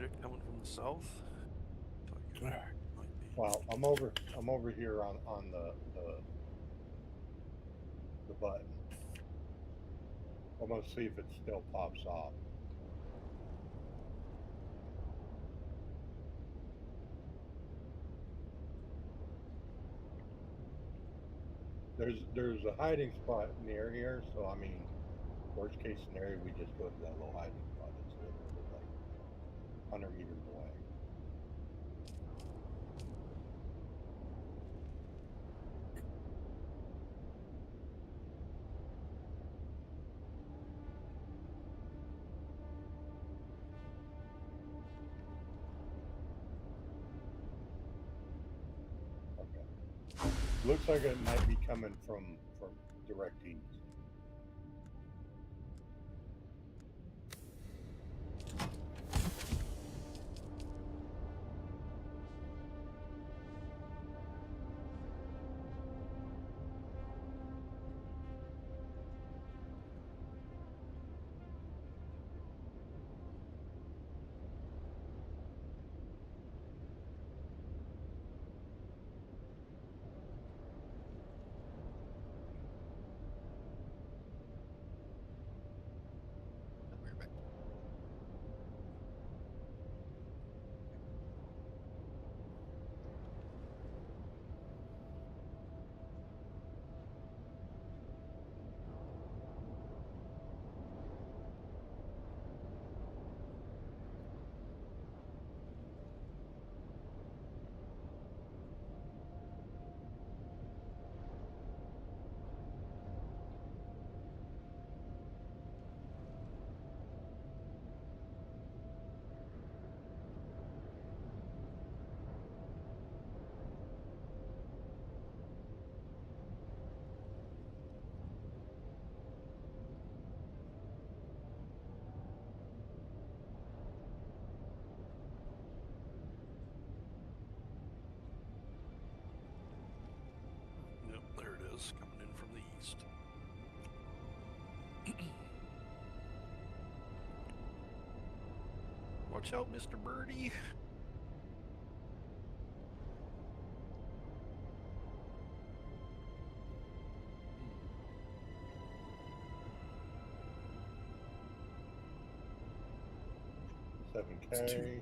project coming from the south. So I might be. Well, I'm over here on the button. I'm gonna see if it still pops off. There's a hiding spot near here, so I mean, worst case scenario, we just go to that little hiding spot. It's literally like 100 meters away. Okay. Looks like it might be coming from direct east. We're back. Yep, there it is, coming in from the east. Watch out, Mr. Birdie. 7K.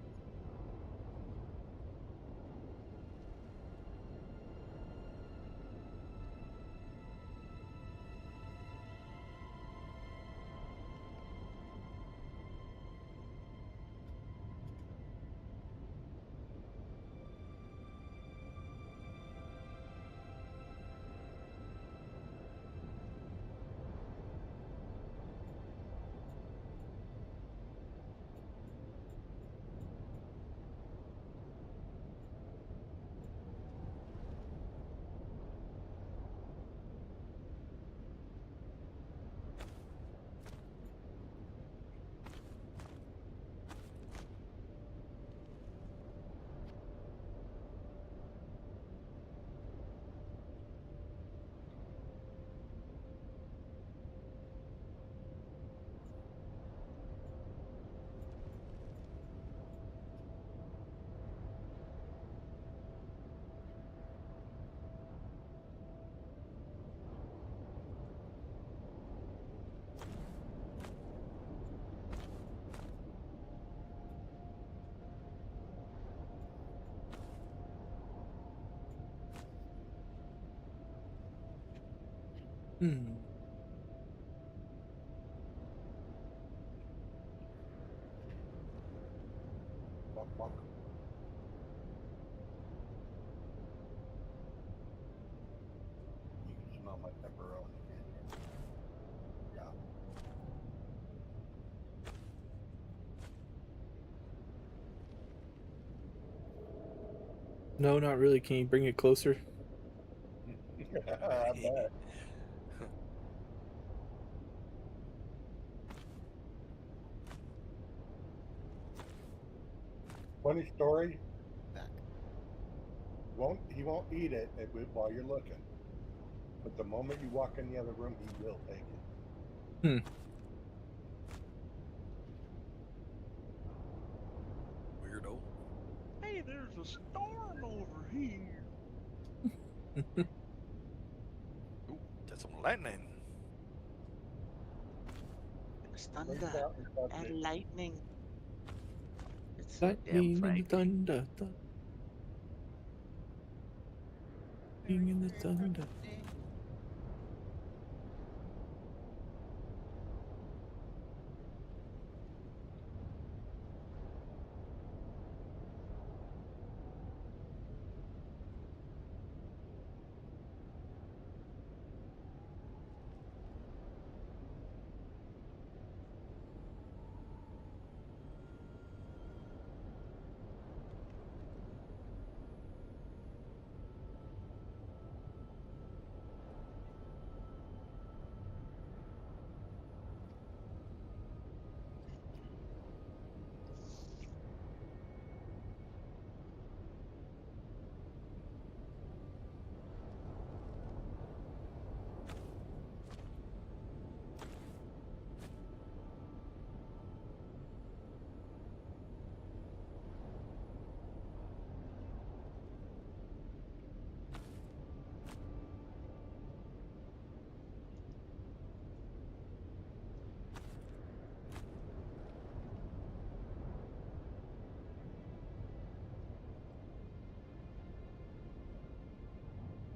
Walk, walk. You can smell my pepperoni. Yeah. No, not really. Can you bring it closer? I bet. Funny story. Back. He won't eat it while you're looking, but the moment you walk in the other room, he will take it. Hmm. There's a storm over here. Ooh, that's some lightning. There's Where's thunder that in and Buckley? lightning. It's so damn Lightning and frightening. thunder, lightning and the thunder.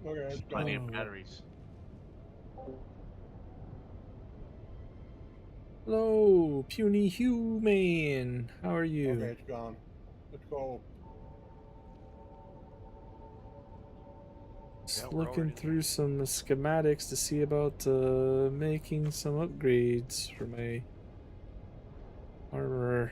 Okay, it's Plenty gone. of batteries. Hello, puny human. How are you? Okay, it's gone. Let's go. Just Yeah, we're looking already through some schematics to see about making some upgrades for my armor.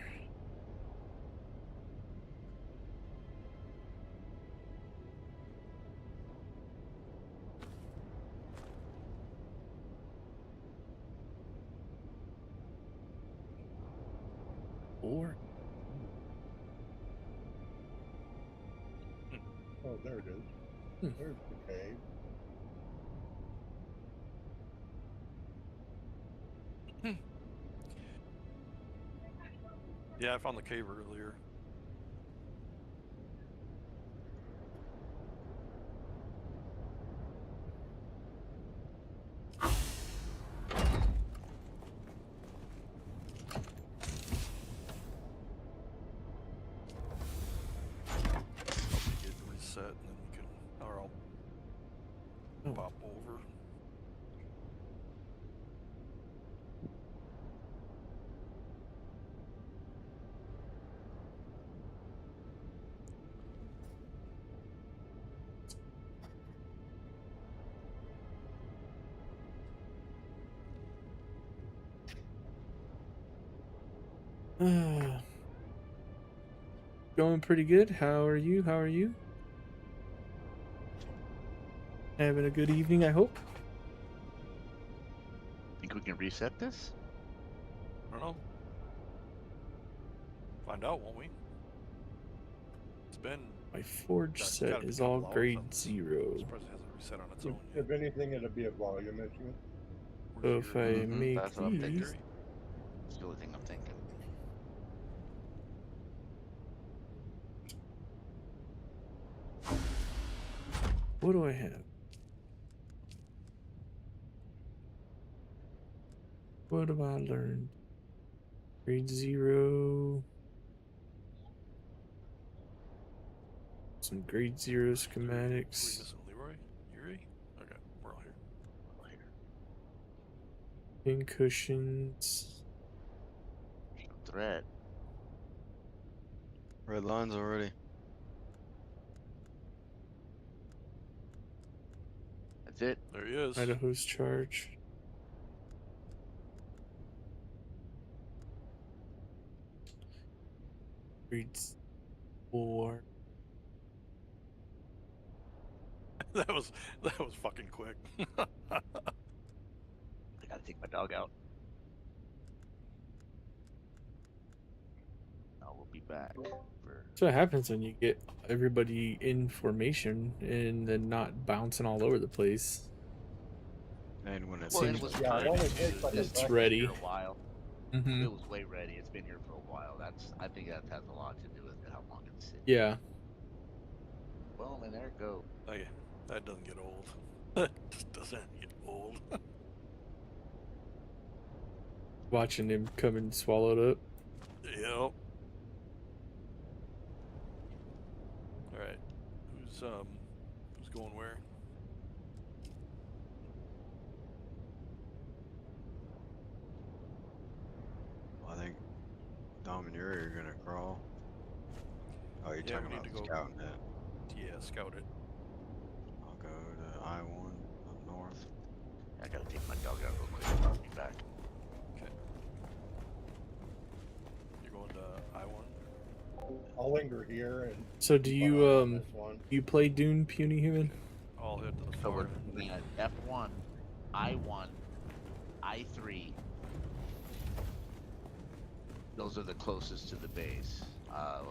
Or Oh, there it is. Hmm. There's the cave. Yeah, I found the cave earlier. Get reset, and then we can, or I'll Oh. pop over. Going pretty good. How are you? How are you? Having a good evening, I hope. Think we can reset this? I don't know. Find out, won't we? It's been. My forge That's set gotta be is a all couple hours grade since. 0. I'm surprised it hasn't reset on its own yet. If anything, it'll be a volume issue. So Where's if your, I Mhm, make that's what I'm thinking. these, It's the only thing I'm thinking. what do I have? What have I learned? Grade 0. Some grade 0 So we schematics. missing Leroy? Yuri? Okay, we're all here. We're all here. Pin cushions. There's no threat. Red lines already. That's it. There he is. Idaho's charge. Grade 4. that was fucking quick. I gotta take my dog out. No, we'll be back for. That's what happens when you get everybody in formation and then not bouncing all over the place. And when it Well, it seems was like Yeah, it ready. only takes like a It's second. ready. Here a while. Mm-hmm. It was way ready. It's been here for a while. I think that has a lot to do with it, how long it's sitting. Yeah. Boom, and there it goes. Oh, yeah, that doesn't get old. That just doesn't get old. Watching him come and swallowed up. Yep. All right. Who's going where? I think Dom and Yuri are gonna crawl. Oh, you're Yeah, talking we need about to go. scouting it. Yeah, scout it. I'll go to I-1 up north. I gotta take my dog out real quick. I'll be back. Okay. You're going to I-1? I'll linger here and. So do keep you an eye on this one. you play Dune, Puny Human? I'll head to the So we're far end. looking at F1, I1, I3. Those are the closest to the base. What are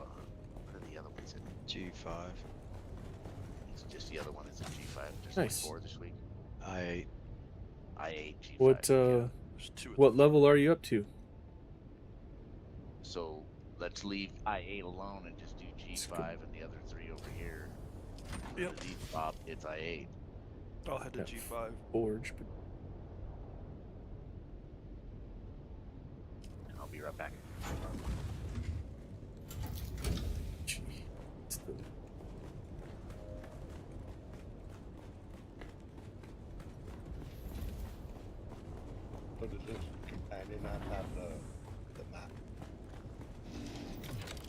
the other ones? G5. It's just the other one is a G5. There's Nice. like 4 this week. I-8. I8, G5. What There's two. at what the level are you up to? So let's leave I8 alone and just do G5 and the other 3 over here. Yep. For the Bob, it's I8. I'll head to Yeah. G5. Forge, but And I'll be right back. gee, it's the- So does this companion not have the map?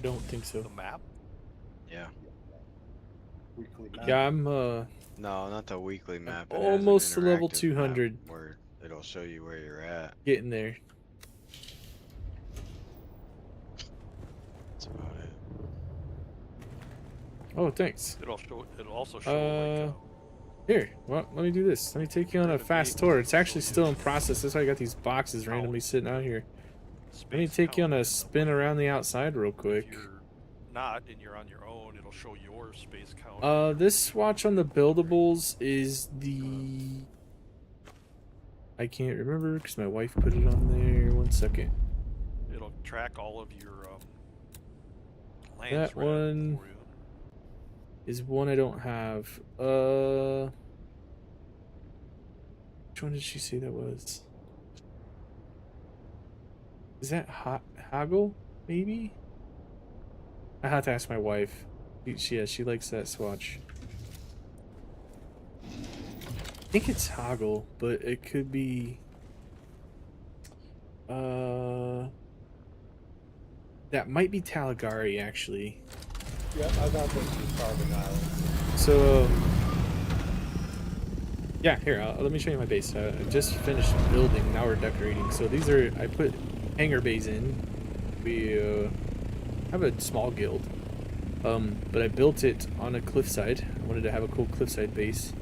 don't think so. The map? Yeah. Weekly map? Yeah, I'm No, not the weekly map. It has an almost to level interactive map 200. where it'll show you where you're at. getting there. That's about it. Oh, thanks. It'll also show like Here, well, let me do this. Let me take you on a fast tour. It's actually still in process. That's why I got these boxes randomly sitting out here. Let me space take you on count a and spin around the outside real If quick. you're not and you're on your own, it'll show your space count. This watch on the buildables is the... I can't remember because my wife put it on there. 1 second. It'll track all of your That lands one- for you. Is one I don't have. Which one did she say that was? Is that Haggle? Maybe? I have to ask my wife. She likes that swatch. I think it's Haggle, but it could be. That might be Talagari actually. Yep, I got this in Carbon Island. So, yeah, here, let me show you my base. I just finished building, now we're decorating. So these are, I put hangar bays in. We have a small guild, but I built it on a cliffside. I wanted to have a cool cliffside base.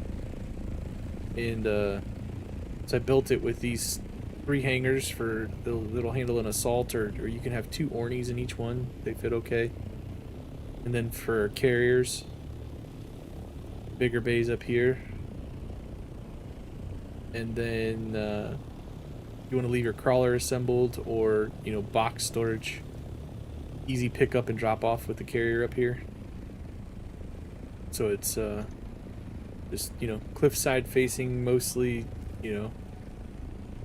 And so I built it with these 3 hangars for that'll handle an assault, or you can have 2 Ornies in each one. They fit okay. And then for carriers, bigger bays up here. And then you want to leave your crawler assembled, or box storage, easy pick up and drop off with the carrier up here. So it's just cliffside facing mostly, and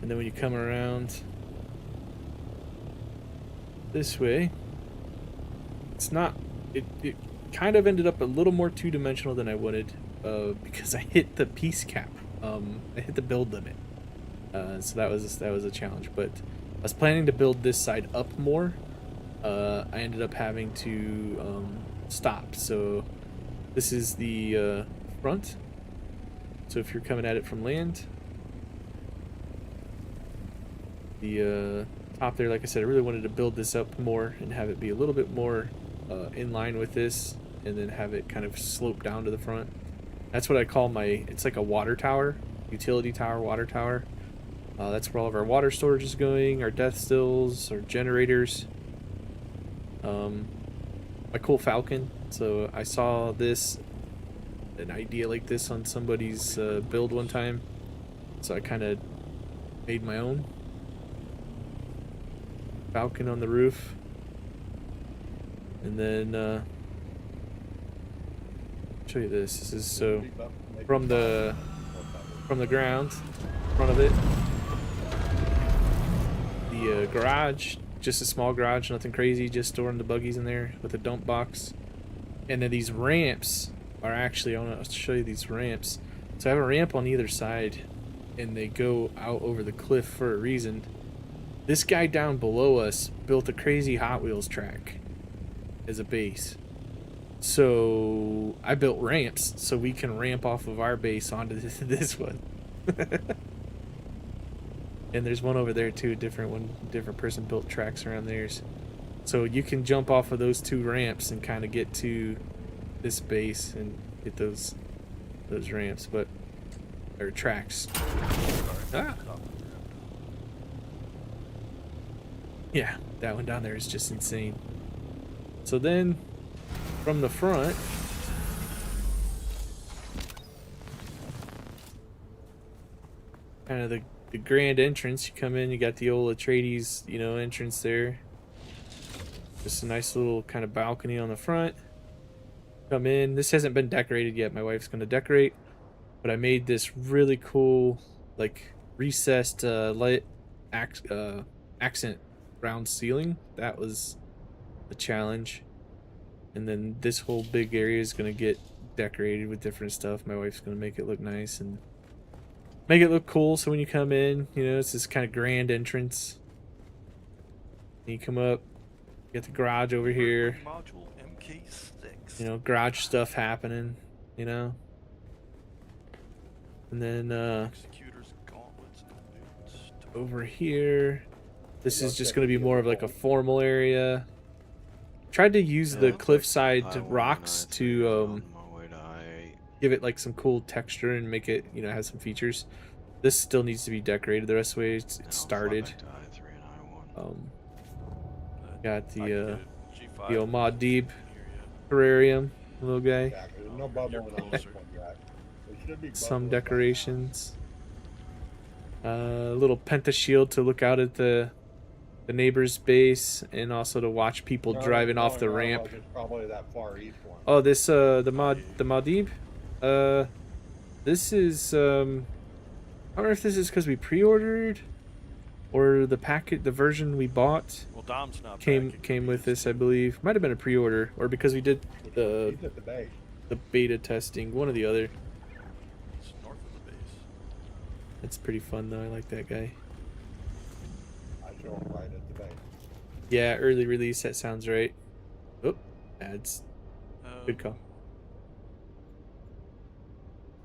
then when you come around this way, it's not. It kind of ended up a little more 2-dimensional than I wanted, because I hit the piece cap. I hit the build limit, so that was a challenge. But I was planning to build this side up more. I ended up having to stop. So this is the front. So if you're coming at it from land, the top there, like I said, I really wanted to build this up more and have it be a little bit more in line with this, and then have it kind of slope down to the front. That's what I call it's like a water tower, utility tower, water tower. That's where all of our water storage is going, our death stills, our generators. My cool Falcon. So I saw an idea like this on somebody's build one time, so I kind of made my own. Falcon on the roof. And then show you this. This is so Keep up, maybe from the 5 from the ground, in front of it. The garage, just a small garage, nothing crazy, just storing the buggies in there with a dump box. And then these ramps are actually, I want to show you these ramps. So I have a ramp on either side, and they go out over the cliff for a reason. This guy down below us built a crazy Hot Wheels track as a base. So I built ramps so we can ramp off of our base onto this one. And there's one over there too, different person built tracks around theirs. So you can jump off of those 2 ramps and kind of get to this base and hit those ramps, but or tracks. Ah. Yeah, that one down there is just insane. So then, from the front, kind of the grand entrance, you come in, you got the old Atreides, entrance there. Just a nice little kind of balcony on the front. Come in. This hasn't been decorated yet. My wife's going to decorate. But I made this really cool, like, recessed light accent round ceiling. That was a challenge. And then this whole big area is going to get decorated with different stuff. My wife's going to make it look nice and make it look cool. So when you come in, it's this kind of grand entrance. And you come up. Get the garage over here. Module MK6. Garage stuff happening, And then Executors, gauntlets, and boots. over here, this is just going to be more of like a formal area. Tried to use the cliffside rocks to give it like some cool texture and make it, have some features. This still needs to be decorated. The rest of the way it's started. Got the old Mod Deep terrarium, little guy. Yeah, there's no bubble on this one yet. There should be Some bubble decorations. Little penta shield to look out at the neighbor's base and also to watch people driving off the ramp. It's probably that far east one. Oh, this the Maudib. This is I don't know if this is because we pre-ordered or the version we bought Well, Dom's not came with this, I believe. Might have been a pre-order or because we did the He's at the base. beta testing, one or the other. It's north of the base. It's pretty fun though. I like that guy. I show him right at the base. Yeah, early release. That sounds right. Oh, ads. Good call.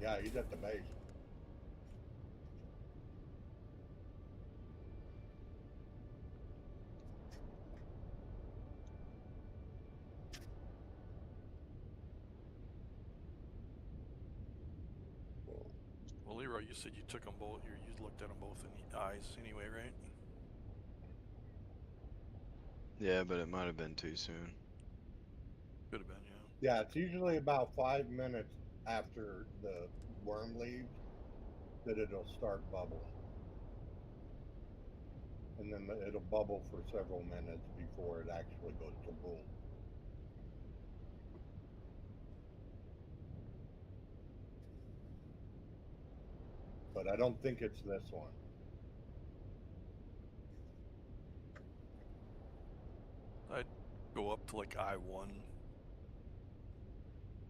Yeah, he's at the base. Well, Leroy, you said you took them both. You looked at them both in the eyes anyway, right? Yeah, but it might have been too soon. Could have been, yeah. Yeah, it's usually about 5 minutes after the worm leaves that it'll start bubbling. And then it'll bubble for several minutes before it actually goes to boom. But I don't think it's this one. I'd go up to like I-1.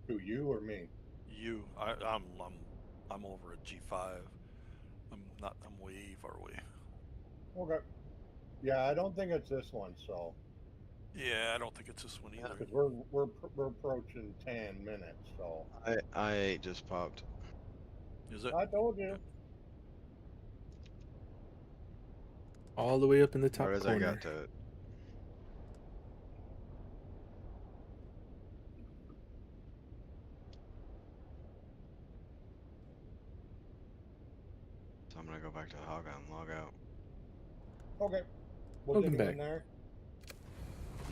Who, you or me? You, I'm over at G5. I'm way far away. Okay. Yeah, I don't think it's this one, so. Yeah, I don't think it's this one either. Because we're approaching 10 minutes, so. I just popped. Is it? I told you. All the way up in the top Or as corner. I got to it. So I'm gonna go back to the hog and log out. Okay. We'll Welcome get back. in there.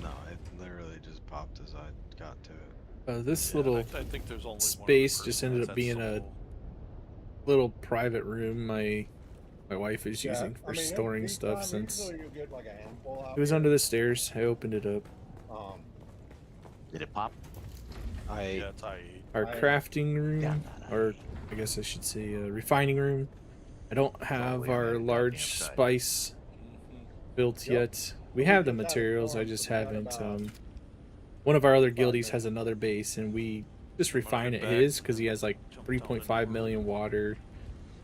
No, it literally just popped as I got to it. This Yeah, little I think there's only space one just other ended person. up being a That's little private room my wife is Yeah, using for I mean, storing each stuff time, since usually you get like a handful out it was here. under the stairs. I opened it up. Did it pop? solo. Yeah, it's I-8. our I- crafting room, or I guess I should say refining room. I don't have way on our that goddamn large side. spice Mhm. built Yep. yet. We Well, we have the just had a materials. I storm, just so we got haven't. about One of our other 45 guildies has minutes. another base, and we just Wanna refine head at back? his because he has like Jump down in 3.5 the million water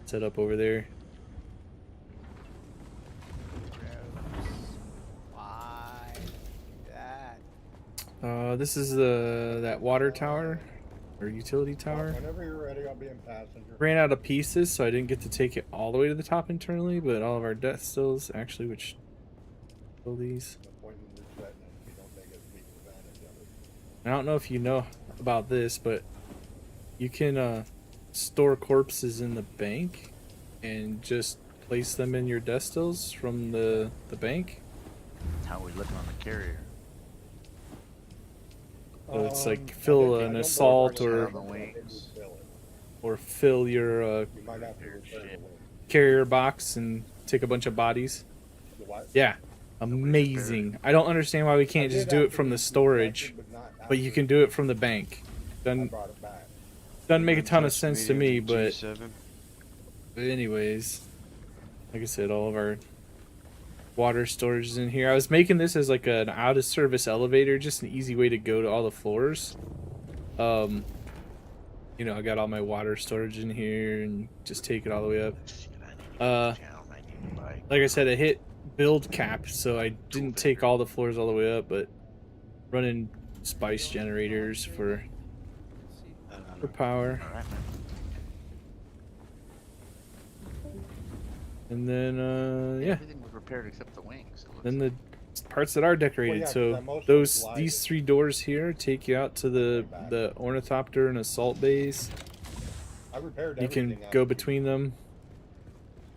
set up over there. Why that? This is that water tower or utility tower. Whenever you're ready, I'll be in passenger. Ran out of pieces, so I didn't get to take it all the way to the top internally, but all of our death stills actually, which still these. No point in resetting it if you don't take advantage of it. I don't know if you know about this, but you can store corpses in the bank and just place them in your death stills from the bank. That's how we look on the carrier. So it's like I fill don't an believe assault right now, or on the but I think wings. we fill it. or fill your You might have to repair the Shit. wing. carrier box and take a bunch of bodies. The what? Yeah, amazing. I don't understand why we can't I just did do it after from we the storage, recycled, not but you after can do it from the bank. I Doesn't brought it back. make a ton of Touch sense to medium me, and but G7. anyways, like I said, all of our water storage is in here. I was making this as like an out of service elevator, just an easy way to go to all the floors. You know, I got all my water storage in here and just take it all the way up. Shit, I need to go Uh, to town. I need to buy. Like I said, I hit build cap, so I didn't take all the floors all the way up, but running spice generators for power. All right, man. And then yeah, Everything was repaired except the wings. It looks then like. the parts that are decorated. yeah, 'cause So I mostly those glide these it. 3 doors here take you out to the ornithopter and assault bays. I repaired You can everything go after between them.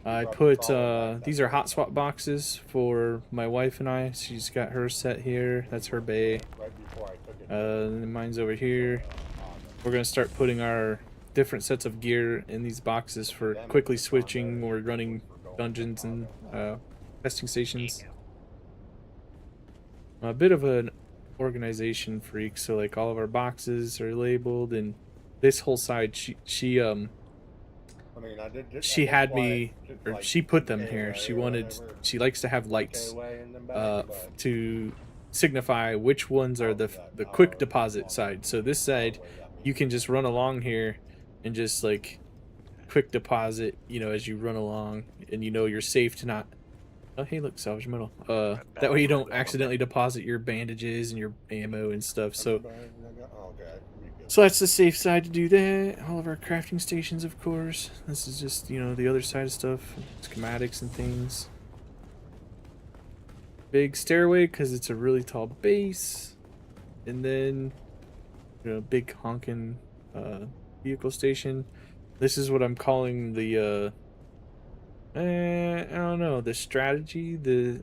I brought the put collar back these that are hot way. swap boxes for my wife and I. She's got her set here. That's her bay. right before I took it. And then mine's over here. We're gonna start putting our different sets of gear in these boxes for quickly switching when we're running dungeons and testing stations. I'm a bit of an organization freak, so like all of our boxes are labeled, and this whole side she I mean, I did just, she that's had why me, just or like she put them KOA here. She or wanted, whatever, she likes to have lights KOA in them back, but to signify which ones are the quick deposit side. So this side, you can just run along here and just like quick deposit, you know, as you run along, and you know you're safe to not. Oh hey, look, salvage metal. That way you don't accidentally deposit your bandages and your ammo and stuff. So okay, we good. so that's the safe side to do that. All of our crafting stations, of course. This is just, you know, the other side of stuff, schematics and things. Big stairway because it's a really tall base, and then, you know, big honking vehicle station. This is what I'm calling the I don't know, the strategy.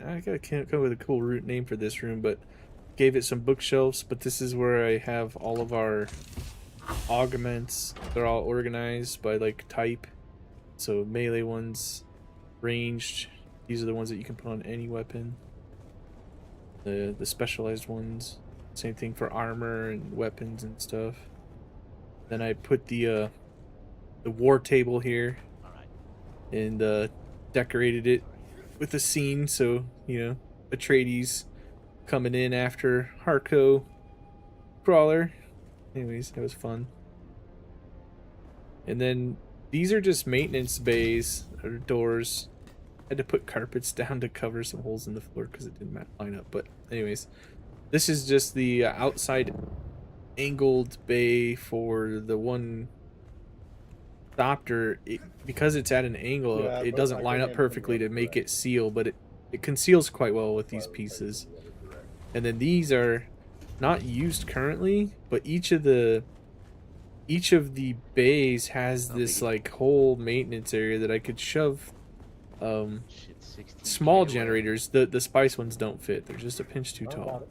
I gotta come up with a cool root name for this room, but gave it some bookshelves. But this is where I have all of our augments. They're all organized by like type. So melee ones, ranged. These are the ones that you can put on any weapon. The specialized ones, same thing for armor and weapons and stuff. Then I put the war table here All right. and decorated it with a scene, so you know Atreides coming in after Harko Crawler. Anyways, that was fun. And then these are just maintenance bays or doors. I had to put carpets down to cover some holes in the floor because it didn't line up. But anyways, this is just the outside angled bay for the one Thopter. Because it's at an angle, Yeah, it but doesn't I line up couldn't perfectly to make direct. it seal, but it conceals quite well with these pieces. And then these are not used currently, but each of the bays has No this biggie. like whole maintenance area that I could shove Shit, 16 small KOA. generators. The spice ones don't fit. They're just a pinch too I tall. got it.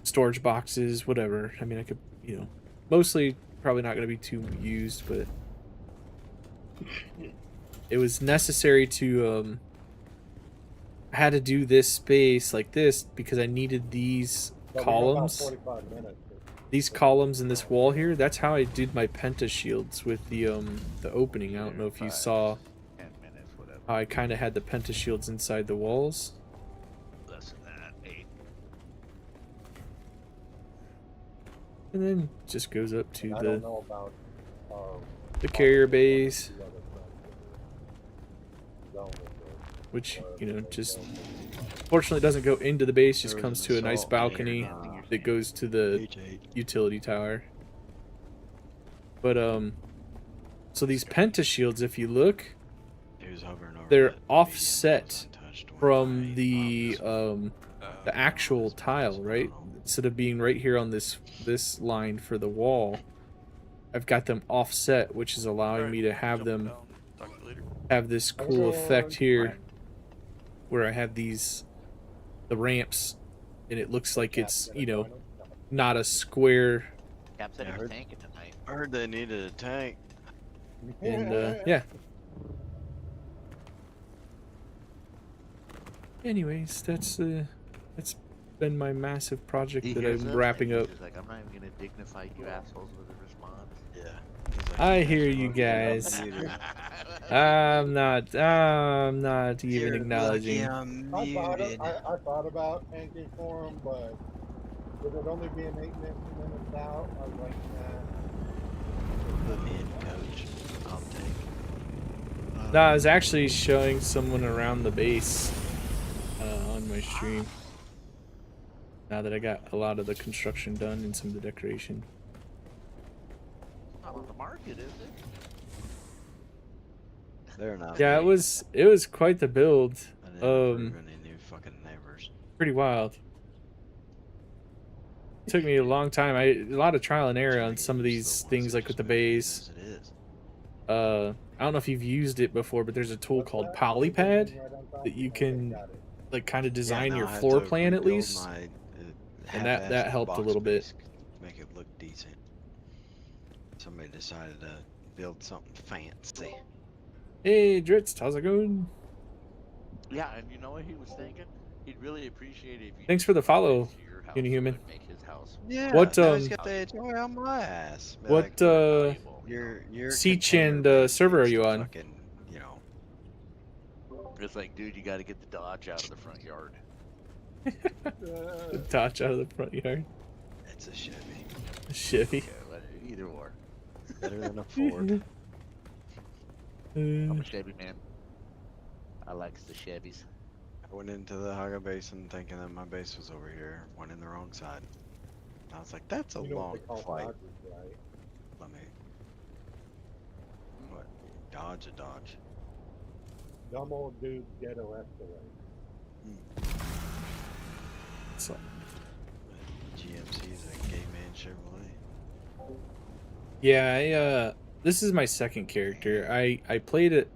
Storage boxes, whatever. I mean, I could, you know, mostly probably not going to be too used, but it was necessary to I had to do this space like this because I needed these But we got about columns. 45 minutes. these columns in this wall here, that's how I did my penta shields with the opening. I don't know if you 5, saw 10 minutes, whatever. how I kind of had the penta shields inside the walls. Less than that. 8. And then just goes up to I don't know about the carrier bays, the other friends that are done with it. which, you know, just fortunately doesn't go into the base, just There comes was to a an nice assault balcony here, that goes to the H8. utility tower. But so these penta shields, if you look, He was hovering over they're that medium offset that was untouched when from I the bombed the actual tile, right? Instead of being right here on this line for the wall, I've got them offset, which is allowing me to have them Talk to you later. have this cool effect here where I have the ramps, and it looks like it's, you know, not a square. Cap said Yeah, he I was heard- tanking tonight. I heard they needed a tank. And yeah. Anyways, that's been my massive project He that hears I'm us, wrapping and up. he's just like, I'm not even gonna dignify you assholes with a response. Yeah. He's like, I "You hear guys are you lucky guys. I'm muted." I'm not even You're acknowledging. lucky I'm I muted. thought about tanking for him, but with it only being 8 minutes out, I was like, nah. Put me in, coach. I'll take. No, I was actually showing someone around the base on my stream. Now that I got a lot of the construction done and some of the decoration. Not on the market, is it? They're not. Yeah, it was quite the build. I didn't approve any new fucking neighbors. Pretty wild. Took me a long time. A lot of trial and error on some of these things, like with the bays. As it is. I don't know if you've used it before, but there's a tool called Polypad that you can like kind of design Yeah, your now I have floor to plan at rebuild least. my, And that half-assed helped a box little bit. base to make it look decent. Somebody decided to build something fancy. Hey, Dritz, how's it going? Yeah, and you know what he was thinking? He'd really appreciate it if you. Thanks for the follow, to your house Unihuman. and make his house Yeah. What, now he's um, got the HOA on my ass. Be What like, valuable, you know? your Siege container and, base server are needs you to on? Fucking, you know. It's like, dude, you got to get the Dodge out of the front yard. The Dodge out of the front yard. It's a Chevy. Chevy. Okay, either or. Better than a Ford. I'm a Chevy man. I likes the Chevys. I went into the Haga Basin thinking that my base was over here. Went in the wrong side. I was like, that's a You know long what they call flight. Dodgers, right? Let me. What? Dodge a Dodge. Dumb old dudes get arrested. So, GMC is a gay man Chevrolet. yeah, this is my second character. I played it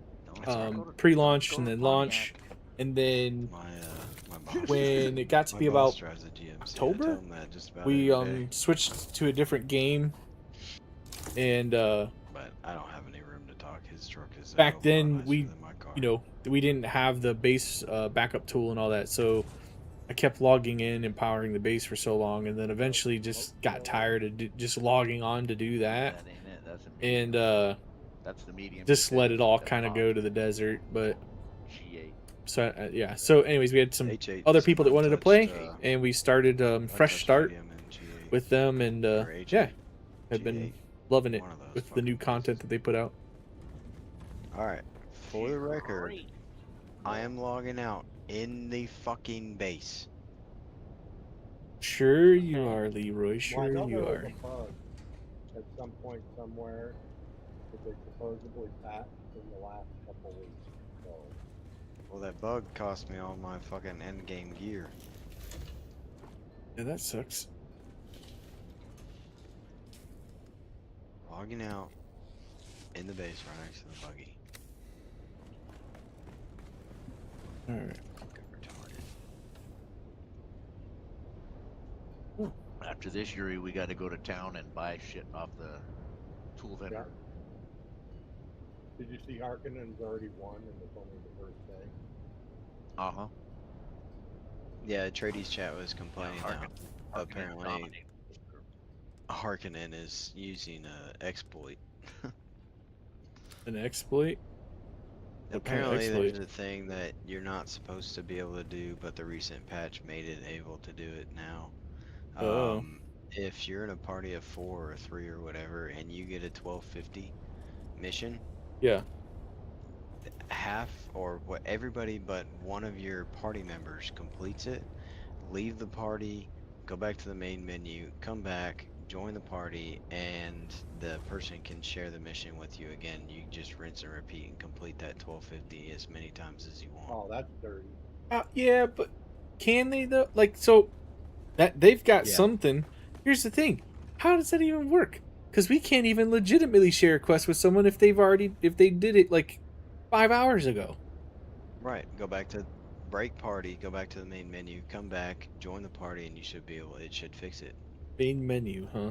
pre-launch and then launch, and then My boss. when it got to my be boss about drives a GMC. I October, tell him that just about we every day. switched to a different game, and But I don't have any room to talk. His truck is a back hell of a lot then nicer we, than my car. you know, we didn't have the base backup tool and all that, so I kept logging in and powering the base for so long, and then eventually just got tired of just logging on to do that, That ain't it. That's a medium. and That's the medium. just let it all That's kind of hot. go to the desert. But G8. so yeah, so anyways, we had some H8 other is people that wanted to untouched, play, and we started fresh untouched start medium and G8. with them, and Or H8. yeah, I've been G8. loving it One of those with the new fucking content that they put out. Alright, for the record, Great. I am logging out in the fucking base. Sure you are, Leroy. Well, I Sure know you there was are. a bug at some point somewhere that they supposedly patched in the last couple weeks. So Well, that bug cost me all my fucking endgame gear. Yeah, that sucks. Logging out in the base right next to the buggy. All right. Fucking retarded. After this, Yuri, we got to go to town and buy shit off the tool vendor. did you see Harkonnen's already won and it's only the first day? Uh huh. Yeah, Tradies chat was complaining Harkonnen- now. Harkonnen Apparently, dominated. Harkonnen is using a exploit. An exploit? What kind of Apparently, exploit? there's a thing that you're not supposed to be able to do, but the recent patch made it able to do it now. Oh, If you're in a party of 4 or 3 or whatever, and you get a 1250 mission, yeah. half or what everybody but one of your party members completes it, leave the party, go back to the main menu, come back, join the party, and the person can share the mission with you again. You just rinse and repeat and complete that 1250 as many times as you want. Oh, that's dirty. Yeah, but can they though? Like, so that they've got Yeah. something. Here's the thing: how does that even work? Because we can't even legitimately share a quest with someone if they did it like 5 hours ago. Right. Go back to break party, go back to the main menu, come back, join the party, and you should be able. It should fix it. Main menu, huh?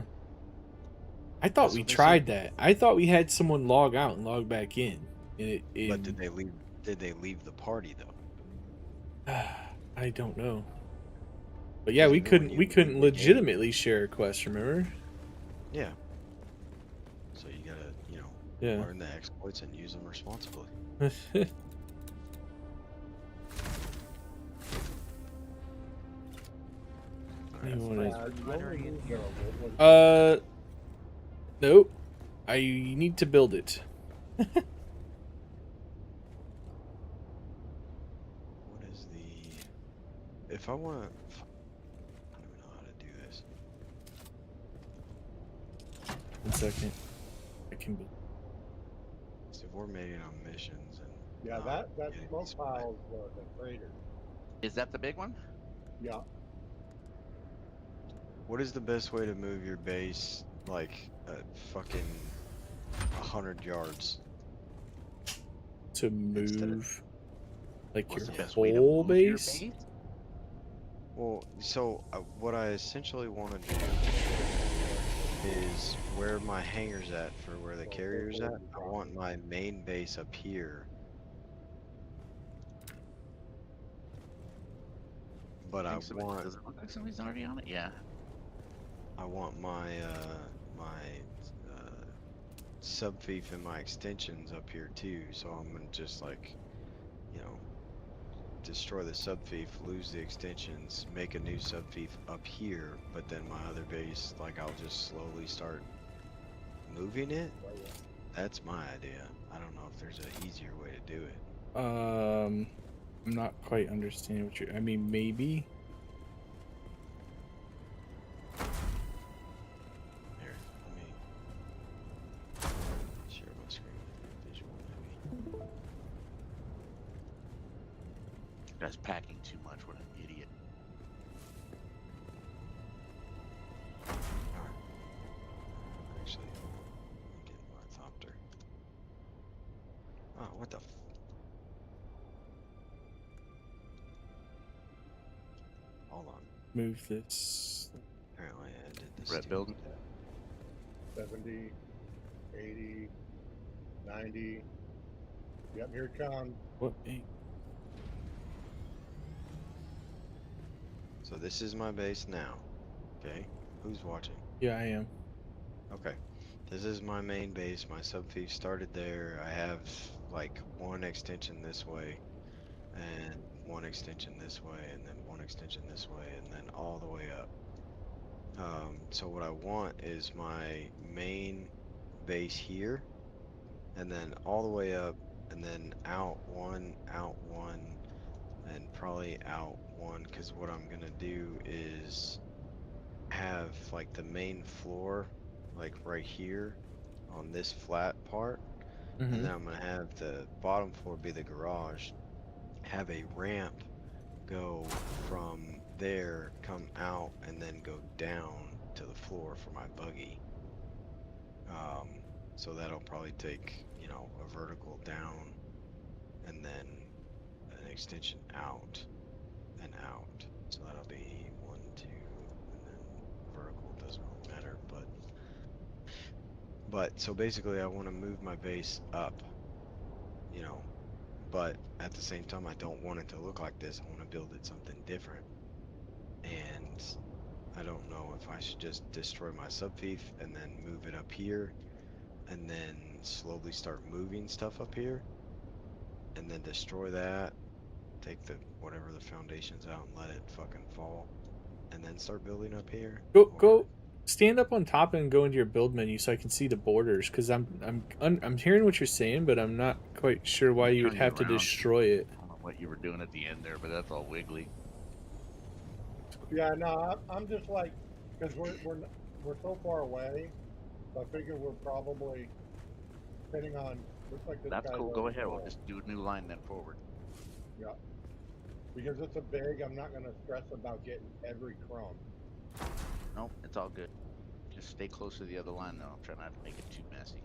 I thought That's we what they said. tried that. I thought we had someone log out and log back in. And But did they leave? Did they leave the party though? I don't know. But yeah, 'Cause we even when couldn't you we leave couldn't the game- legitimately share a quest, remember? Yeah. So you gotta, Yeah. learn the exploits and use them responsibly. You Alright. wanna- You only moved the, what- Nope. I need to build it. What is the? If I want, I don't even know how to do this. 1 second. I can build. So if we're making on missions and yeah, not that getting smoke spiked. pile's the crater. Is that the big one? Yeah. What is the best way to move your base like fucking 100 yards? To Instead of- move like What's your the best way to whole move your base. Well, so what I essentially want to do is where my hangar's at for where the carrier's at. I want my main base up here. But I want Does it look like somebody's already on it? Yeah. my subfief and my extensions up here too. So I'm gonna just like, destroy the subfief, lose the extensions, make a new subfief up here, but then my other base, like I'll just slowly start moving it. That's my idea. I don't know if there's an easier way to do it. I'm not quite understanding what I mean, maybe. Here, let me share my screen with visual maybe. Guy's packing too much. What an idiot. Alright. Actually, let me get my thopter. Oh, what the Hold on. Move this. Apparently I did this. Red stupid building? tab. 70, 80, 90. Yep, here it comes. What? Hey, So this is my base now. Okay, who's watching? yeah, I am. Okay, this is my main base. My subfief started there. I have like one extension this way, and one extension this way, and then one extension this way, and then all the way up. So what I want is my main base here, and then all the way up, and then out one, and probably out one, because what I'm gonna do is have like the main floor like right here on this flat part, Mm-hmm. and then I'm gonna have the bottom floor be the garage, have a ramp go from there, come out, and then go down to the floor for my buggy. So that'll probably take, a vertical down and then an extension out and out. So that'll be 1, 2, and then vertical doesn't really matter, but so basically I want to move my base up, but at the same time I don't want it to look like this. I want to build it something different. And I don't know if I should just destroy my subfief and then move it up here, and then slowly start moving stuff up here, and then destroy that, take the whatever the foundation's out and let it fucking fall, and then start building up here. Go stand up on top and go into your build menu so I can see the borders, because I'm hearing what you're saying, but I'm not quite sure why you would Turn you have to around. destroy it. I don't know what you were doing at the end there, but that's all wiggly. Yeah, no, I'm just like, because we're so far away. So I figure we're probably, depending on, looks like this That's guy's cool. Go already ahead. We'll full. just do a new line then forward. Yeah. Because it's a big, I'm not gonna stress about getting every crumb. Nope, it's all good. Just stay close to the other line though. Try not to make it too messy.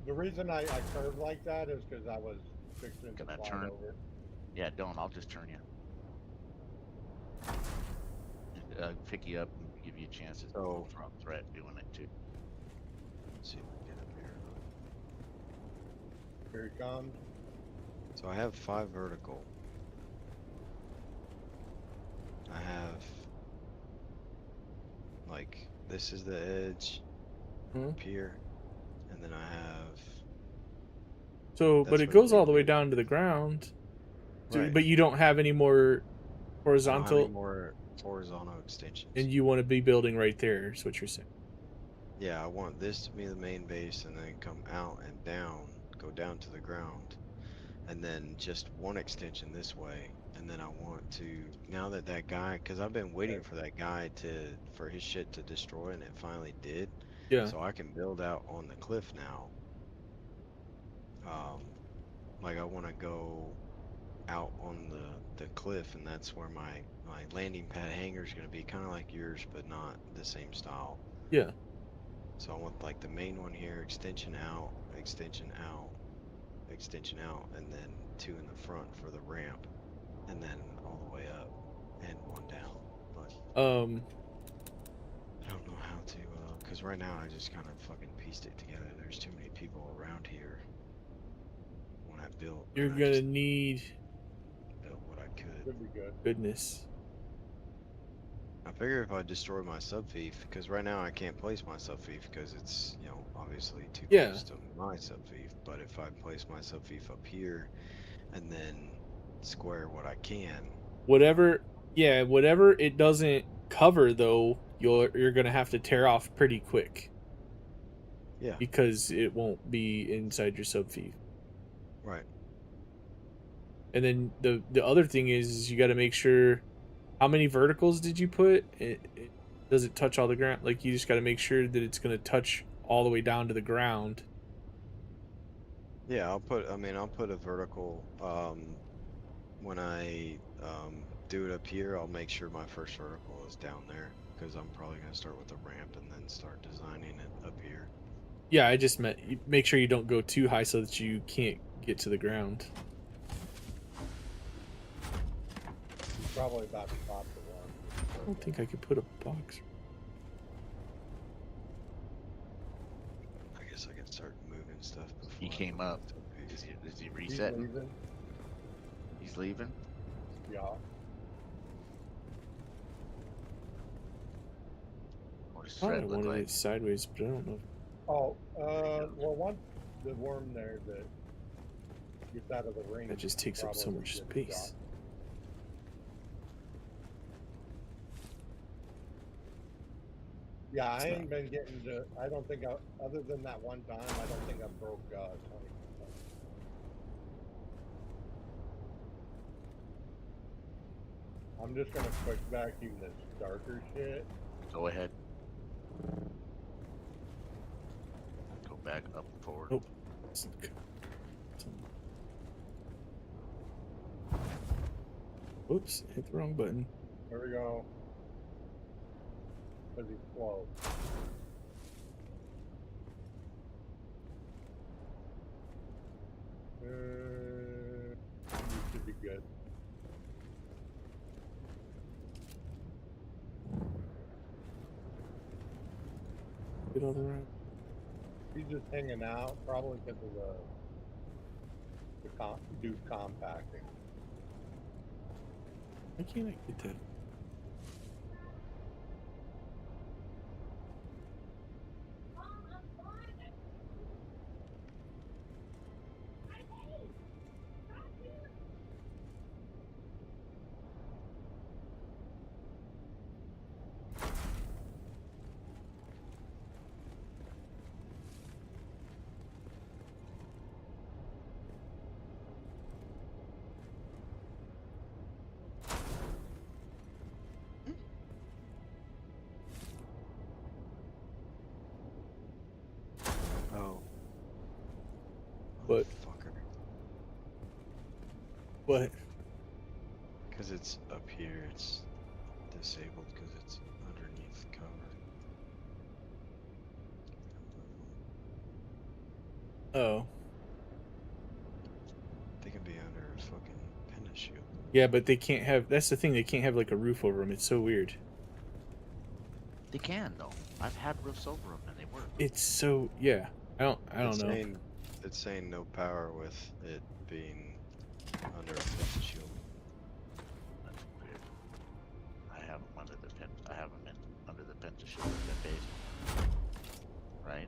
The reason I curved like that is because I was fixing to Gonna slide turn? over. Yeah, don't. I'll just turn you. Pick you up and give you a chance to So- front threat doing it too. Let's see if we can get up here. Here he comes. So I have 5 vertical. I have, like, this is the edge Mhm. up here, and then I have. So, but That's it where goes the all the way main down to the ground. So, Right. but you don't have any more I don't have horizontal, any more horizontal extensions. and you want to be building right there. Is what you're saying? Yeah, I want this to be the main base, and then come out and down, go down to the ground, and then just one extension this way. And then I want to, now that that guy, because I've been waiting for that guy for his shit to destroy, and it finally did. Yeah. So I can build out on the cliff now. Like I want to go out on the cliff, and that's where my landing pad hangar is going to be, kind of like yours, but not the same style. Yeah. So I want like the main one here, extension out, extension out, extension out, and then 2 in the front for the ramp, and then all the way up, and 1 down. But I don't know how to, cause right now I just kind of fucking pieced it together. There's too many people around here when I built. You're and I gonna just need built what I could. Should be good. goodness. I figure if I destroy my subfief, because right now I can't place my subfief because it's, obviously too Yeah. close to my subfief. But if I place my subfief up here and then square what I can, Whatever it doesn't cover though, you're gonna have to tear off pretty quick yeah, because it won't be inside your subfief. right. And then the other thing is you got to make sure, how many verticals did you put? Does it touch all the ground? Like, you just got to make sure that it's gonna touch all the way down to the ground. Yeah, I'll put a vertical, when I do it up here, I'll make sure my first vertical is down there, because I'm probably going to start with a ramp and then start designing it up here. Yeah, I just meant make sure you don't go too high so that you can't get to the ground. He's probably about to pop the one. I don't think I could put a box. I guess I can start moving stuff before He I came move up. it. Is he He's resetting? leaving. He's leaving? Yeah. What does I Fred look wanted like? it sideways, but I don't know. Oh, well, once the worm there that gets out of the ring, That just takes up so probably much gets space. shot. Yeah, It's I not- ain't been getting to. I don't think other than that one time, I don't think I broke 20%. I'm just gonna quick vacuum this darker shit. Go ahead. Go back up and forward. Nope. Whoops, hit the wrong button. There we go. Cause he's slow. You should be good. Get all the right. He's just hanging out, probably because of the dude compacting. Why can't I get that? What? Fucker. What? Because it's up here, it's disabled because it's underneath cover. Oh. They can be under a fucking penta shield. Yeah, but they can't have. That's the thing. They can't have like a roof over them. It's so weird. They can though. I've had roofs over them and they work. It's so yeah. I don't It's know. saying, it's saying no power with it being under a penta shield. That's weird. I have them under the pen. I have them in under the penta shield in the base. Right.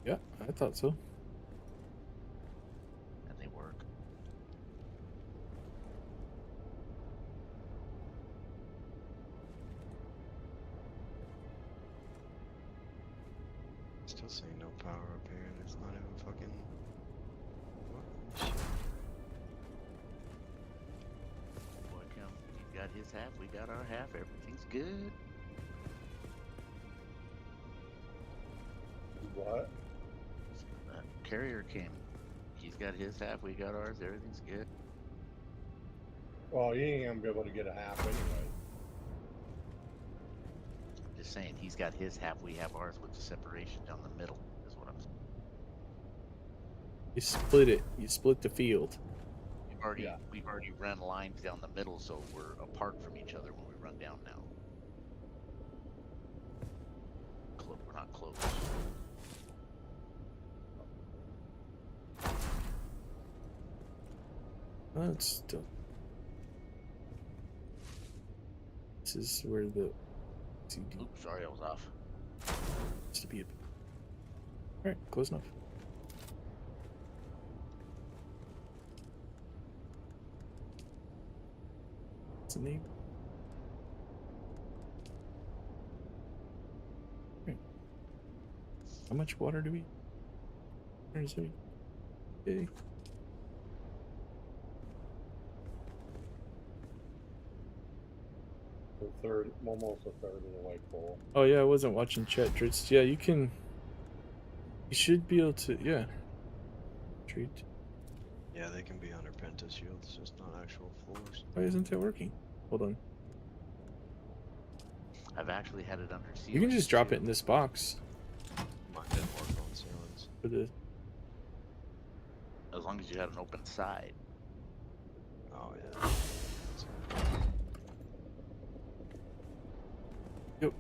Yeah, I thought so. And they work. Still saying no power up here, and it's not even fucking. What in the shit? Boy, Kim, he got his half. We got our half. Everything's good. What? Carrier came. He's got his half. We got ours. Everything's good. Well, you ain't gonna be able to get a half anyway. I'm just saying, he's got his half. We have ours with the separation down the middle. Is what I'm saying. You split it. You split the field. We've already run lines down the middle, so we're apart from each other when we run down now. We're not close. That's still. This is where the CD Oops, sorry, I was off. used to be. All right, close enough. What's the name? Right. How much water do we? Where is it? Okay. Almost a third of the way full. Oh yeah, I wasn't watching chat. Dritz. Yeah, you can. You should be able to. Yeah. Treat. Yeah, they can be under penta shields, just not actual floors. Why isn't it working? Hold on. I've actually had it under ceilings. You can just drop too. it in this box Mine didn't work on ceilings. for the. As long as you had an open side. Oh yeah. Yep.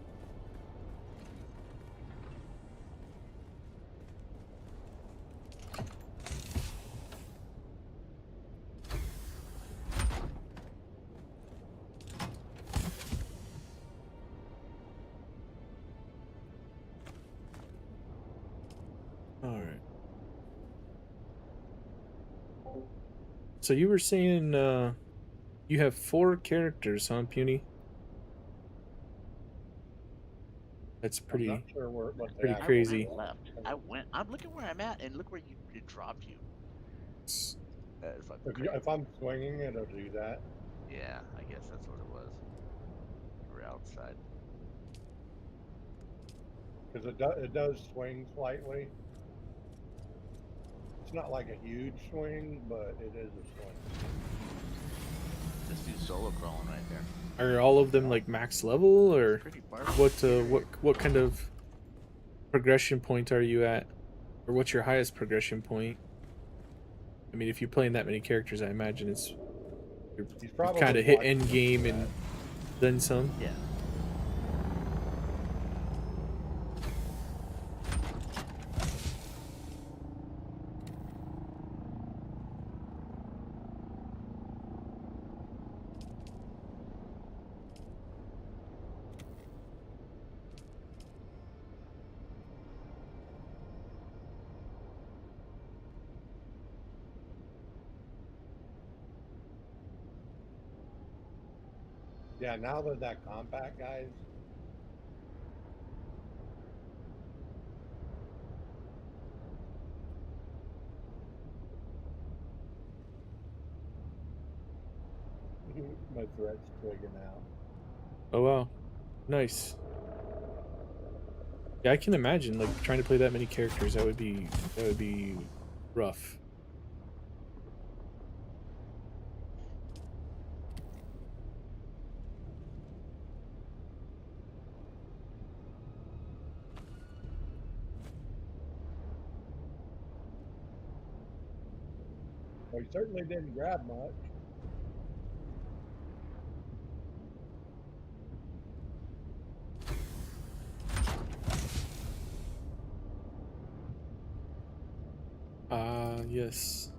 All right. So you were saying you have 4 characters, huh, Puny? That's I'm pretty. not sure what the pretty actual- crazy. I left. I'm looking where I'm at, and look where it dropped you. That's fucking crazy. If I'm swinging, it'll do that. Yeah, I guess that's what it was. You were outside. Because it does swing slightly. It's not like a huge swing, but it is a swing. Just do solo crawling right there. Are all of them like max level, or Pretty far. what kind of progression point are you at, or what's your highest progression point? I mean, if you're playing that many characters, I imagine He's you're probably kind of hit watching end game that. and then some. Yeah. Yeah, now that compact, guys. My thread's twigging out. Oh wow, nice. Yeah, I can imagine like trying to play that many characters. That would be rough. Well, he certainly didn't grab much. Yes.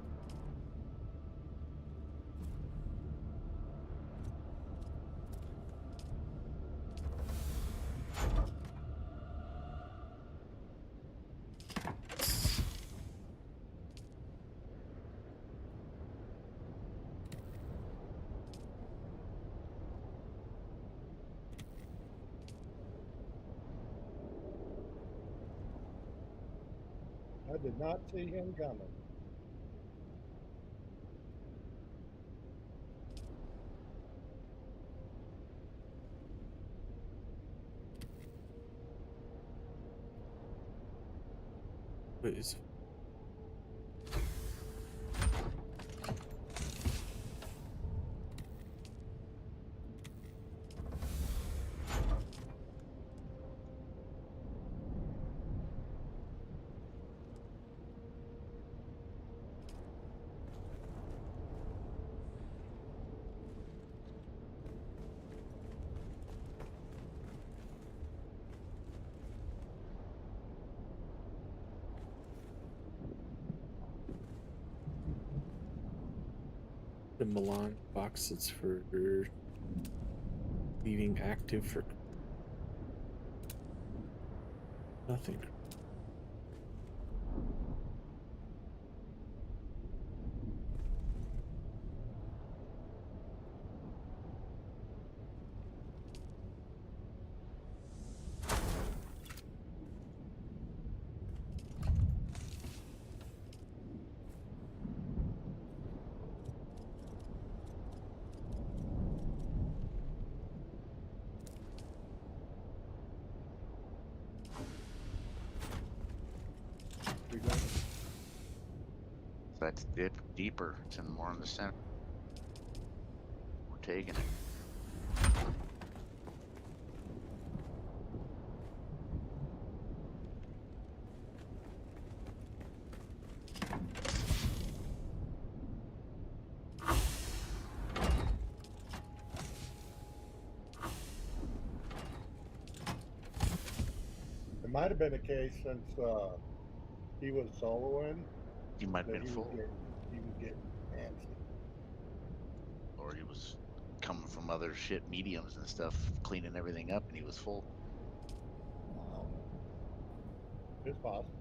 I did not see him coming. What is the Milan box? It's for leaving active for nothing. We don't- That's deeper. It's in more in the center. We're taking it. It might have been a case since he was soloing He might have that been full, he was getting antsy. or he was coming from other shit mediums and stuff, cleaning everything up, and he was full. It's possible.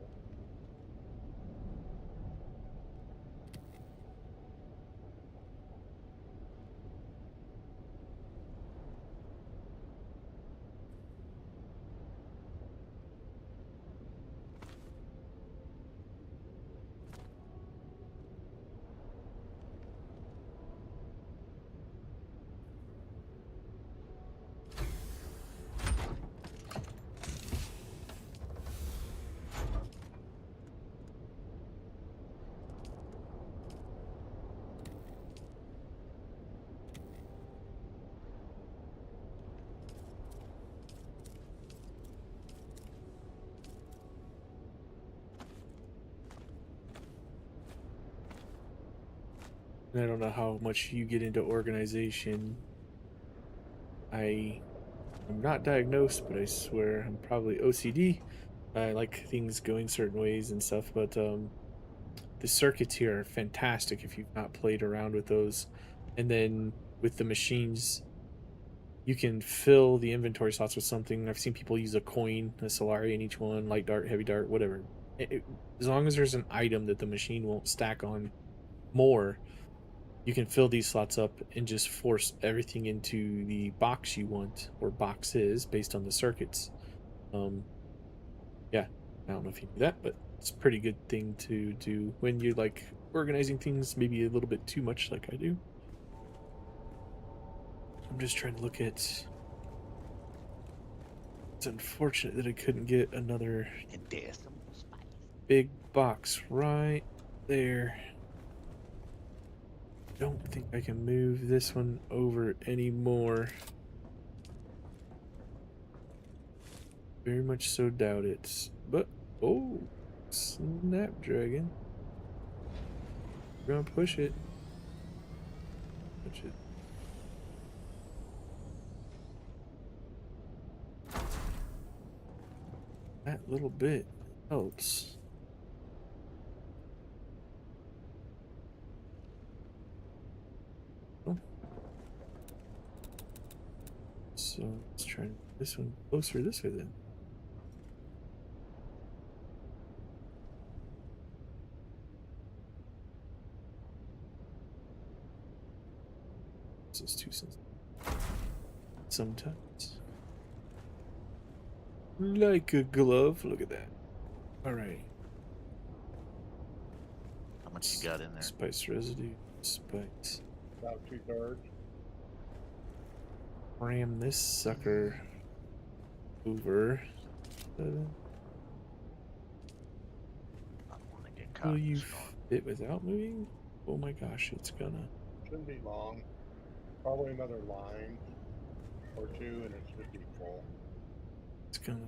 And I don't know how much you get into organization. I'm not diagnosed, but I swear I'm probably OCD. I like things going certain ways and stuff, but the circuits here are fantastic if you've not played around with those. And then with the machines, you can fill the inventory slots with something. I've seen people use a coin, a Solari in each one, light dart, heavy dart, whatever. As long as there's an item that the machine won't stack on more, you can fill these slots up and just force everything into the box you want, or boxes based on the circuits. Yeah, I don't know if you knew that, but it's a pretty good thing to do when you like organizing things maybe a little bit too much, like I do. I'm just trying to look at It's unfortunate that I couldn't get another And there's some more spice. big box right there. Don't think I can move this one over anymore. Very much so doubt it. But, oh, Snapdragon. We're gonna push it. Push it. That little bit helps. Oh. So let's try this one closer this way then. This is too sensitive. Sometimes. Like a glove. Look at that. Alright. How much you got in there? Spice residue. Spice. About 2/3. Ram this sucker over. I don't want to get caught Will in you the storm. fit without moving? Oh my gosh, it's gonna. Shouldn't be long. Probably another line or two, and it should be full. It's gonna.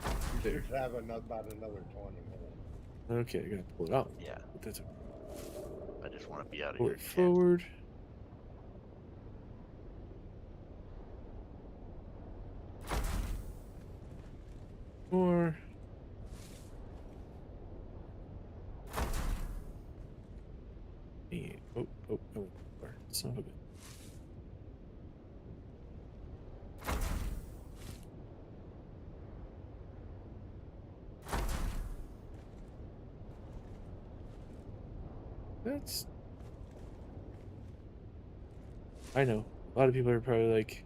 You There. should have about another 20 minutes. Okay, I gotta pull it out. Yeah, But that's okay. I just want to be out of Pull here. it again. forward. More. Yeah. Oh, oh, oh. Son of a gun. That's. I know. A lot of people are probably like,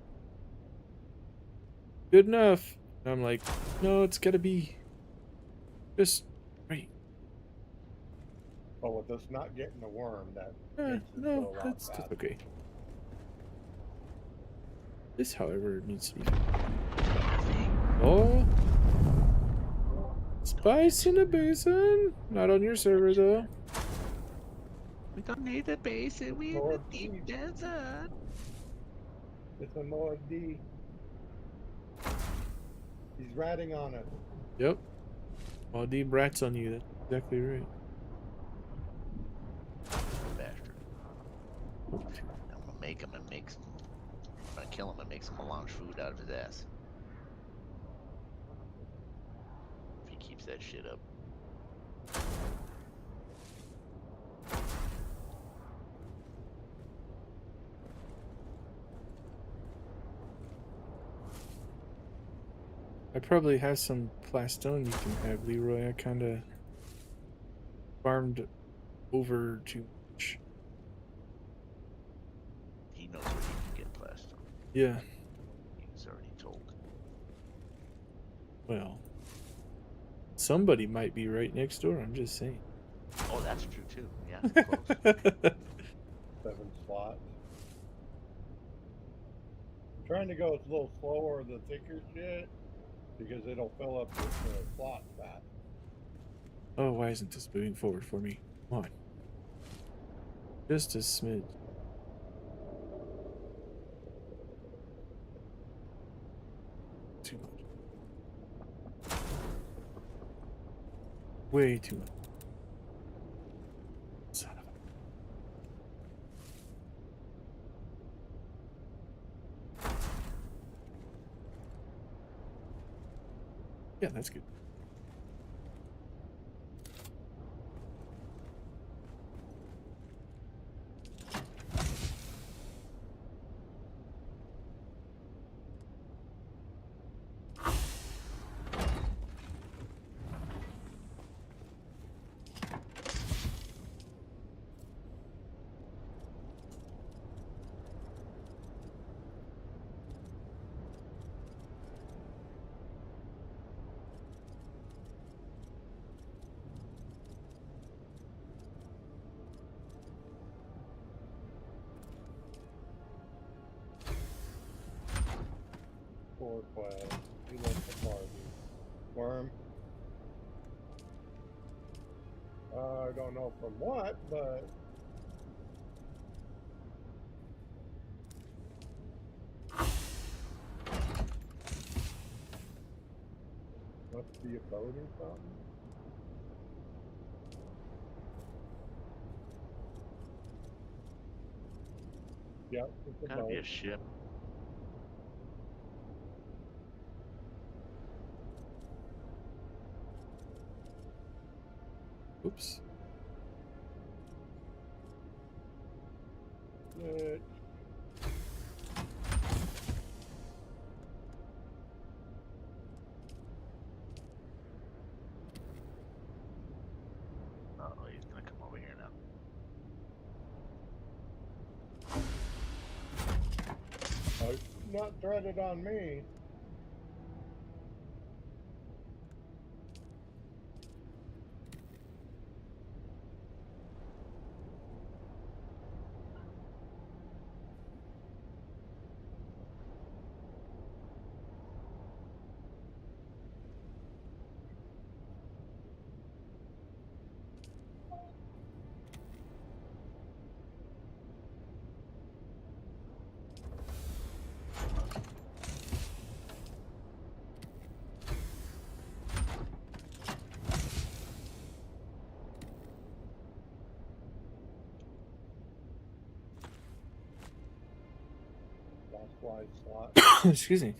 good enough. And I'm like, no, it's gotta be just right. But with us not getting the worm, that Eh, makes it go no, a lot that's faster. okay. This, however, needs to be. Oh, spice in a basin. Not on your server though. We don't need a base. We in the Lord, deep please. desert. It's a Lord D. He's ratting on it. Yep. All deep rats on you. That's exactly right. Bastard. I'm gonna make him and make some. I'm gonna kill him and make some melange food out of his ass. If he keeps that shit up. I probably have some plastone you can have, Leroy. I kind of farmed over too much. He knows where he can get plastone. Yeah. He was already told. Well, somebody might be right next door. I'm just saying. Oh, that's true too. Yeah, close. 7 slots. I'm trying to go a little slower the thicker shit because it'll fill up the slots fast. Oh, why isn't this moving forward for me? Come on. Just a smidge. Too much. Way too much. Son of a... Yeah, that's good. request. You look for Barbie. Worm. I don't know from what, but must be a boat or something. Yep, it's a Gotta be a boat. ship. Oops. Good. Oh, he's gonna come over here now. Oh, not threaded on me. Last wide slot. Excuse me.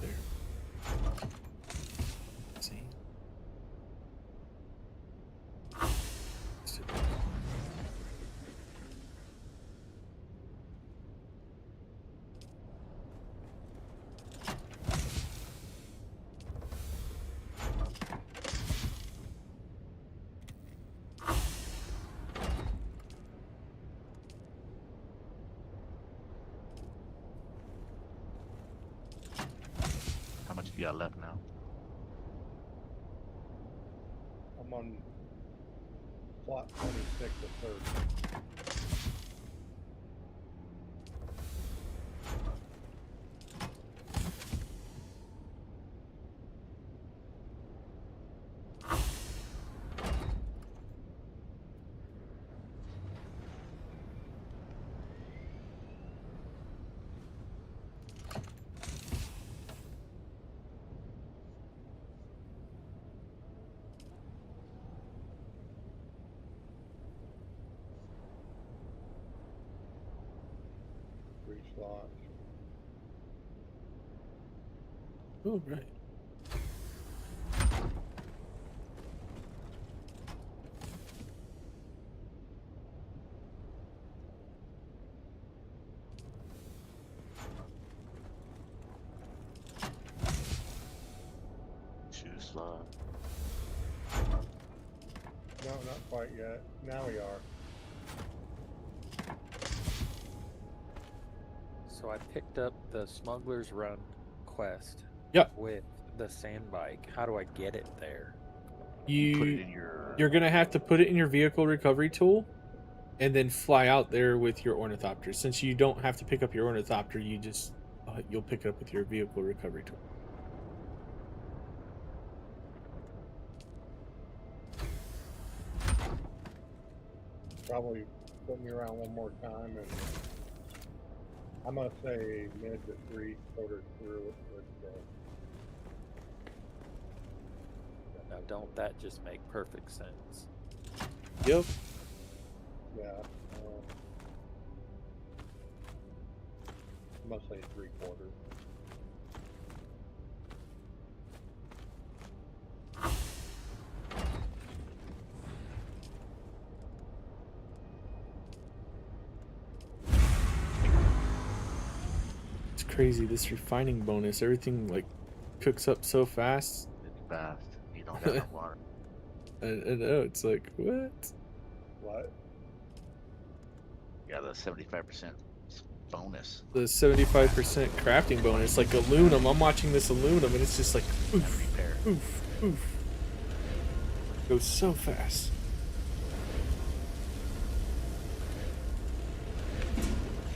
There. Let's see. How much do you got left now? I'm on slot 26 at 30. Three slots. Oh, right. Two slot. No, not quite yet. Now we are. So I picked up the Smuggler's Run quest Yep. with the sand bike. How do I get it there? Put it You in your. you're gonna have to put it in your vehicle recovery tool, and then fly out there with your ornithopter. Since you don't have to pick up your ornithopter, you just you'll pick it up with your vehicle recovery tool. Probably put me around one more time, and I'm gonna say mid to 3/4 through it. Now, don't that just make perfect sense? Yep. Yeah. I'm gonna say 3/4. It's crazy, this refining bonus. Everything like cooks up so fast. It's fast. You don't got enough water. I know, it's like, what? What? Yeah, the 75% bonus. The 75% crafting bonus, like aluminum. I'm watching this aluminum and it's just like, And oof, repair. oof, oof. Goes so fast.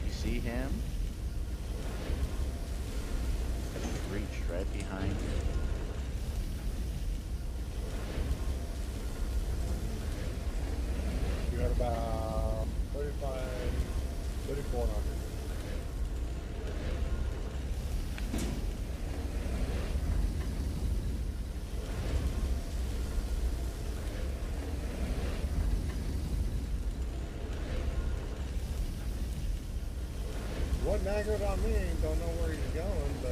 You see him? Reached right behind you. You got about 35, 3,400. Wasn't angered on me. Don't know where he's going, but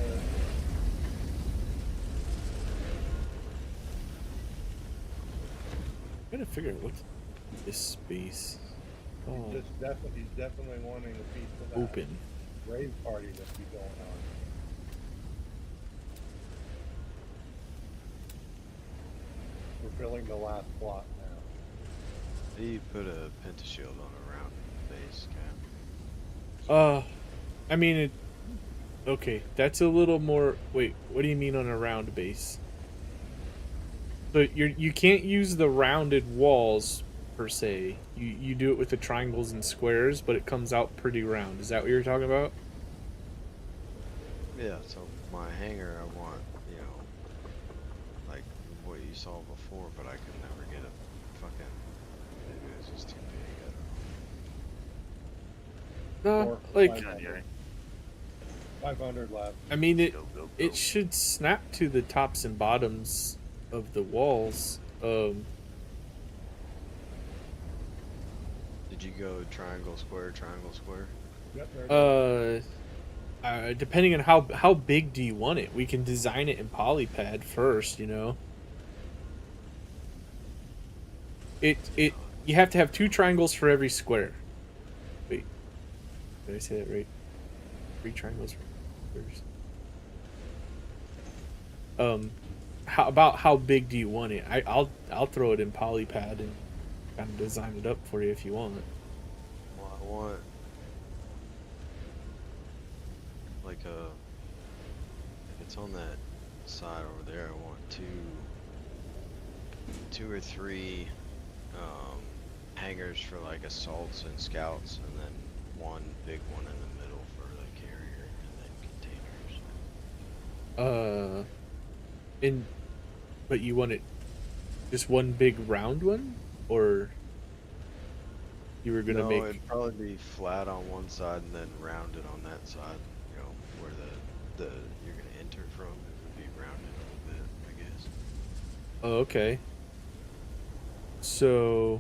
I'm trying to figure out what's this space. Oh, he's definitely wanting a piece of that open. rave party that be going on. We're filling the last plot now. You put a pentashield on a round base, Cap. I mean it. Okay, that's a little more. Wait, what do you mean on a round base? So you can't use the rounded walls per se. You do it with the triangles and squares, but it comes out pretty round. Is that what you're talking about? Yeah, so my hangar, I want, you know, like what you saw before, but I could never get a fucking. Maybe it was just too big. I don't know. Or Like 500. 500 left. I mean it. Go, go, go. It should snap to the tops and bottoms of the walls. Did you go triangle, square, triangle, square? Yep, there it is. Depending on how big do you want it, we can design it in polypad first. You know. It you have to have 2 triangles for every square. Wait, did I say that right? 3 triangles for squares. How big do you want it? I'll throw it in polypad and kind of design it up for you if you want. Well, I want like a. If it's on that side over there, I want two or three hangars for like assaults and scouts, and then one big one in the middle for the carrier, and then containers. But you want it just one big round one, or you were gonna No, make? it'd probably be flat on one side and then rounded on that side. You know, where the you're gonna enter from, it would be rounded a little bit, I guess. Oh, okay. So.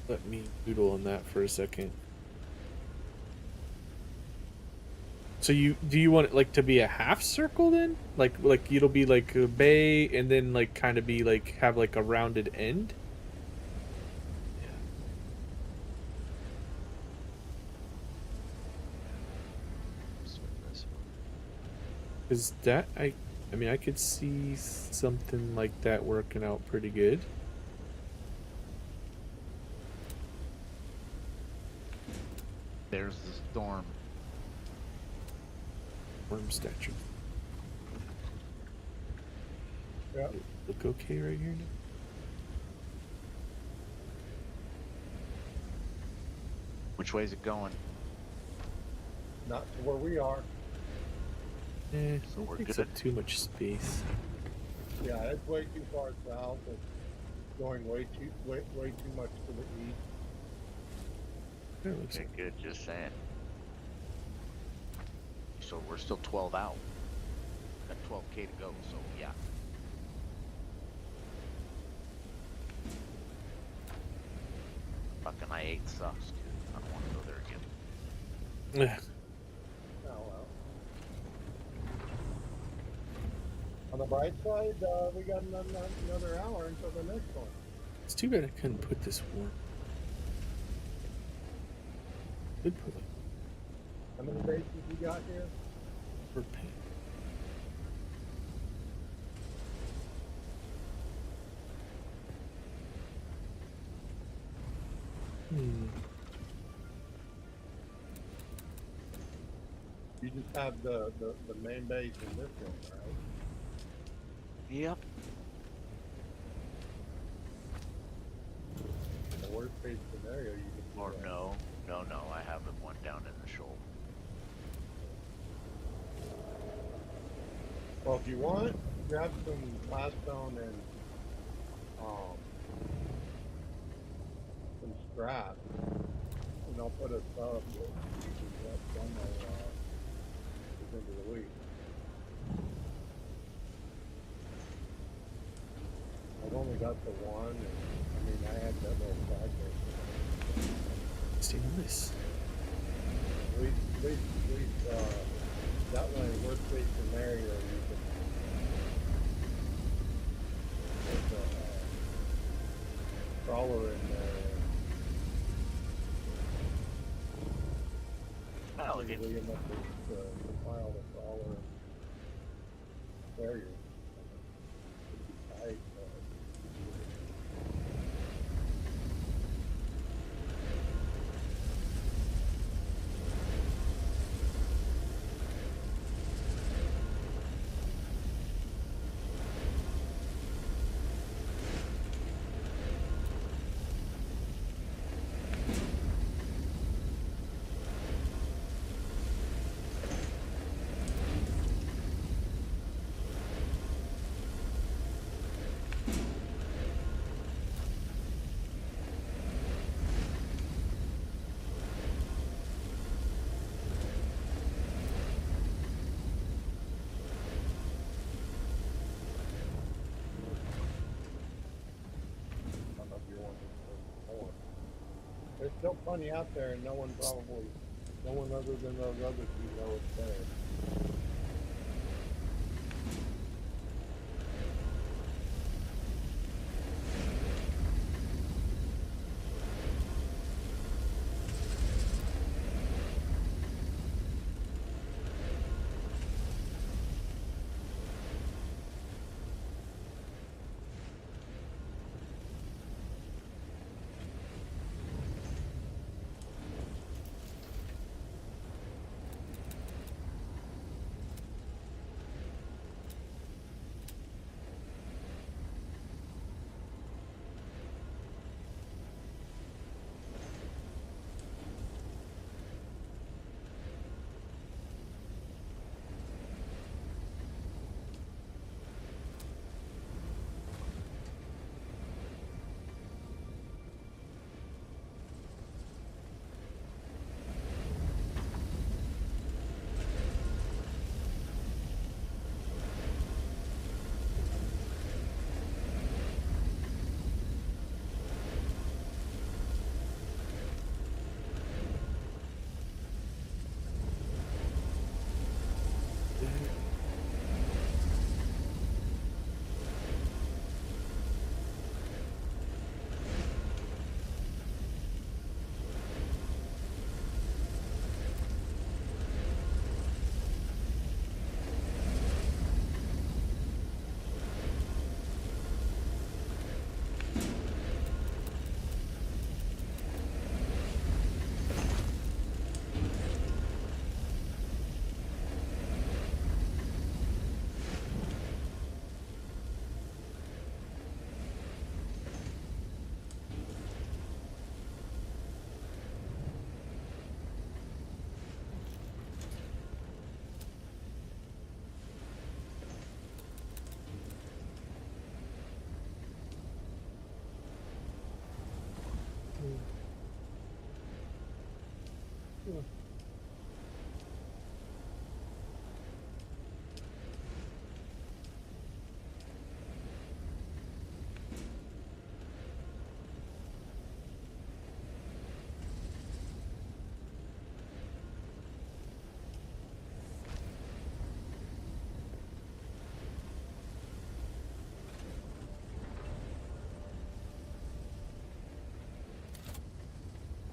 Let me doodle on that for a second. So do you want it like to be a half circle then? Like it'll be like a bay and then like kind of be like have like a rounded end? Yeah. Start messing with it. Cuz that I mean I could see something like that working out pretty good. There's the storm. Worm statue. Yep. Look okay right here now? Which way is it going? Not to where we are. So we're it takes good. up too much space. Yeah, it's way too far south. It's going way too much to the east. That looks Okay, good. Just saying. So we're still 12 out. Got 12K to go. So yeah. Fucking I-8 sucks, dude. I don't want to go there again. Ugh. Oh well. On the bright side, we got another hour until the next one. It's too bad I couldn't put this worm. Could put like How many bases we got here? for paint. You just have the main base in this one, right? Yep. The worst case scenario, you could Or no, I have one down in the shoal. Well, if you want, grab some glassstone and some scrap, and I'll put a sub that you can let somewhere into the week. I've only got the one, and I mean, I had that little project. Stay on this. At least, that way, worst case scenario, you can put a crawler in there. Well, and again, leave enough to file the crawler and barrier. Tight, I don't know if you want to more. There's still plenty out there, and no one other than those other two know it's there.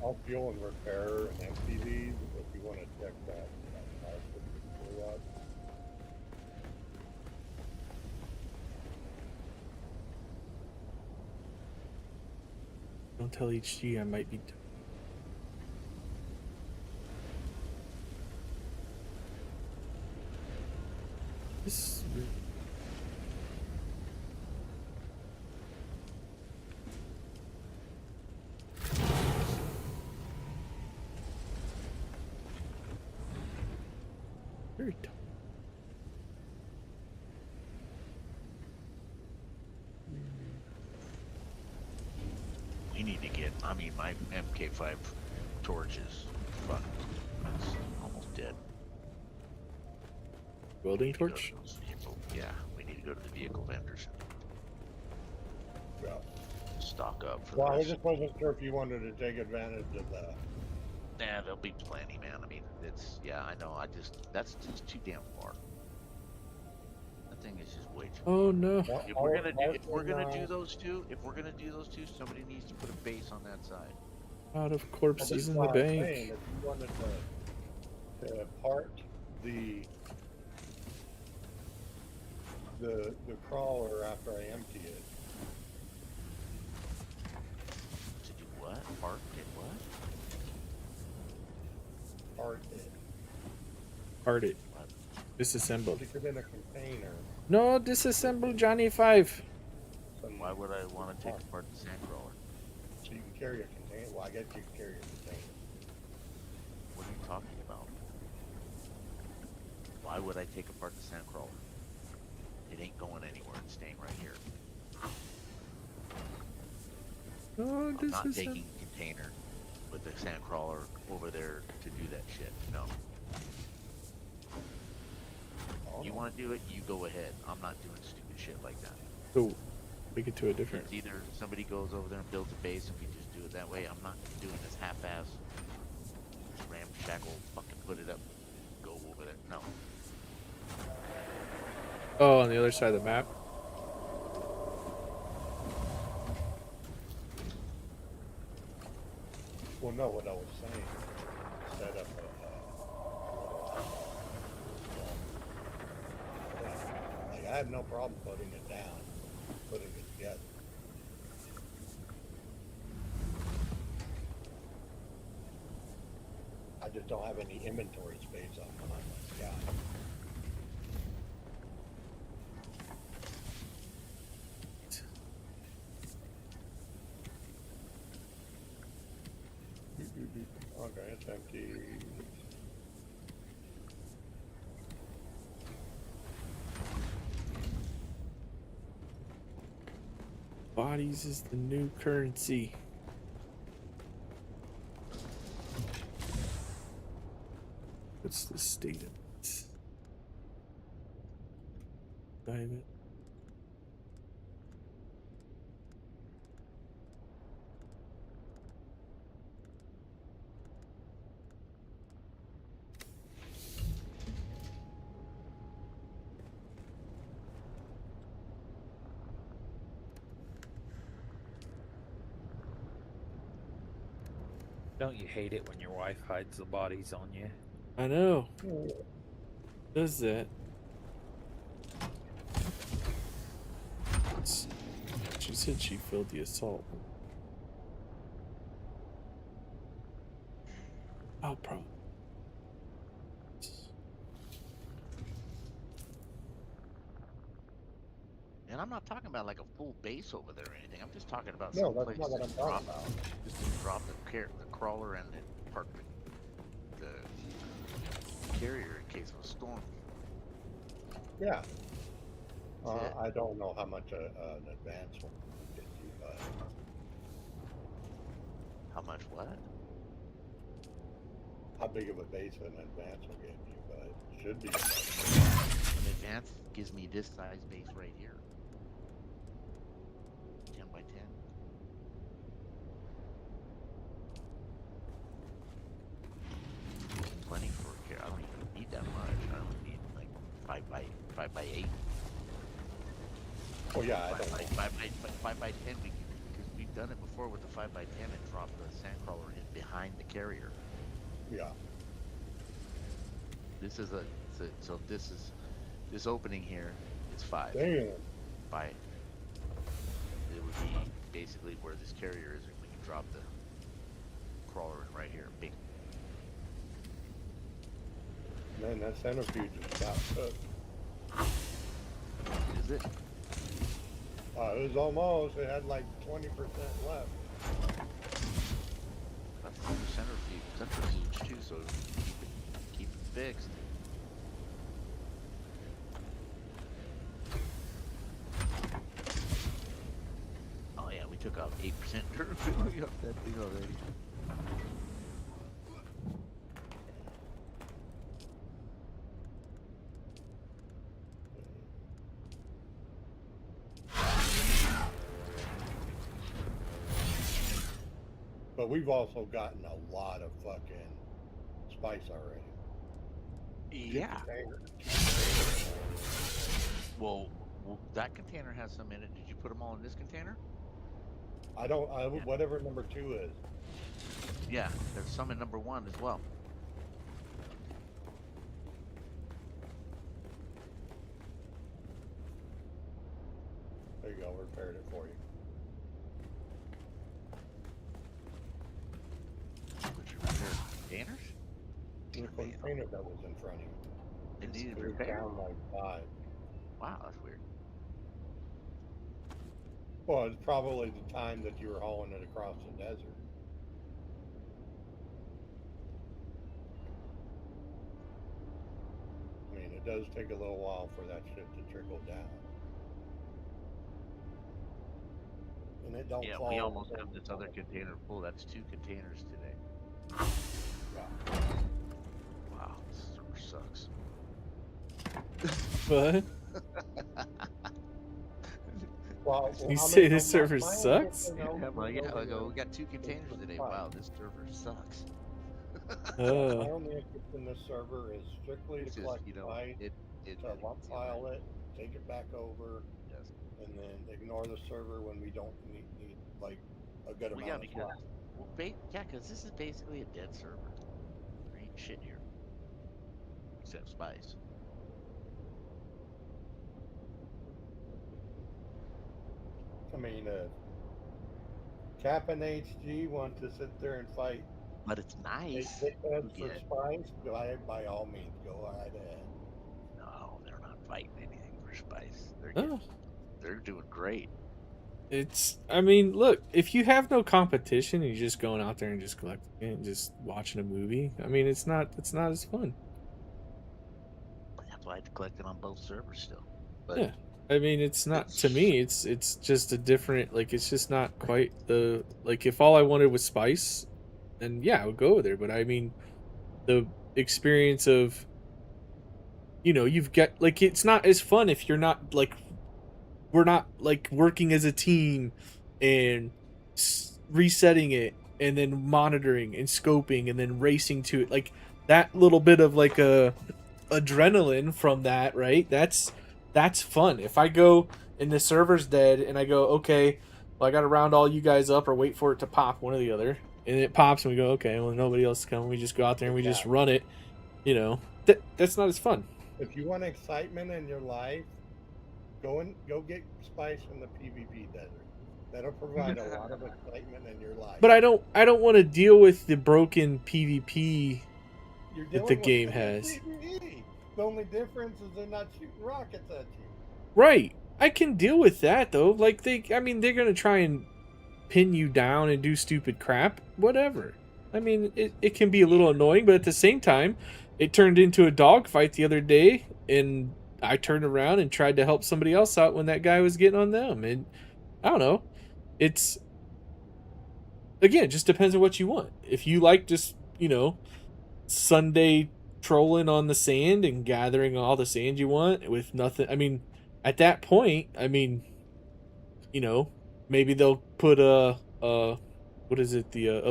I'll fuel and repair and empty these if you want to check that house with the fuel up. Don't tell HG I might be. Very tall. We need to get. I mean, my MK5 torch is fucked. It's almost dead. Welding We need to go torch? to those vehicle- Yeah, we need to go to the vehicle vendors Yeah. and stock up for Well, I this. just wasn't sure if you wanted to take advantage of that. Nah, there'll be plenty, man. I mean, it's yeah, I know. That's just too damn far. That thing is just way too. Oh no. If we're gonna do those two, somebody needs to put a base on that side. Out of corpses in the Saying, bank. if you wanted to part the crawler after I empty it, To do what? Part it what? part it, Part it. What? Disassemble. stick it in a container. No, disassemble Johnny 5. Some, Why would I want to take apart the sandcrawler? so you can carry a container. Well, I guess you can carry a container. What are you talking about? Why would I take apart the sandcrawler? It ain't going anywhere. It's staying right here. No, I'm not disassemble. taking a container with the sandcrawler over there to do that shit. No. Oh, You want to do it? You go ahead. I'm not doing stupid shit like that. So, make it to a different. It's either somebody goes over there and builds a base and we just do it that way. I'm not doing this half-ass ramshackle fucking put it up, go over there. No. Oh, on the other side of the map. Well, no, what I was saying, set up like I have no problem putting it down, putting it together. I just don't have any inventory space on my scout. Okay, it's empty. Bodies is the new currency. What's the state of it? Dive it. Don't you hate it when your wife hides the bodies on you? I know. Does that? She said she filled the assault. I'll probably. And I'm not talking about like a full base over there or anything. I'm just talking about No, some that's place not what to I'm talking drop, about. just to drop the crawler and then park the carrier in case of a storm. Yeah. That's it. I don't know how much an advance one will get you, but How much what? how big of a base an advance will get you, but it should be. An advance gives me this size base right here. 10 by 10. Plenty for a carrier. I don't even need that much. I only need like 5 by 8. Oh yeah, I 5 don't by, know. 5 by 10 because we've done it before with the 5 by 10 and dropped the sandcrawler in behind the carrier. Yeah. This is so this opening here is 5 Damn. by. It would be basically where this carrier is, and we can drop the crawler in right here. Bing. Man, that centrifuge is about cooked. Is it? It was almost. It had like 20% left. That's the centrifuge too, so keep it fixed. took out 8% durability off that thing already. But we've also gotten a lot of fucking spice already. Yeah. Well, that container has some in it. Did you put them all in this container? I don't. Whatever number 2 is. Yeah, there's some in number 1 as well. There you go. Repaired it for you. Would you repair containers? The container that was in front of you. It needed It was repair. down like 5. Wow, that's weird. Well, it's probably the time that you were hauling it across the desert. I mean, it does take a little while for that shit to trickle down. And it don't Yeah, fall. we almost have this other container full. That's 2 containers today. Yeah. Wow, this server sucks. What? Well, You I say mean, this server mine sucks? you know, Yeah, well, you know, we got 2 containers today. Wow, this server sucks. My Uh, only interest in this server is strictly This to is, collect you know, spice, it to lump file it, take it back over, Yes. and then ignore the server when we don't need like a good Well, amount yeah, of because spice. because this is basically a dead server. There ain't shit here except spice. I mean, Cap and HG want to sit there and fight But it's nice. dickheads to for get- spice. By all means, go right ahead. No, they're not fighting anything for spice. oh, They're doing great. I mean, look, if you have no competition and you're just going out there and just collecting it and just watching a movie, I mean, it's not as fun. That's why I had to collect it on both servers still. But Yeah. I mean, it's not, to me, it's just a different, like, it's just not quite the, like, if all I wanted was spice, then yeah, I would go there. But I mean, the experience of, you've got, like, it's not as fun if you're not, like, we're not, like, working as a team and resetting it and then monitoring and scoping and then racing to it. Like, that little bit of, like, adrenaline from that, right? That's fun. If I go and the server's dead and I go, okay, well, I gotta round all you guys up or wait for it to pop, one or the other, and it pops and we go, okay, well, nobody else is coming, we just go out there and we just run it, that's not as fun. If you want excitement in your life, go get spice in the PvP desert. That'll provide a lot of excitement in your life. But I don't want to deal with the broken PvP You're that the dealing with game has. PvE. The only difference is they're not shooting rockets at you. Right. I can deal with that though. Like they're gonna try and pin you down and do stupid crap. Whatever. I mean, it can be a little annoying, but at the same time, it turned into a dogfight the other day, and I turned around and tried to help somebody else out when that guy was getting on them. And I don't know. It's, again, it just depends on what you want. If you like just, Sunday trolling on the sand and gathering all the sand you want with nothing, I mean, at that point, I mean, maybe they'll put a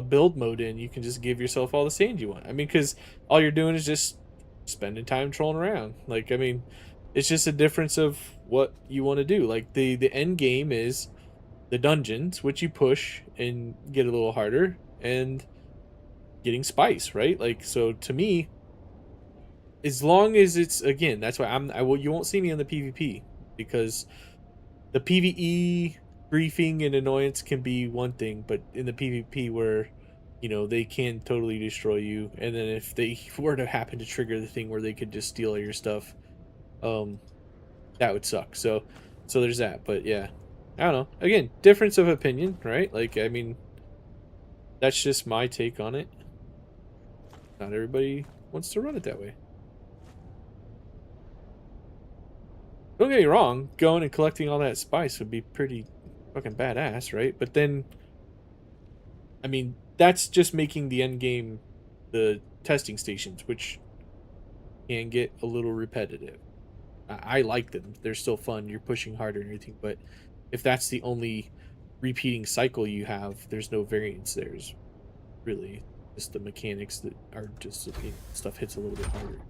build mode in. You can just give yourself all the sand you want. I mean, because all you're doing is just spending time trolling around. Like, I mean, it's just a difference of what you want to do. Like, the end game is the dungeons, which you push and get a little harder, and getting spice, right? Like, so to me, as long as it's, again, that's why you won't see me on the PvP, because the PvE griefing and annoyance can be one thing, but in the PvP where they can totally destroy you, and then if they were to happen to trigger the thing where they could just steal all your stuff, that would suck. So there's that. But yeah, I don't know, again, difference of opinion, right? Like, I mean, that's just my take on it. Not everybody wants to run it that way. Don't get me wrong, going and collecting all that spice would be pretty fucking badass, right? But then, I mean, that's just making the end game the testing stations, which can get a little repetitive. I like them; they're still fun. You're pushing harder and everything, but if that's the only repeating cycle you have, there's no variance. There's really just the mechanics that are just stuff hits a little bit harder.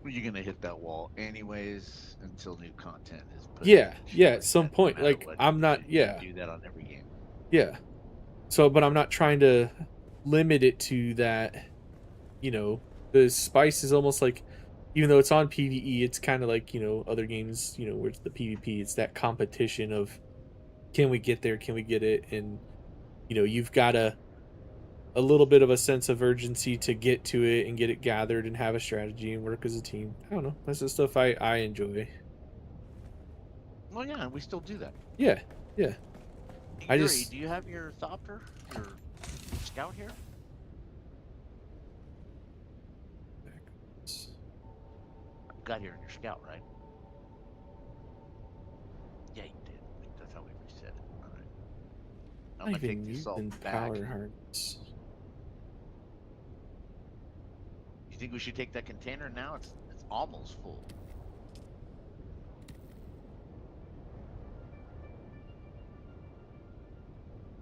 Well, you're gonna hit that wall anyways until new content is put in. Yeah, and shit yeah. At like some that, no point, matter like what. I'm not. You Yeah, do that on every game. yeah. So, but I'm not trying to limit it to that. You know, the spice is almost like, even though it's on PVE, it's kind of like, other games, where it's the PvP. It's that competition of, can we get there? Can we get it? And you've got a little bit of a sense of urgency to get to it and get it gathered and have a strategy and work as a team. I don't know. That's the stuff I enjoy. Well, yeah, we still do that. Yeah, yeah. Hey, I Yuri, just do you have your Thopter, your scout here? Got here in your scout, right? Yeah, you did. That's how we reset it. All right. I'm not gonna even take the assault using back. power harness. You think we should take that container now? It's almost full.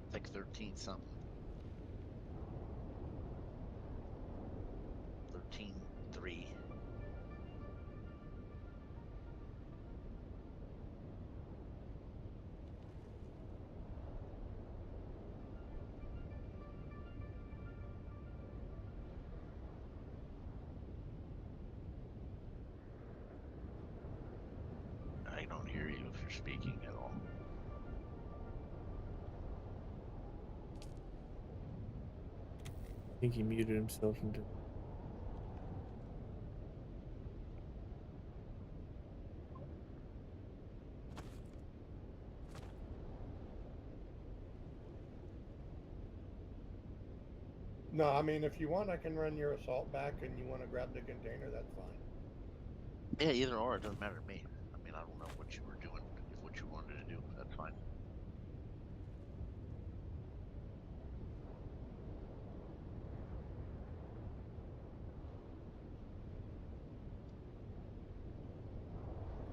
It's like 13 something. 13.3. I don't hear you if you're speaking at all. I think he muted himself into. No, I mean, if you want, I can run your assault back and you want to grab the container, that's fine. Yeah, either or, it doesn't matter to me. I mean, I don't know what you were doing. If what you wanted to do, that's fine.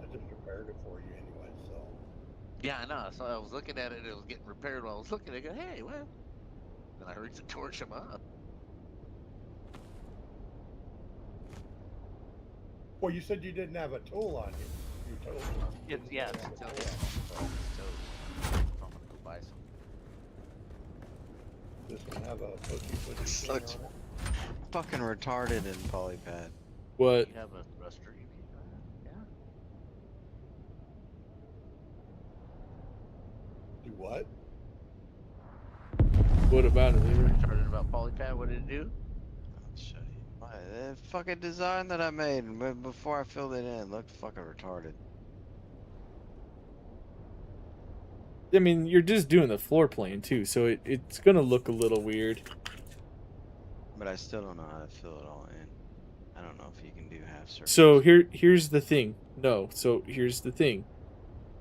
I just repaired it for you anyway, so. Yeah, I know. So I was looking at it. It was getting repaired while I was looking. I go, hey, well. Then I heard to torch him up. Well, you said you didn't have a tool on you. You told me. It's, yeah, it's Yeah. toast. So I'm gonna go buy some. This one have a pushy thing Such on it. fucking retarded in polypad. What? You have a thruster, you mean? Yeah. Do what? What about it, Leroy? Started about polypad. What did it do? I'll show you. The fucking design that I made before I filled it in looked fucking retarded. I mean, you're just doing the floor plan too, so it's gonna look a little weird. But I still don't know how to fill it all in. I don't know if you can do half circles. So here's the thing. No, so here's the thing.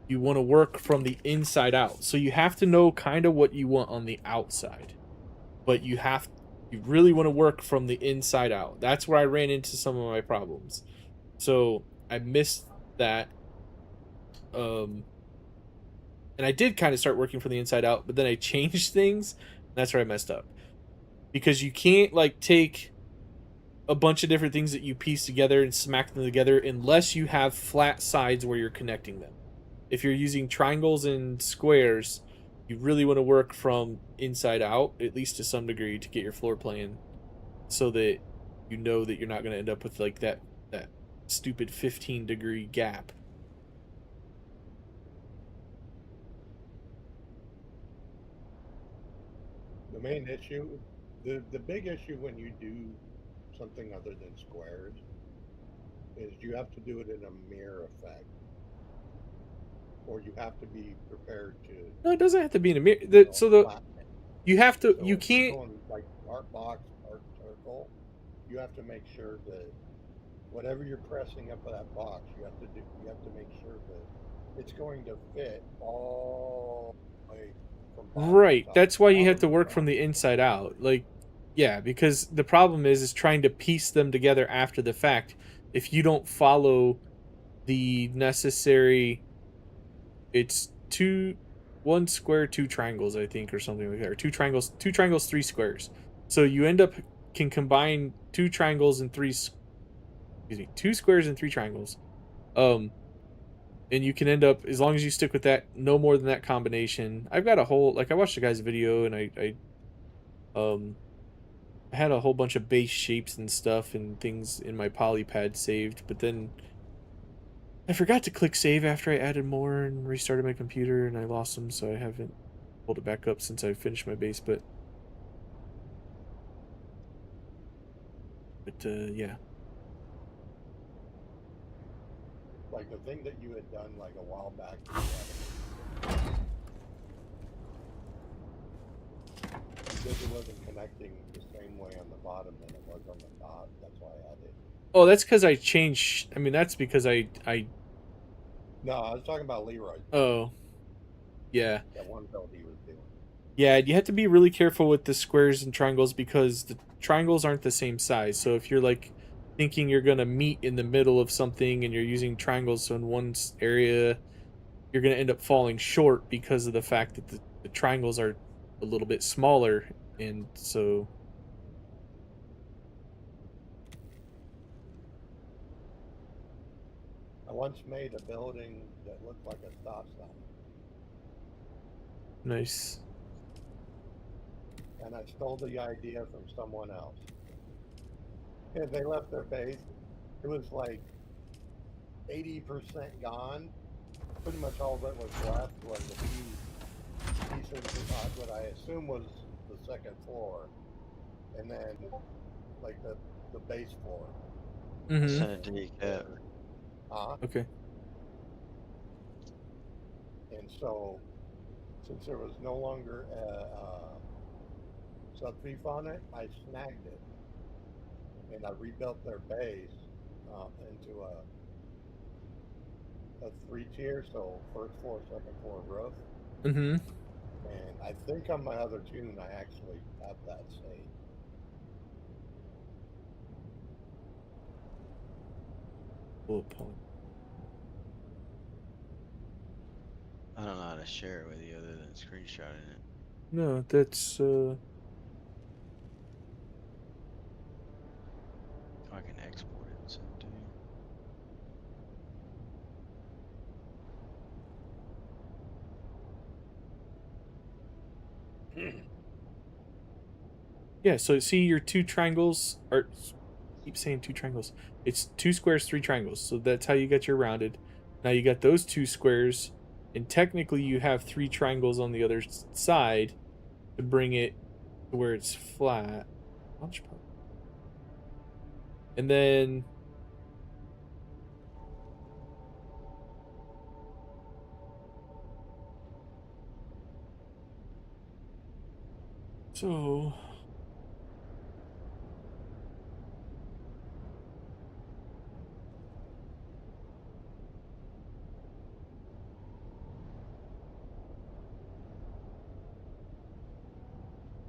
You want to work from the inside out. So you have to know kind of what you want on the outside. But you really want to work from the inside out. That's where I ran into some of my problems. So I missed that. And I did kind of start working from the inside out, but then I changed things. And that's where I messed up. Because you can't like take a bunch of different things that you piece together and smack them together unless you have flat sides where you're connecting them. If you're using triangles and squares, you really want to work from inside out, at least to some degree, to get your floor plan, so that you know that you're not going to end up with like that stupid 15-degree gap. The main issue, the big issue when you do something other than squares is you have to do it in a mirror effect. Or you have to be prepared to. No, it doesn't have to be in a mirror. Flatten it. You have to. So You if you're can't. going like arc box, arc circle, you have to make sure that whatever you're pressing up that box, you have to make sure that it's going to fit all the way box Right. top- That's why you have to bottom work top. from the inside out. Like, yeah, because the problem is trying to piece them together after the fact. If you don't follow the necessary, it's one square, two triangles, I think, or something like that, or two triangles, three squares. So you end up can combine two triangles and two squares and three triangles. And you can end up, as long as you stick with that, no more than that combination. I've got a whole, like, I watched a guy's video, and um I had a whole bunch of base shapes and stuff and things in my polypad saved, but then I forgot to click save after I added more and restarted my computer, and I lost them, so I haven't pulled it back up since I finished my base. But yeah. Like the thing that you had done like a while back. Because it wasn't connecting the same way on the bottom than it was on the top. That's why I added. Oh, that's because I changed. I mean, that's because I. No, I was talking about Leroy. Oh. Yeah. That one build he was doing. Yeah, you have to be really careful with the squares and triangles because the triangles aren't the same size. So if you're like thinking you're gonna meet in the middle of something and you're using triangles in one area, you're gonna end up falling short because of the fact that the triangles are a little bit smaller, and so. I once made a building that looked like a stop sign, Nice. and I stole the idea from someone else. And they left their base. It was like 80% gone. Pretty much all that was left was a few pieces of what I assume was the second floor, and then like the base floor. I'll send it to you, Cat. Okay. And so, since there was no longer a subfief on it, I snagged it, and I rebuilt their base into a 3-tier, so first floor, second floor roof. Mm-hmm. And I think on my other tune, I actually have that saved. Bullet point. I don't know how to share it with you other than screenshotting it. No, that's I can export it and send it to you. yeah. So see your two triangles, or keep saying two triangles. It's two squares, three triangles. So that's how you get your rounded. Now you got those two squares, and technically you have three triangles on the other side to bring it to where it's flat. Launch part. And then so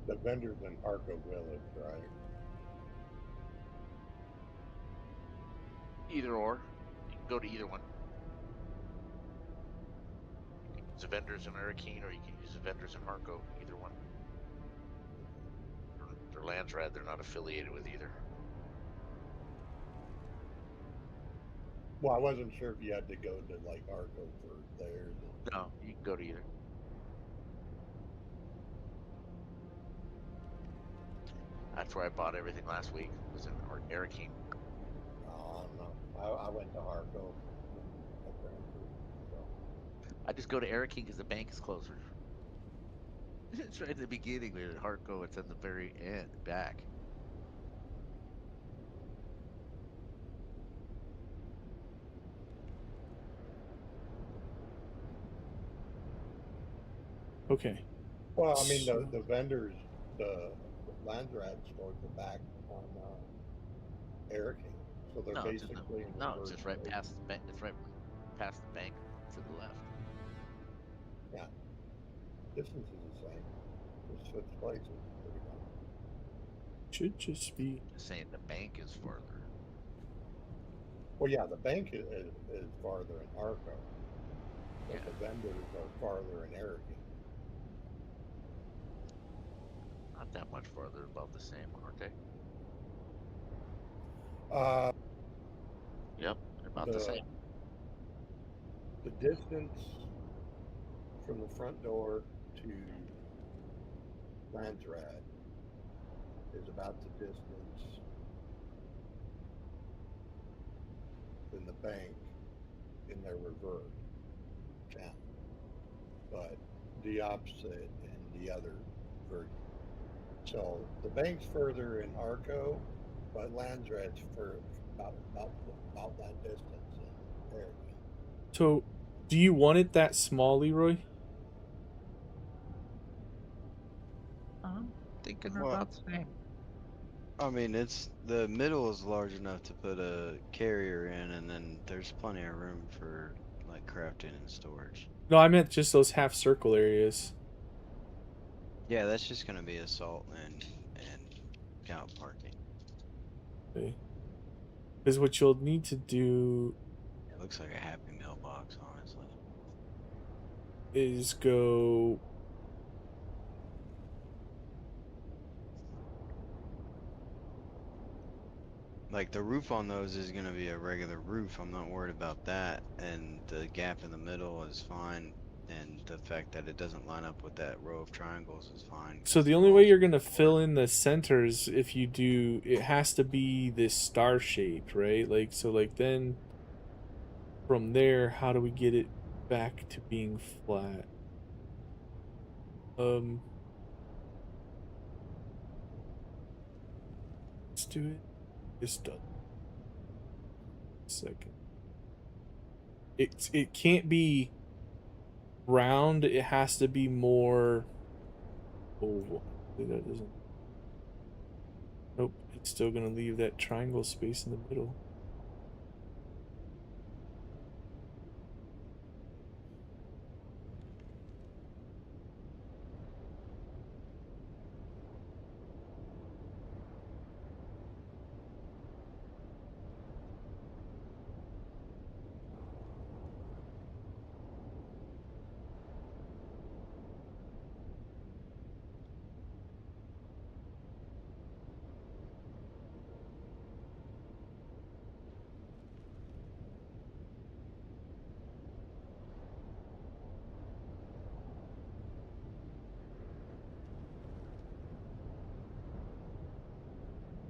The vendors in Harko Village, right? Either or. You can go to either one. You can use the vendors in Arrakeen, or you can use the vendors in Harko. Either one. They're Landsraad. They're not affiliated with either. Well, I wasn't sure if you had to go to like Harko for theirs. No, you can go to either. That's where I bought everything last week. Was in Arrakeen. No, I went to Harko. So. I just go to Arrakeen because the bank is closer. It's right at the beginning where Harko. It's at the very end, back. okay. Well, I mean, the vendors, the Landsraad stores are back on Arrakeen, so they're basically it's just right past the bank. It's right past the bank to the left. Yeah. Distance is the same. Just switch places, pretty much. Should just be. Saying the bank is farther. Well, yeah, the bank is farther in Arco, but Yeah. the vendors are farther in Aragon. Not that much farther, about the same, aren't they? Uh, Yep, they're about the the same. the distance from the front door to Landsraad is about the distance than the bank in their revert town, but the opposite in the other version. So the bank's further in Arco, but Landsraad's for about that distance in Aragon. So, do you want it that small, Leroy? I'm thinking they're Well, about the same. I mean, it's the middle is large enough to put a carrier in, and then there's plenty of room for like crafting and storage. No, I meant just those half circle areas. Yeah, that's just gonna be assault and count parking. Okay. Because what you'll need to do It looks like a Happy Meal box, honestly. is go. Like the roof on those is gonna be a regular roof. I'm not worried about that, and the gap in the middle is fine, and the fact that it doesn't line up with that row of triangles is fine. So 'Cause the the only way walls you're are gonna fill board. in the centers, if you do, it has to be this star shape, right? Like so, like then from there, how do we get it back to being flat? Let's do it. This done. Second. It can't be round. It has to be more oval. That doesn't. Nope. It's still gonna leave that triangle space in the middle.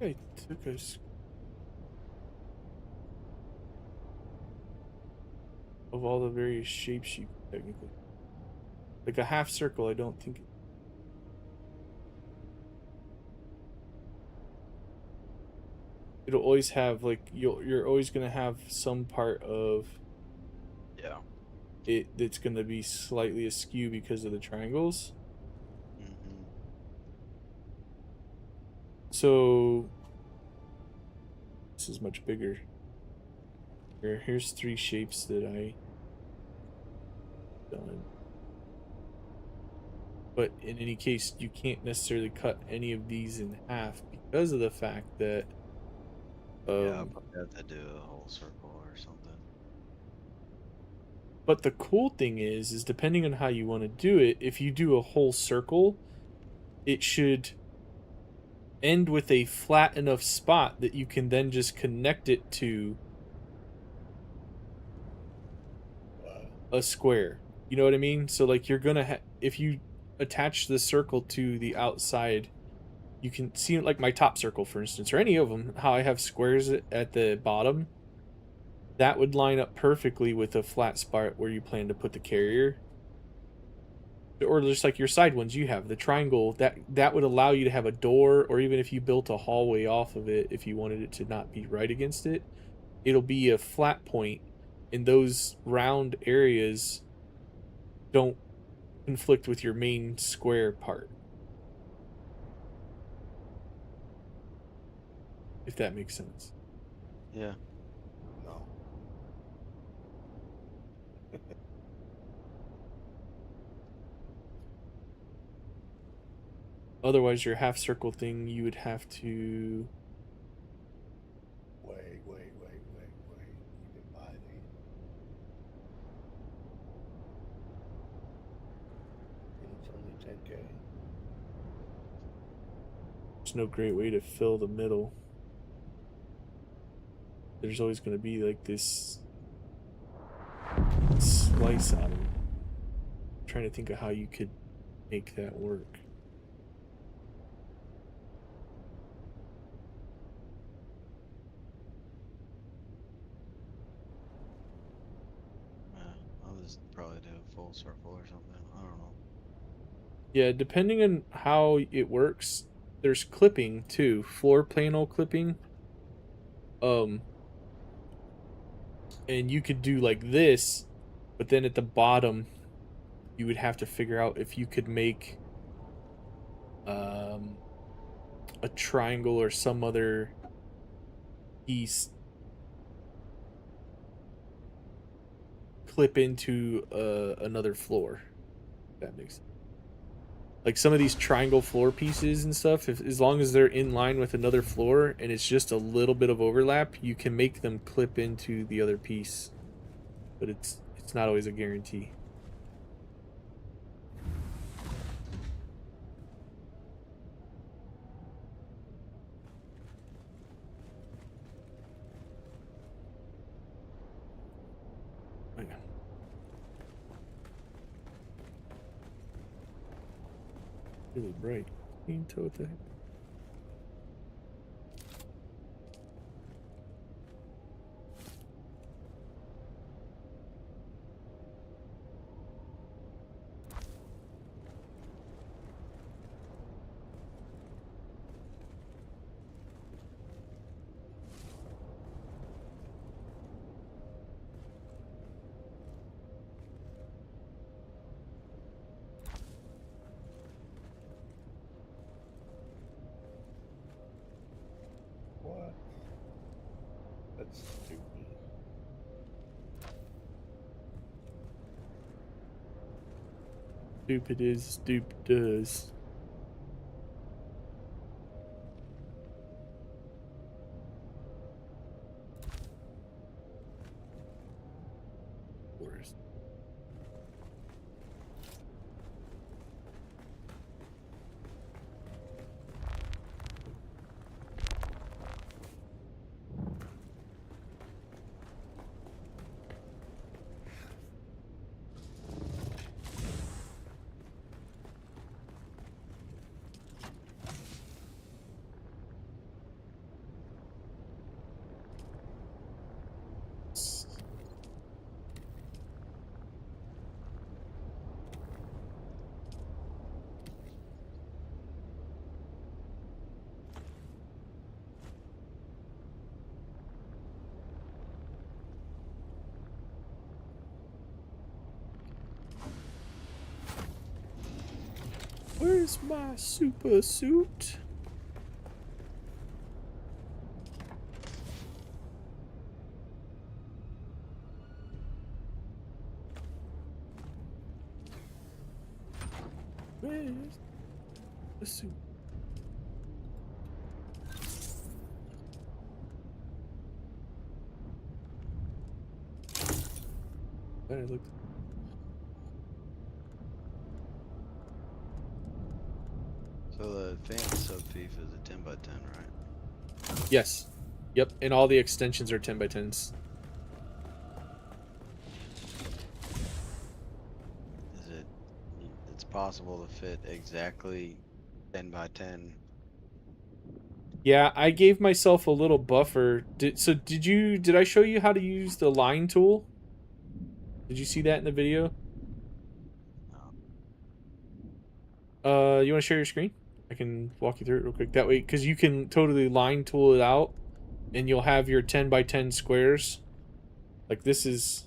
I took us of all the various shapes you technically like a half circle. I don't think it'll always have like you're always gonna have some part of Yeah. it that's gonna be slightly askew because of the triangles. Mm-hmm. So this is much bigger. Here's 3 shapes that I done. But in any case, you can't necessarily cut any of these in half because of the fact that Yeah, I'll probably have to do a whole circle or something. but the cool thing is depending on how you want to do it, if you do a whole circle, it should end with a flat enough spot that you can then just connect it to a square. You know what I mean? So like you're gonna if you attach the circle to the outside, you can see like my top circle, for instance, or any of them, how I have squares at the bottom. That would line up perfectly with a flat spot where you plan to put the carrier. Or just like your side ones you have, the triangle, that would allow you to have a door, or even if you built a hallway off of it, if you wanted it to not be right against it, it'll be a flat point, and those round areas don't conflict with your main square part. If that makes sense. Yeah. No. Otherwise, your half circle thing, you would have to. Wait. You can buy these. And it's only 10K. There's no great way to fill the middle. There's always going to be like this slice on them. I'm trying to think of how you could make that work. I'll just probably do a full circle or something. I don't know. Yeah, depending on how it works, there's clipping too, floor panel clipping. And you could do like this, but then at the bottom, you would have to figure out if you could make a triangle or some other piece clip into another floor. If that makes sense. Like some of these triangle floor pieces and stuff, as long as they're in line with another floor and it's just a little bit of overlap, you can make them clip into the other piece. But it's not always a guarantee. Really bright. Can you tell what the heck? What? That's stupid. Stupid is, stupid does. Worst. Where's my super suit? Where's the suit? There, look. So the fan sub-thief is a 10 by 10, right? Yes. Yep, and all the extensions are 10 by 10s. It's possible to fit exactly 10 by 10. Yeah, I gave myself a little buffer. Did I show you how to use the line tool? Did you see that in the video? You want to share your screen? I can walk you through it real quick. That way, because you can totally line tool it out, and you'll have your 10 by 10 squares. Like this is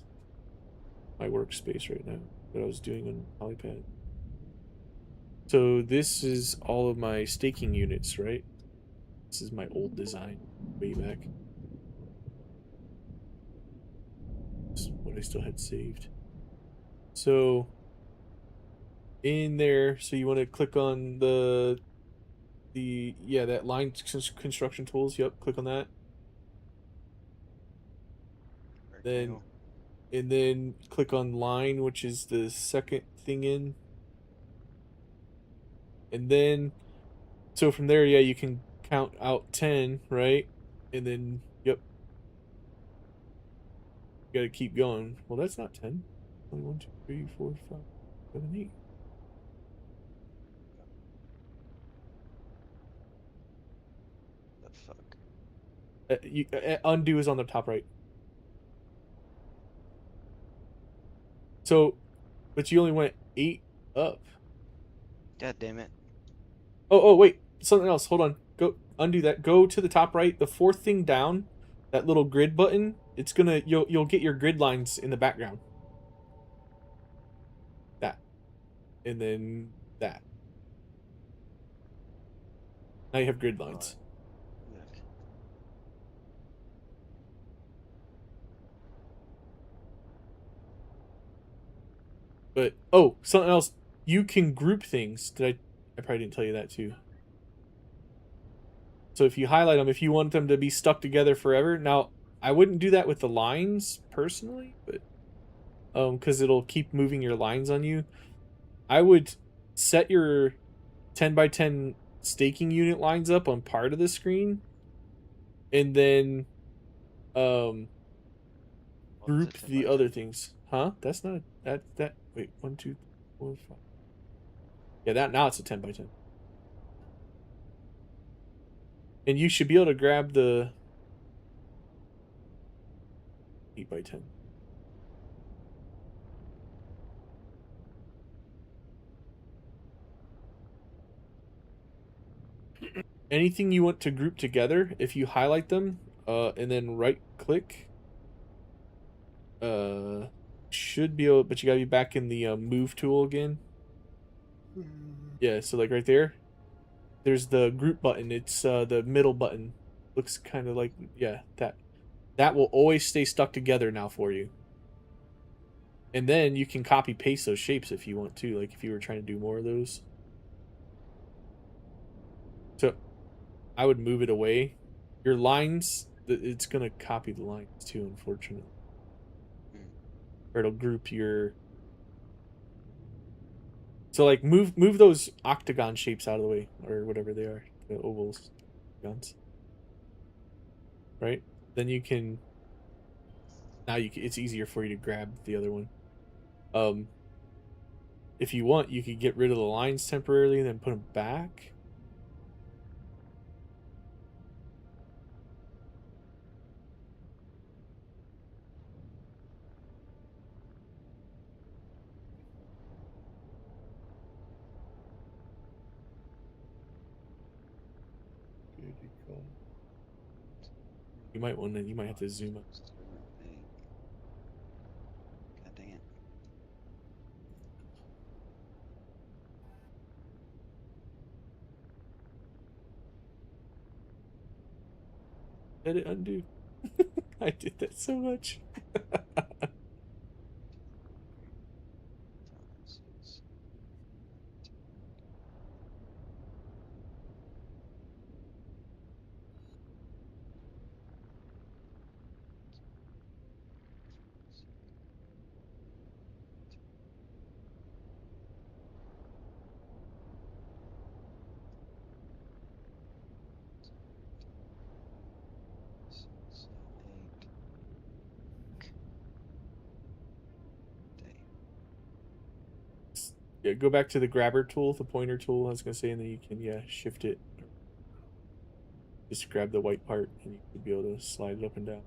my workspace right now that I was doing on Polypad. So this is all of my staking units, right? This is my old design way back. This is what I still had saved. So in there, so you want to click on the that line construction tools. Yep, click on that. Then Rectangle. and then click on line, which is the second thing in. And then so from there, yeah, you can count out 10, right? And then yep. You gotta keep going. Well, that's not 10. Only 1, 2, 3, 4, 5, 7, 8. The fuck? Undo is on the top right. So, but you only went 8 up. God damn it. Oh, wait. Something else. Hold on. Go undo that. Go to the top right. The fourth thing down, that little grid button. It's gonna you'll get your grid lines in the background. That, and then that. Now you have grid lines. Look. But oh, something else. You can group things. Did I probably didn't tell you that too. So if you highlight them, if you want them to be stuck together forever, now I wouldn't do that with the lines personally, but because it'll keep moving your lines on you. I would set your 10 by 10 staking unit lines up on part of the screen, and then group the other things. Huh? That's not that. Wait, 1, 2, 3, 4, 5. Yeah, that now it's a 10 by 10. And you should be able to grab the 8 by 10. Anything you want to group together, if you highlight them, and then right click, should be able, but you gotta be back in the move tool again. Yeah, so like right there, there's the group button. It's the middle button. Looks kind of like, yeah, that will always stay stuck together now for you. And then you can copy paste those shapes if you want to, like if you were trying to do more of those. So I would move it away. Your lines, it's gonna copy the lines too, unfortunately. Or it'll group your. So like move those octagon shapes out of the way, or whatever they are, the ovals, guns. Right? Then you can. Now it's easier for you to grab the other one. If you want, you could get rid of the lines temporarily and then put them back. You might want to. You might have to zoom up. God dang it. Let it undo. I did that so much. Yeah, go back to the grabber tool, the pointer tool, I was gonna say, and then you can, yeah, shift it. Just grab the white part and you should be able to slide it up and down.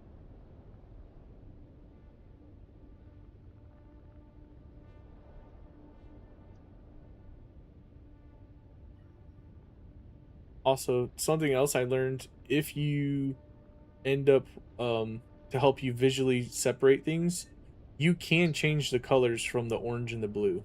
Also, something else I learned, if you end up to help you visually separate things, you can change the colors from the orange and the blue.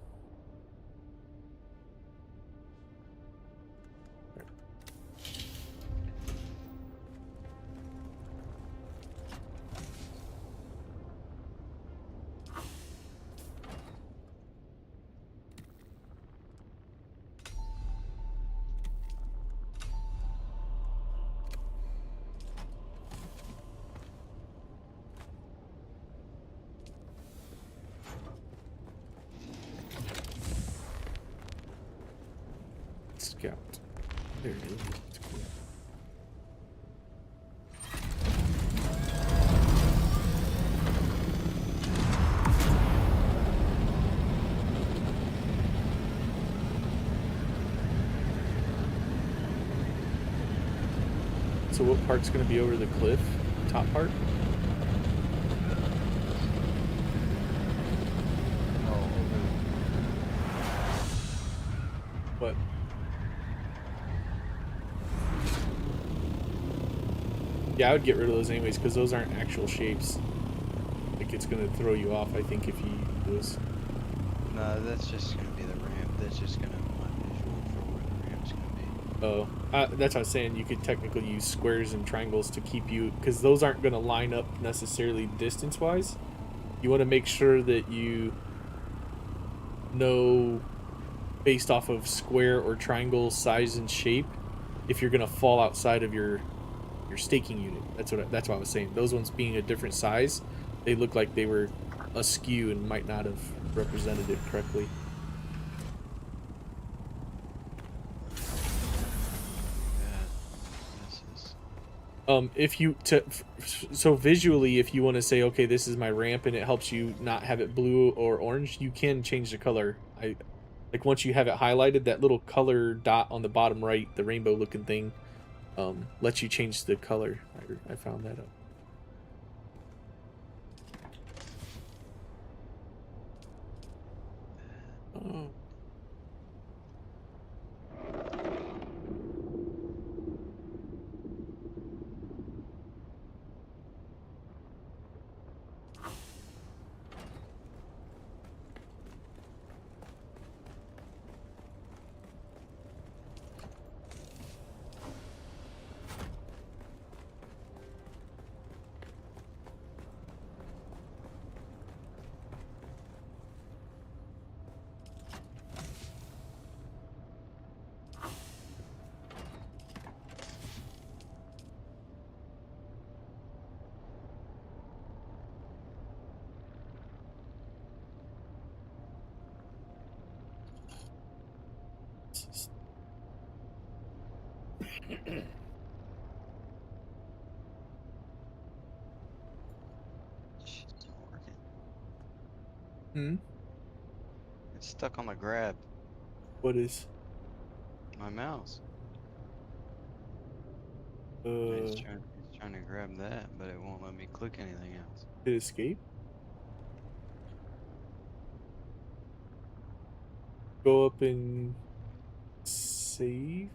Scout. There it is. It's cool. So what part's going to be over the cliff? Top part? What? Yeah, I would get rid of those anyways because those aren't actual shapes. Like it's going to throw you off, I think, if you use those. No, that's just gonna be the ramp. That's just gonna be my visual for where the ramp's gonna be. Oh, that's what I was saying. You could technically use squares and triangles to keep you, because those aren't going to line up necessarily distance-wise. You want to make sure that you know, based off of square or triangle size and shape, if you're going to fall outside of your staking unit. That's what I was saying. Those ones being a different size, they look like they were askew and might not have represented it correctly. If you so visually, if you want to say, okay, this is my ramp and it helps you not have it blue or orange, you can change the color. Like once you have it highlighted, that little color dot on the bottom right, the rainbow looking thing, lets you change the color. I found that out. Oh. It's not working. Hmm? It's stuck on the grab. What is? My mouse. Did It's trying to grab that, but it won't let me click anything else. it escape? Go up and save.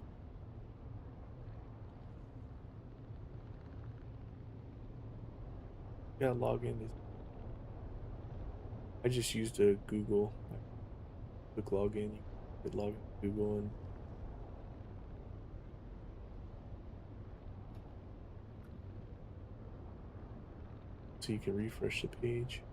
Yeah, log in. I just used a Google. Quick login. You could log in to Google and so you can refresh the page.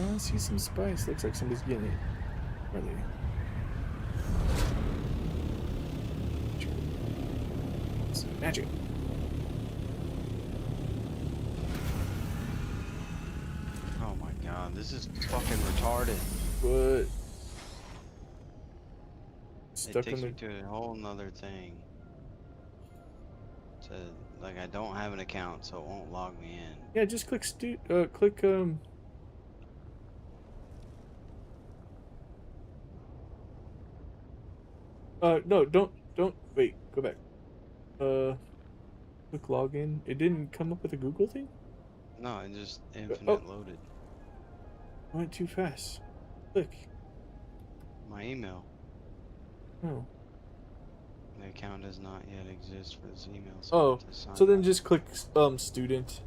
I see some spice. Looks like somebody's getting it. Are they? Magic. Oh my god, this is fucking retarded. What? It Stuck takes on me the. to a whole nother thing. To Like I don't have an account, so it won't log me in. Yeah, just click no, don't wait, go back. Click login. It didn't come up with a Google thing? No, it just Oh, infinite loaded. I went too fast. Click. My email. Oh. The account does not yet exist for this email. Oh, To sign so then up. just click student.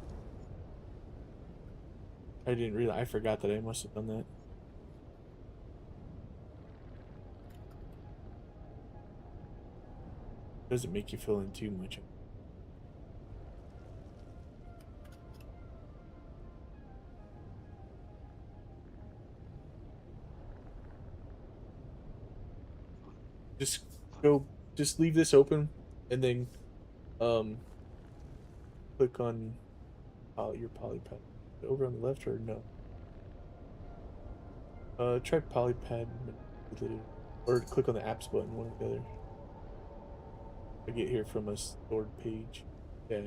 I didn't realize. I forgot that I must have done that. Doesn't make you fill in too much. Just leave this open, and then click on your polypad over on the left, or no? Try polypad manipulated, or click on the apps button, one or the other. I get here from a stored page. Yeah.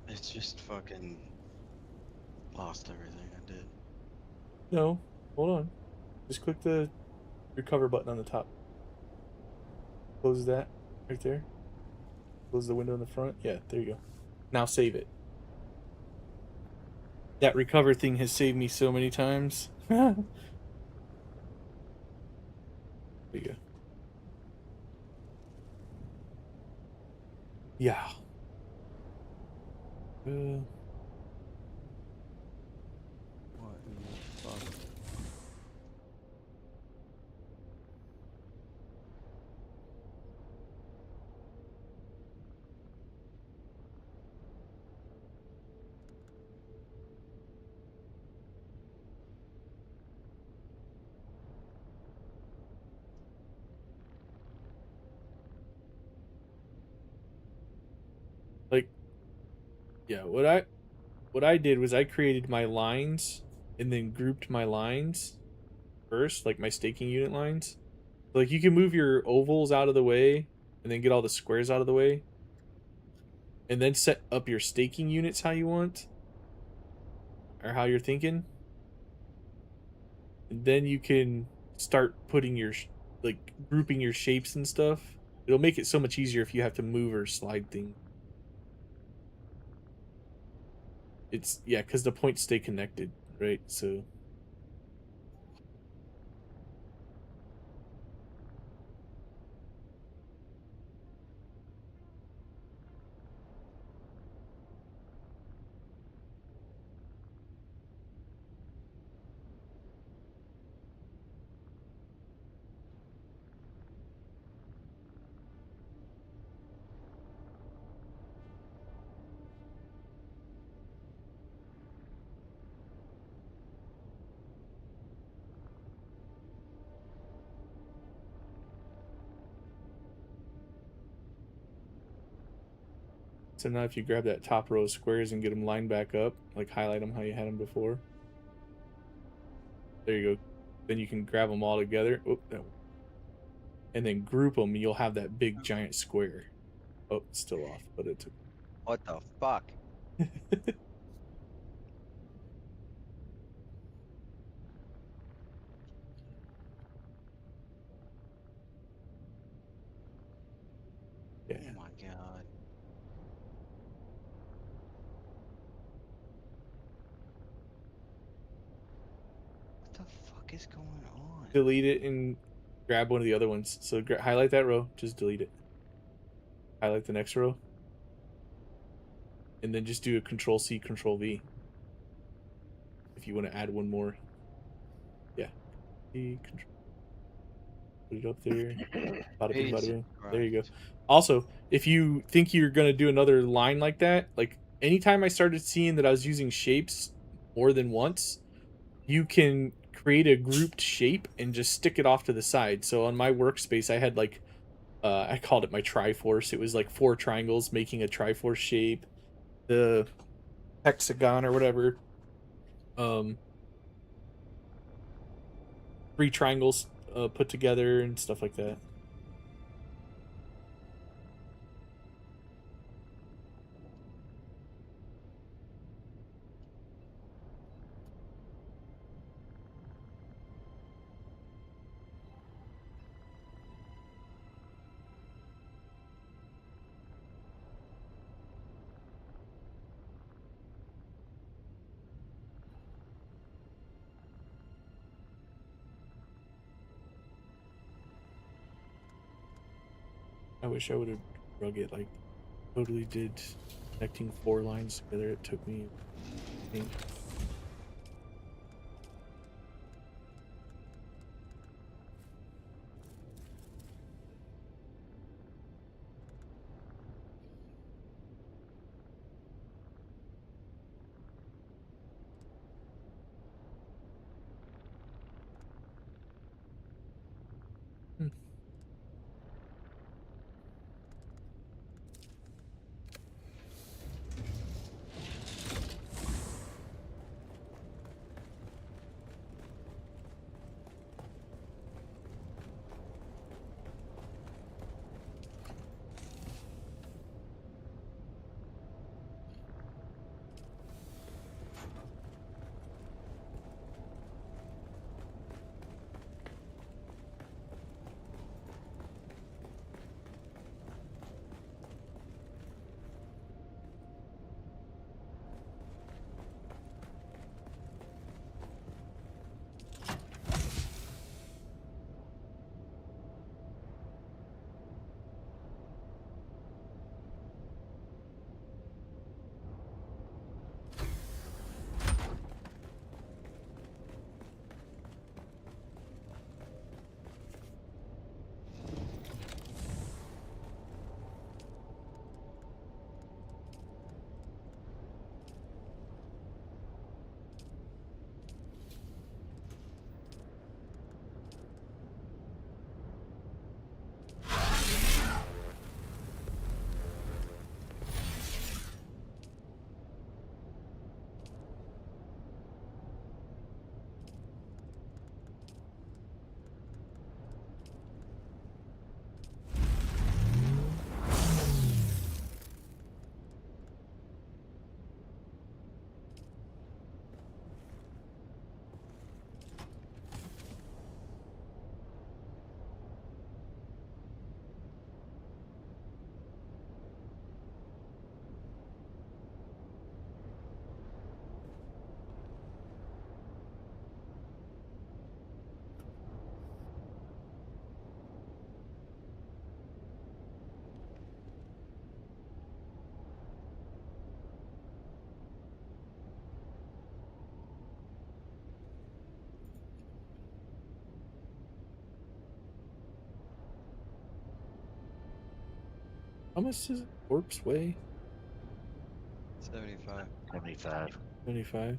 It's just fucking lost everything I did. No, hold on. Just click the recover button on the top. Close that right there. Close the window in the front. Yeah, there you go. Now save it. That recover thing has saved me so many times. There you go. Yeah. What in the fuck? Like, yeah, what I did was I created my lines and then grouped my lines first, like my staking unit lines. Like you can move your ovals out of the way and then get all the squares out of the way. And then set up your staking units how you want. Or how you're thinking. And then you can start putting your like grouping your shapes and stuff. It'll make it so much easier if you have to move or slide things. It's yeah, because the points stay connected, right? So so now if you grab that top row of squares and get them lined back up, like highlight them how you had them before. There you go. Then you can grab them all together. Oh, no. And then group them, and you'll have that big giant square. Oh, it's still off, but it took. What the fuck? Yeah. Oh my god. What the fuck is going on? Delete it and grab one of the other ones. So highlight that row, just delete it. Highlight the next row. And then just do a Control C, Control V. If you want to add one more. Yeah. Put it up there. Bada bing, bada bing. There you go. Also, if you think you're going to do another line like that, like anytime I started seeing that I was using shapes more than once, you can create a grouped shape and just stick it off to the side. So on my workspace, I had like, I called it my Triforce. It was like 4 triangles making a Triforce shape. The hexagon or whatever. 3 triangles put together and stuff like that. I wish I would have drug it like totally did connecting 4 lines together. It took me, I think. How much does Warp's weigh? 75. 75. 75.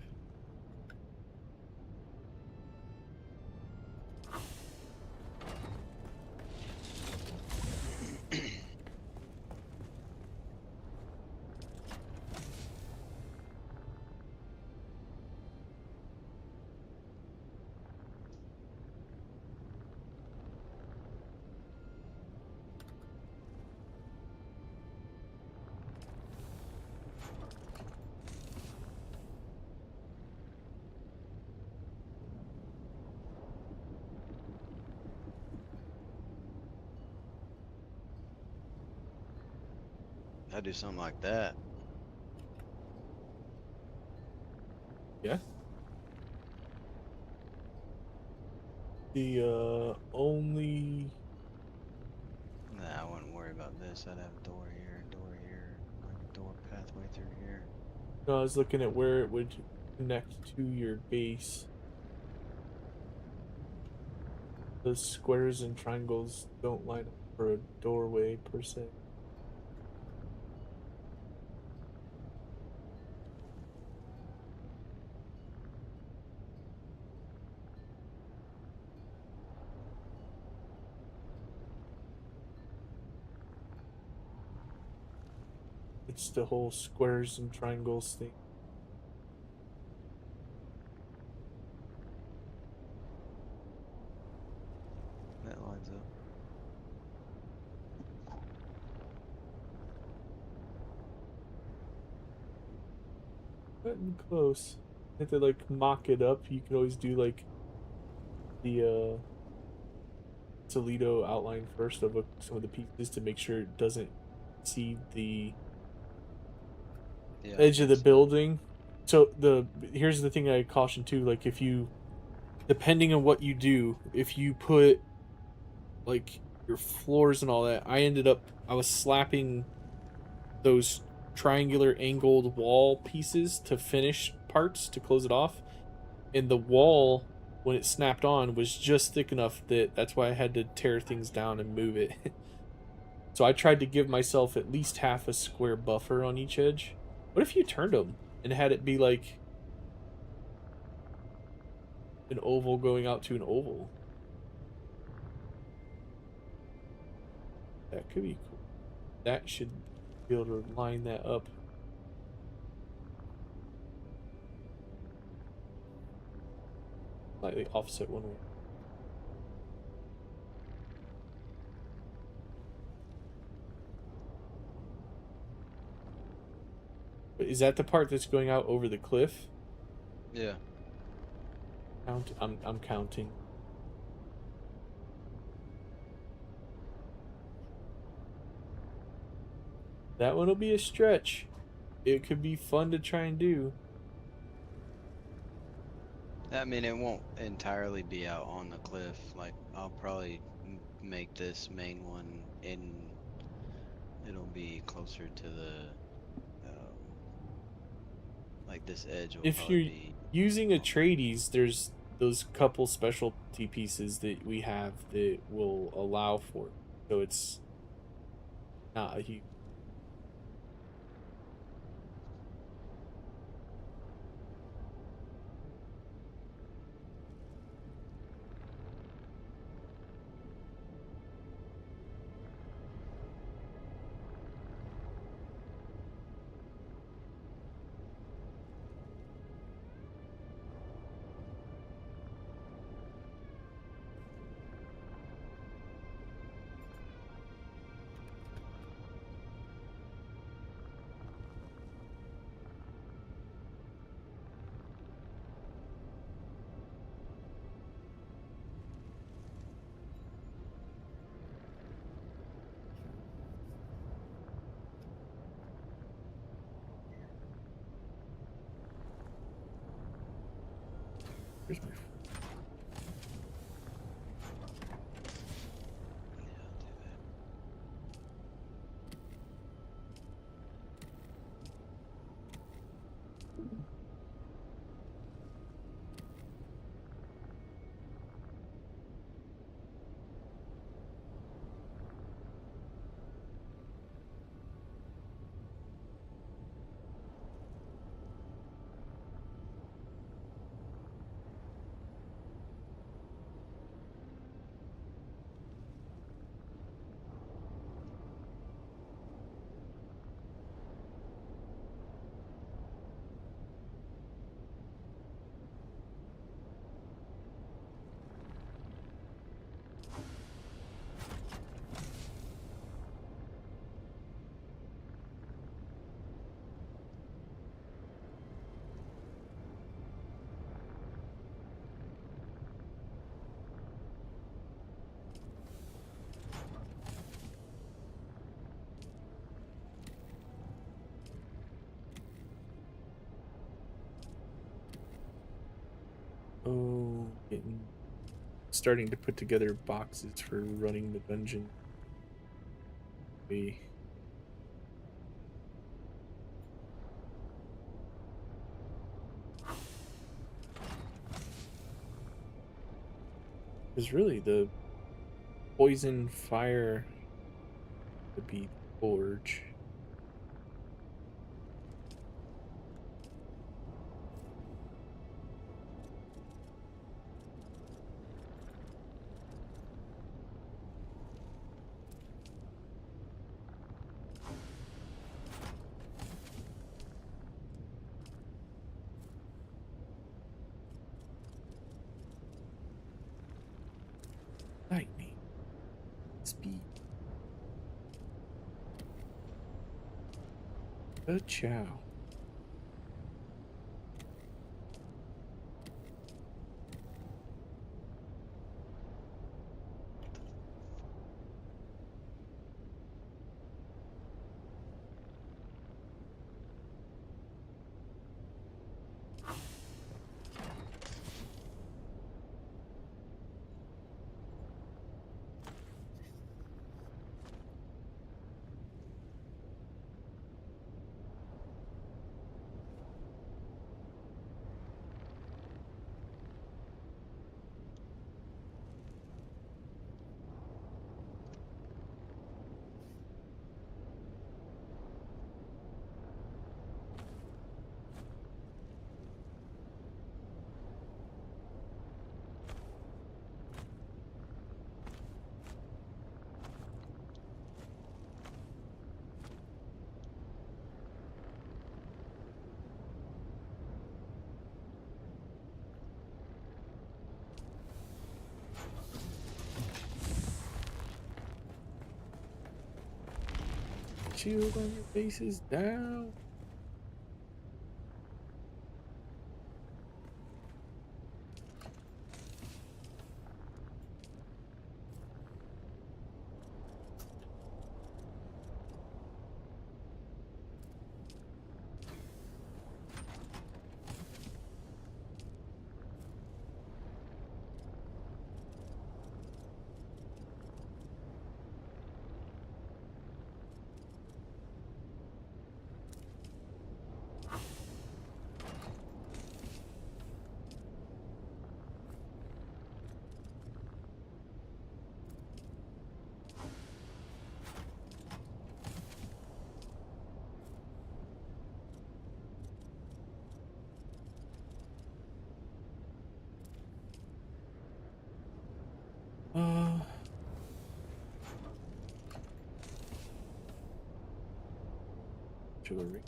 I do something like that. Yeah. The only Nah, I wouldn't worry about this. I'd have a door here, like a door pathway through here. no, I was looking at where it would connect to your base. The squares and triangles don't line up for a doorway per se. It's the whole squares and triangles thing. That lines up. Getting close. If they like mock it up, you can always do like the Toledo outline first of some of the pieces to make sure it doesn't see the Yeah, edge of the that's- building. So here's the thing I caution too, like if you, depending on what you do, if you put like your floors and all that, I was slapping those triangular angled wall pieces to finish parts to close it off, and the wall when it snapped on was just thick enough that's why I had to tear things down and move it. So I tried to give myself at least half a square buffer on each edge. What if you turned them and had it be like an oval going out to an oval? That could be cool. That should be able to line that up. Slightly offset one way. But is that the part that's going out over the cliff? Yeah. I'm counting. That one will be a stretch. It could be fun to try and do. I mean, it won't entirely be out on the cliff. Like, I'll probably make this main one in. It'll be closer to the. Like, this edge will If probably you're be. using Atreides, there's those couple specialty pieces that we have that will allow for it. So it's not a huge. Where's my Yeah, I'll do that. starting to put together boxes for running the dungeon. Because really the poison fire would be forge. Lightning. Speed. Good chow. shield on your base is down. Artillery.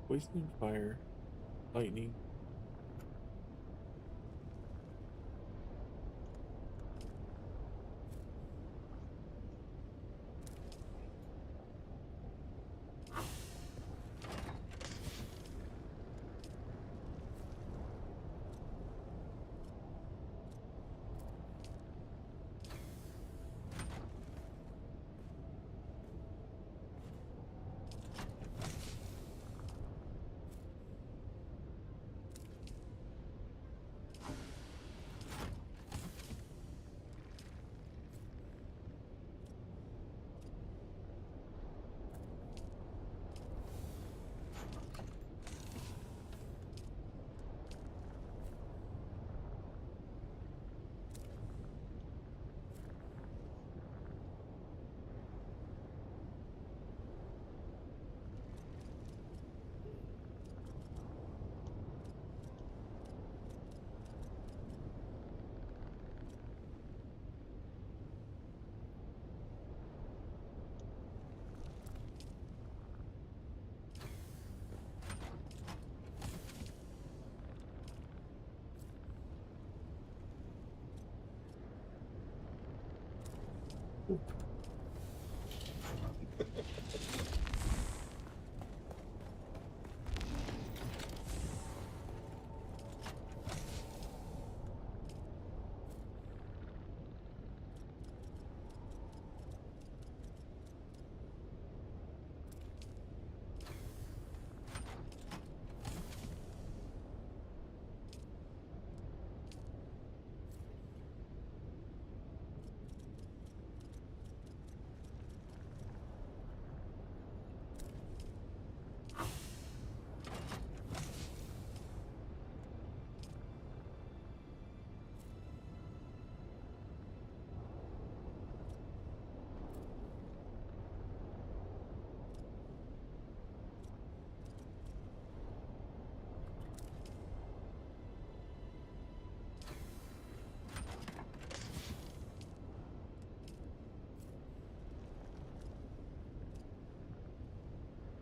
Poisoning fire, lightning.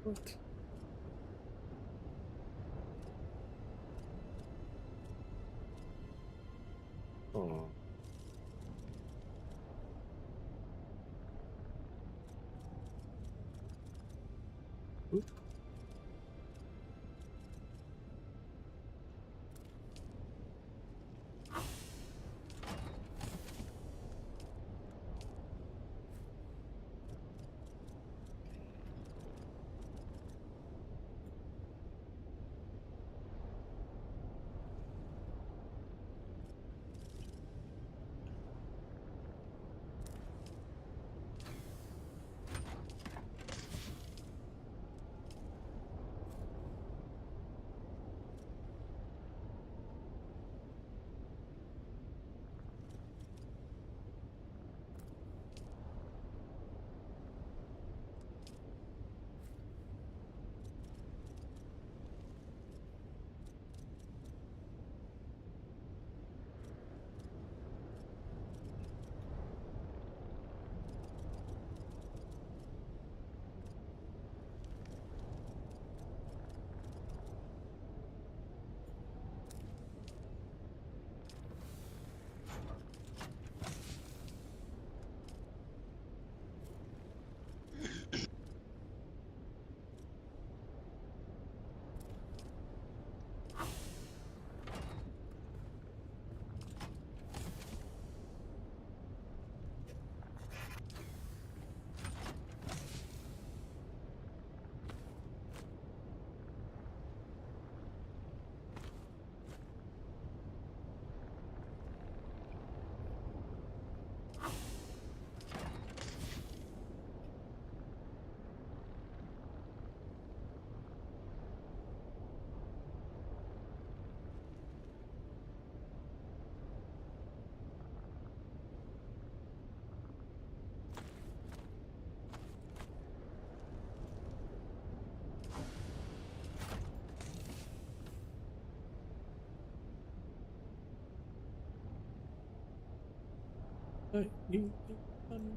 What? Oh. Oop. Lightning and thunder.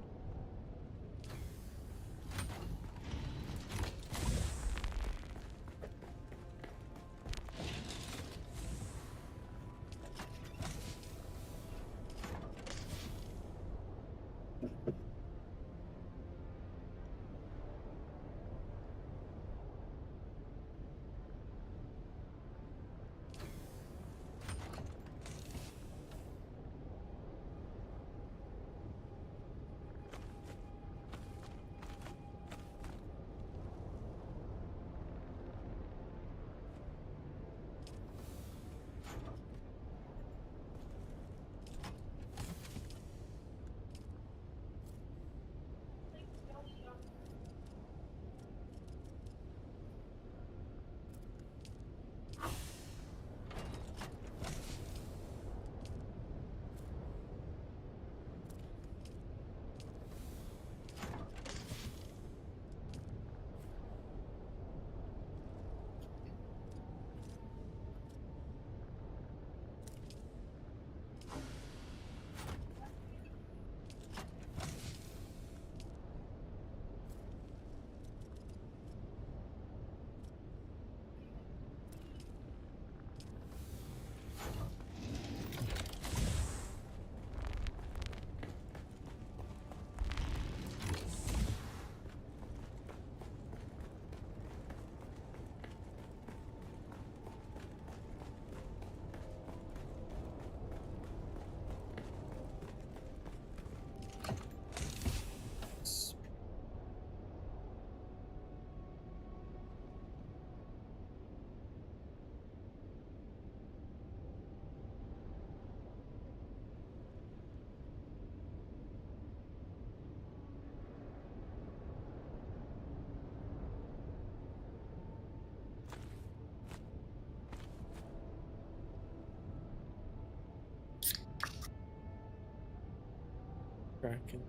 Cracking.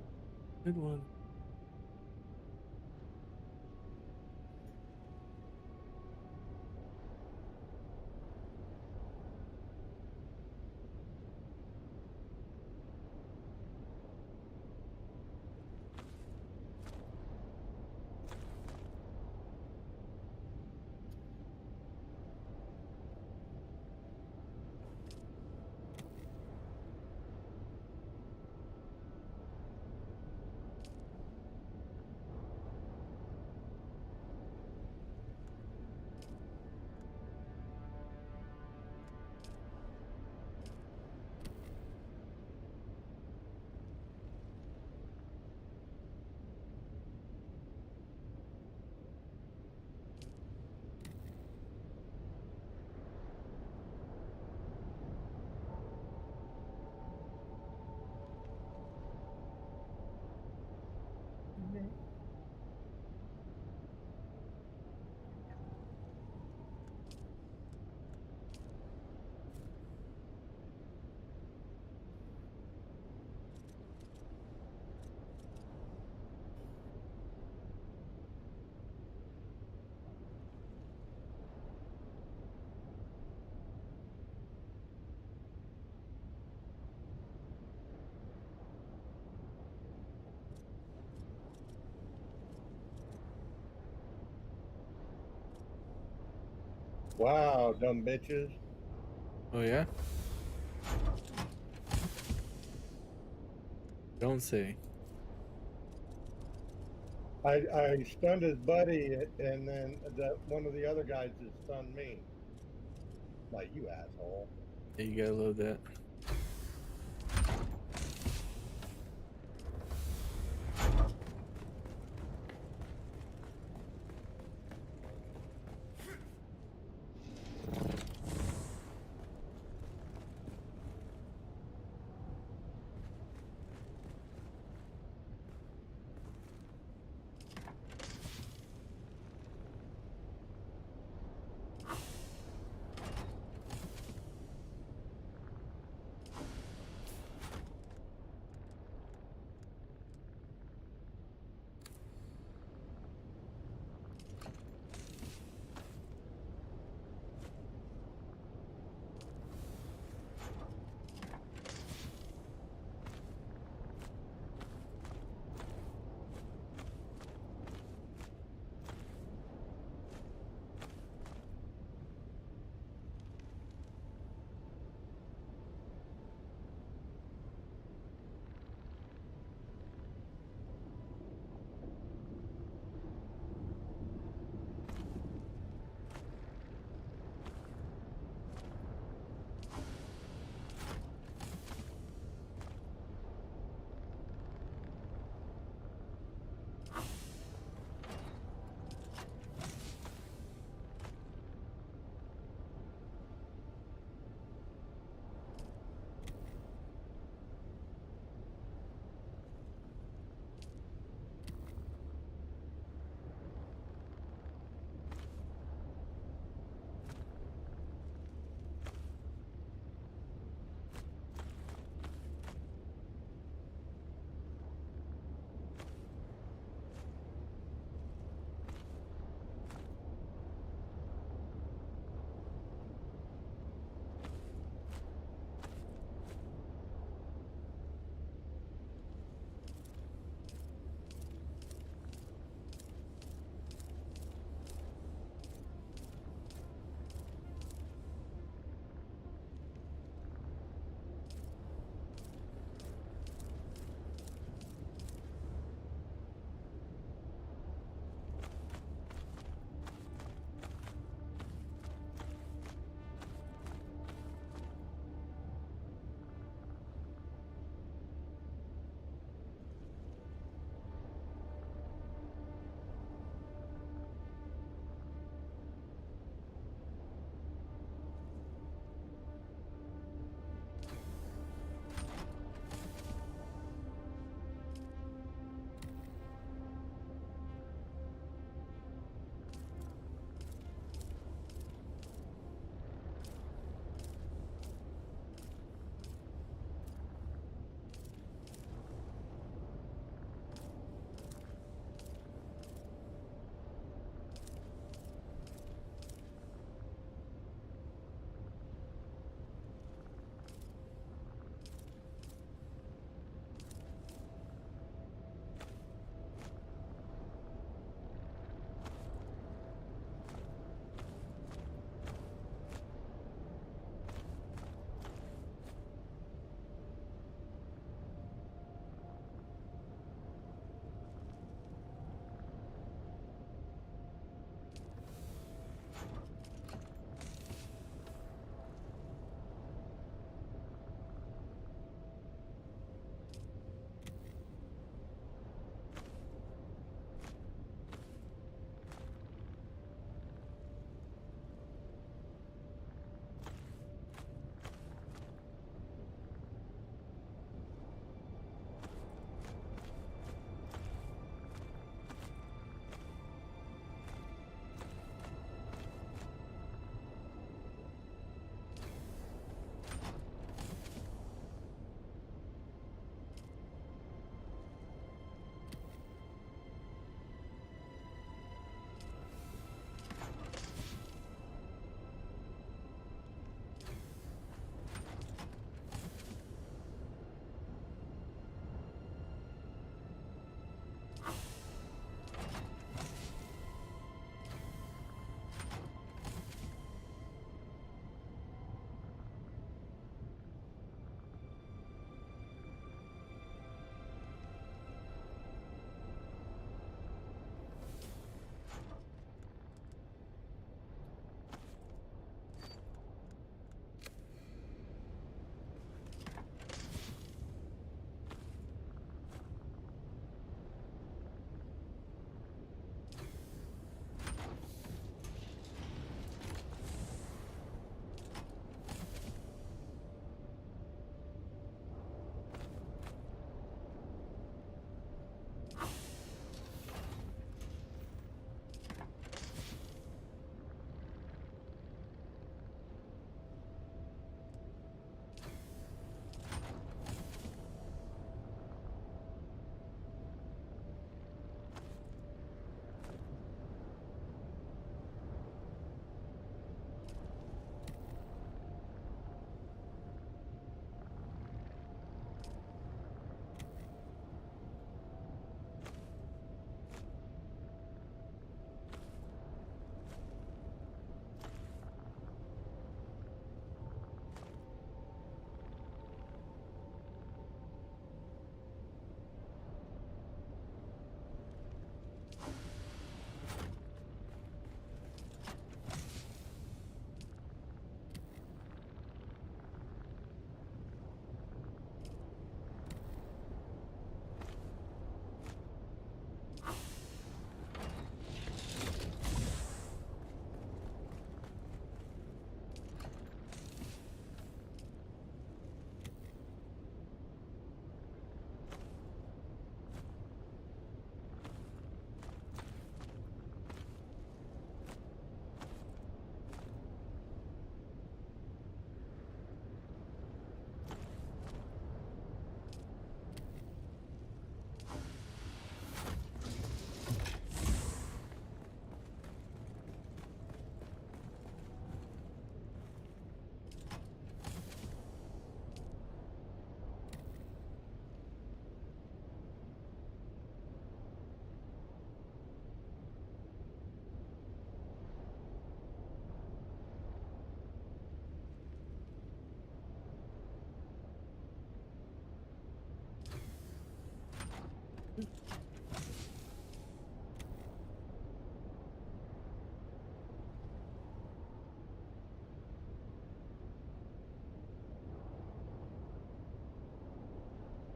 Good one. Wow, dumb bitches. Oh yeah? Don't say. I stunned his buddy, and then one of the other guys just stunned me. Like, you asshole. Yeah, you gotta love that.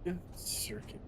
Yeah, circuit.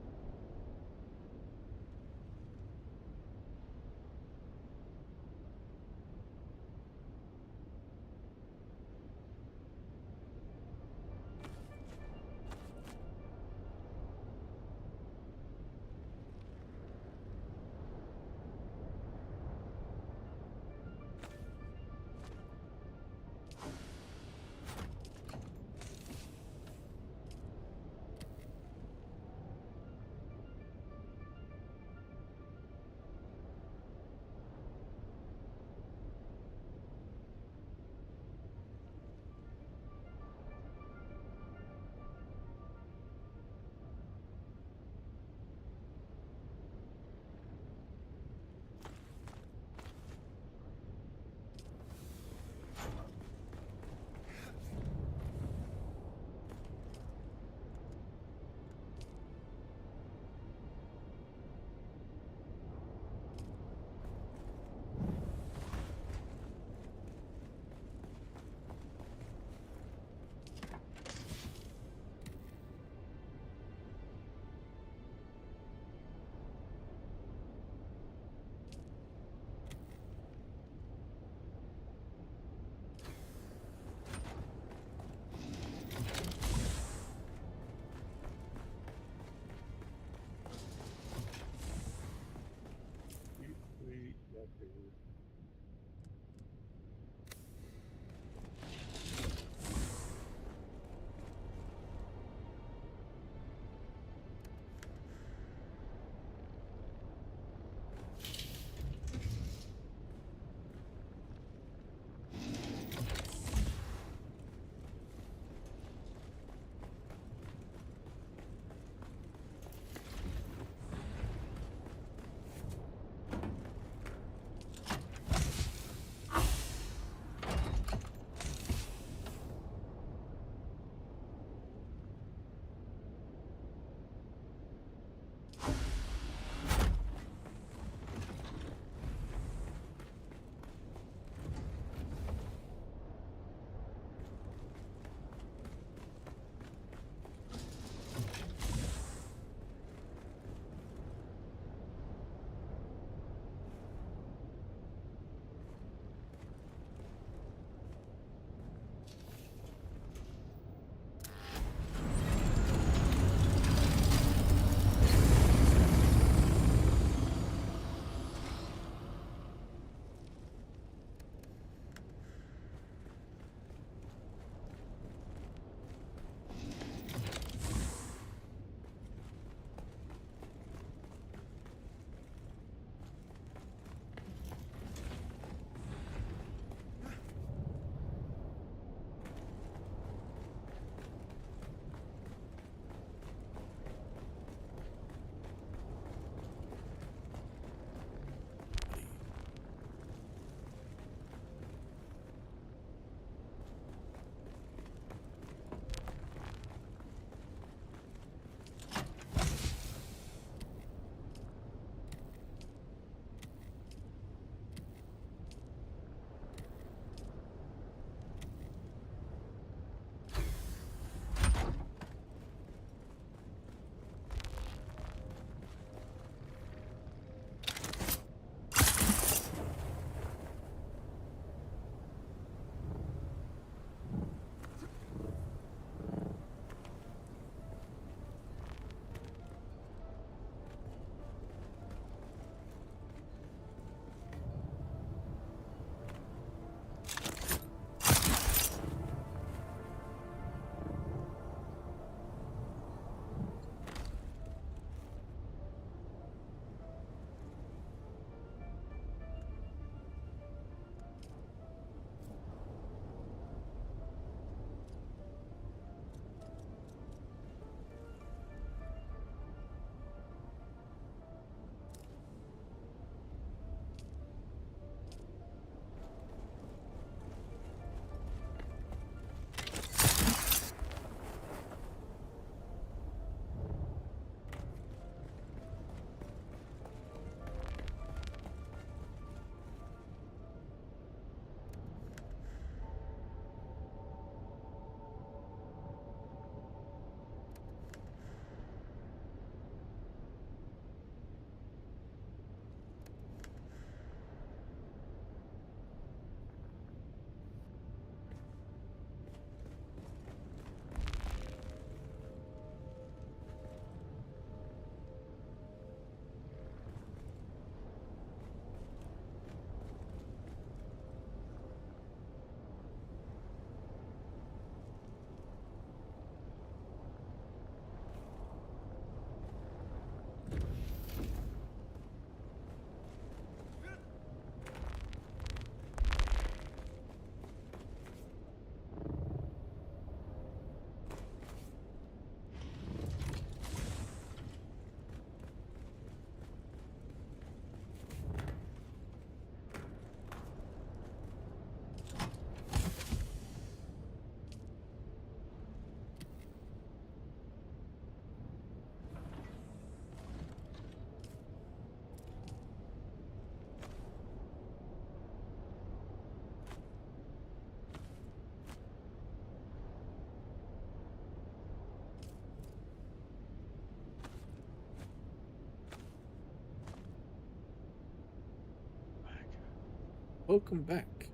welcome back.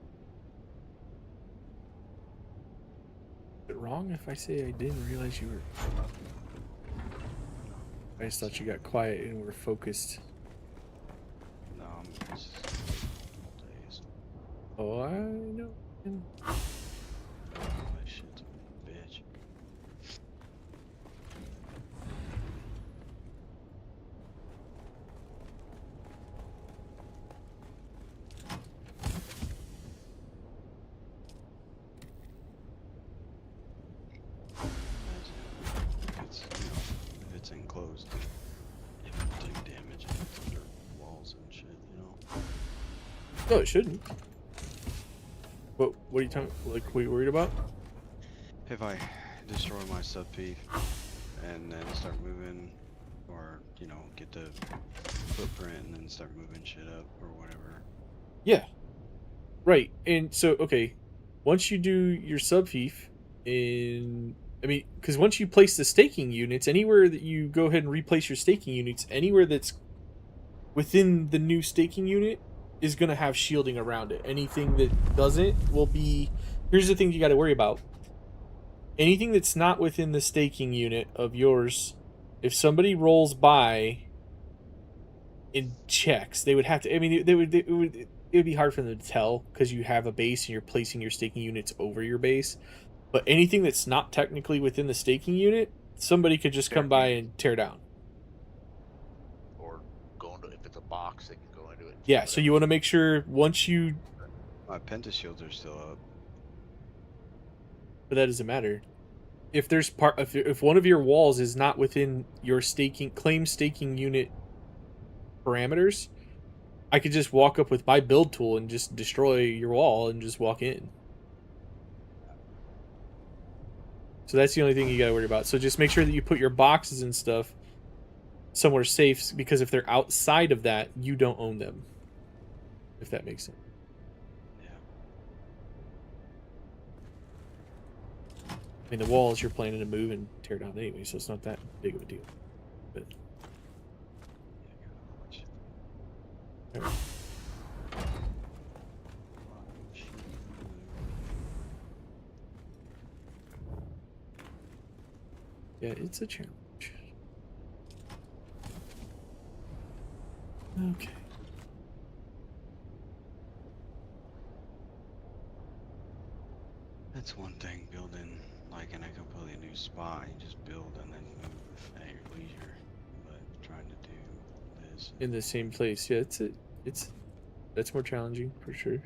Is it wrong if I say I didn't realize you were... I just thought you got quiet and were focused. No, I'm just all days. Oh, I know. Oh, that shit's a bitch. If it's enclosed, it won't take damage if it's under walls and shit, you know? No, it shouldn't. What are you talking? Like, what are you worried about? If I destroy my subfief and then start moving, or, you know, get the footprint and then start moving shit up or whatever. Yeah. Right. And so, okay, once you do your subfief I mean, because once you place the staking units, anywhere that you go ahead and replace your staking units, anywhere that's within the new staking unit is going to have shielding around it. Anything that doesn't will be... Here's the thing you got to worry about. Anything that's not within the staking unit of yours, if somebody rolls by and checks, they would have to... I mean, it would be hard for them to tell because you have a base and you're placing your staking units over your base. But anything that's not technically within the staking unit, somebody could just come by and tear down. Or go into, if it's a box, they can go into it. And Yeah, so you want to make sure once you... My pentashields are still up. But that doesn't matter. If there's if one of your walls is not within your claim staking unit parameters, I could just walk up with my build tool and just destroy your wall and just walk in. So that's the only thing you gotta worry about. So just make sure that you put your boxes and stuff somewhere safe, because if they're outside of that, you don't own them. If that makes sense. Yeah. I mean, the walls you're planning to move and tear down anyway, so it's not that big of a deal. But alright. Yeah, it's a challenge. Okay. That's one thing, building like in a completely new spot. You just build and then move at your leisure. But trying to do this In the same place, yeah, that's more challenging for sure.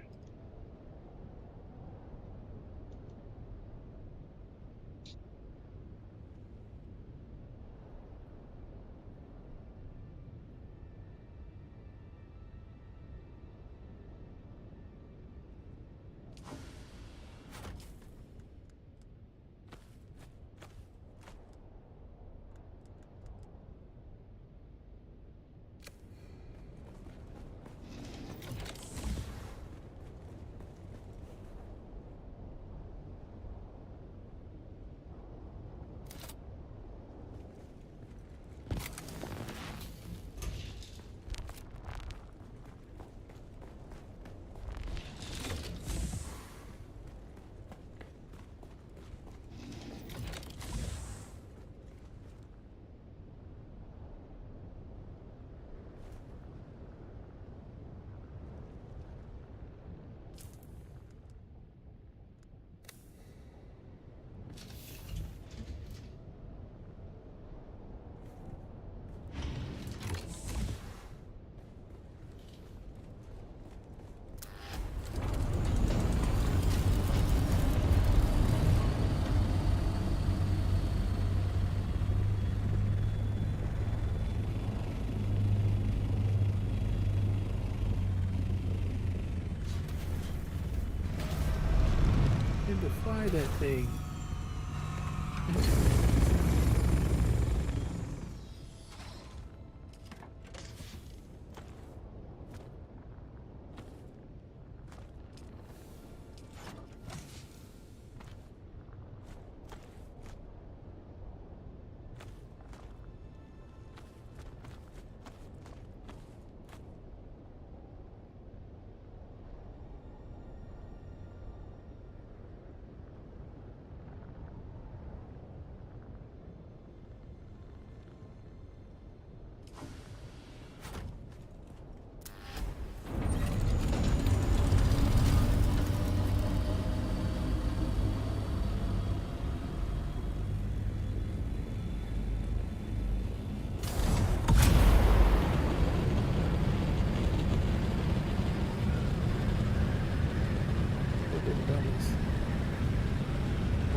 And to fly that thing.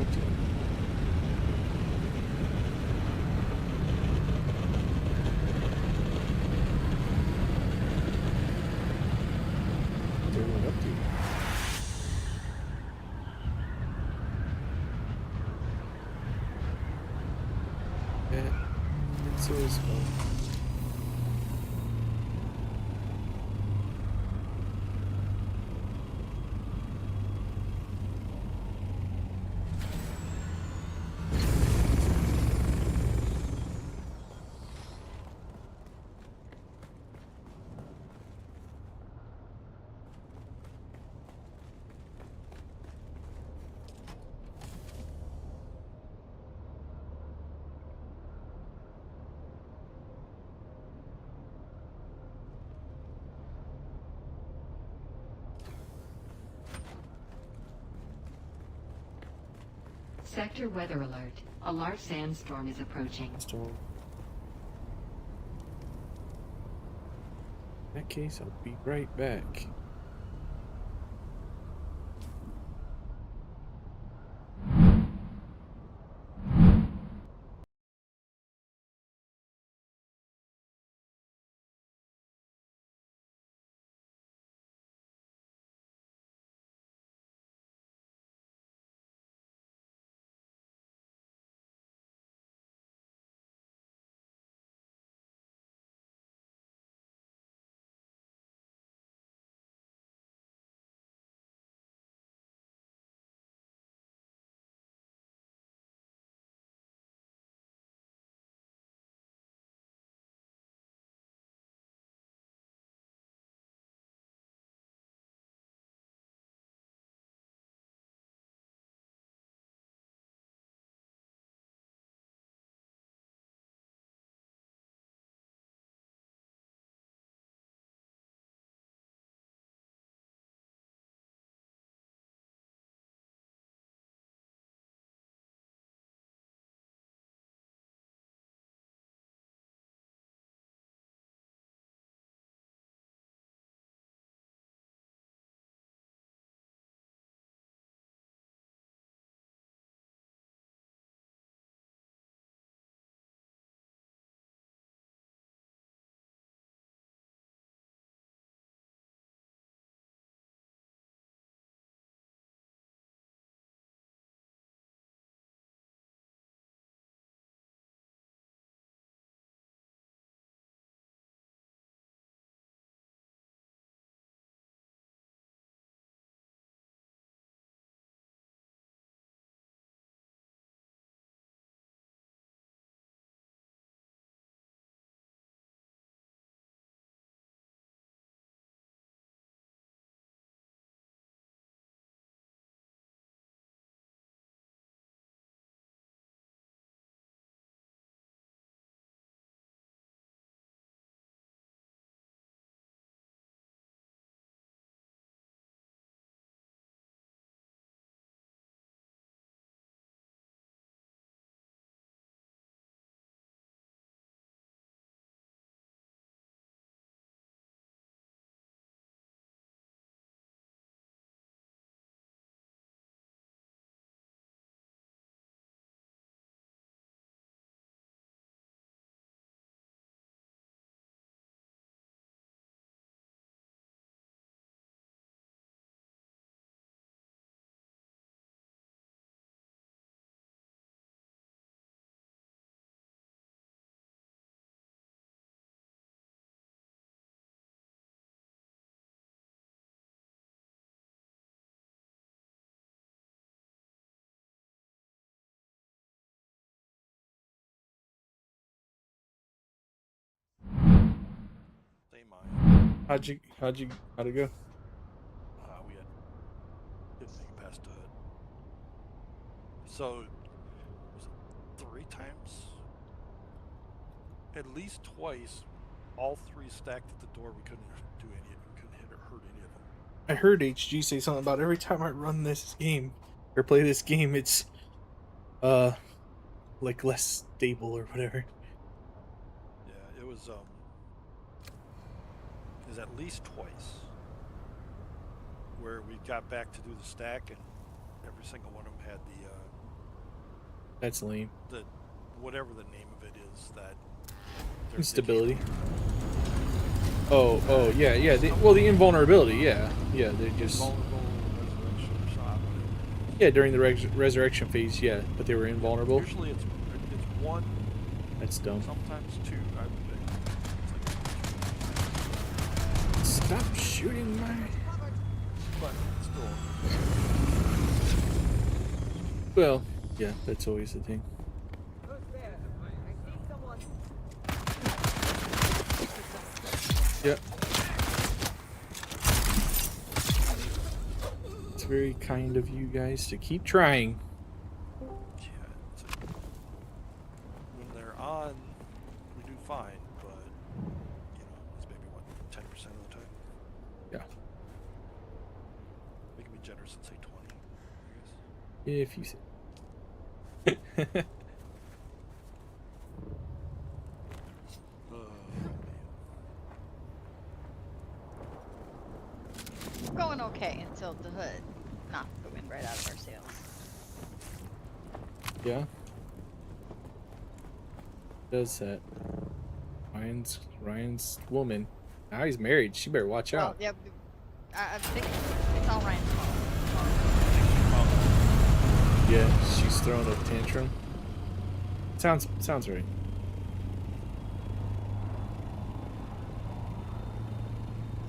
want to. What's everyone up to? Yeah, it's always fun. Sector weather alert. A large sandstorm is approaching. Storm. In that case, I'll be right back. Same mine. How'd it go? We didn't make it past it. So, was it 3 times? At least twice, all 3 stacked at the door. We couldn't do any. We couldn't hit or hurt any of them. I heard HG say something about every time I run this game or play this game, it's like less stable or whatever. Yeah, it was at least twice where we got back to do the stack, and every single one of them had the That's lame. the whatever the name of it is that they're Instability. Oh, yeah. The invulnerability, yeah. Yeah, they just... Vulnerable resurrection shot. Yeah, during the resurrection phase, yeah. But they were invulnerable. Usually it's one, That's dumb. sometimes two. I would think. Stop shooting my... But still. Well, yeah, that's always the thing. Yep. It's very kind of you guys to keep trying. Yeah, when they're on, we do fine, but it's maybe what 10% of the time. Yeah. We can be generous and say 20. I guess. If you say. Going okay until the hood knocked the wind right out of our sails. Yeah. Does that? Ryan's woman. Now he's married. She better watch Well, out. yeah, I'm thinking it's all Ryan's fault. Yeah, she's throwing a tantrum. Sounds right.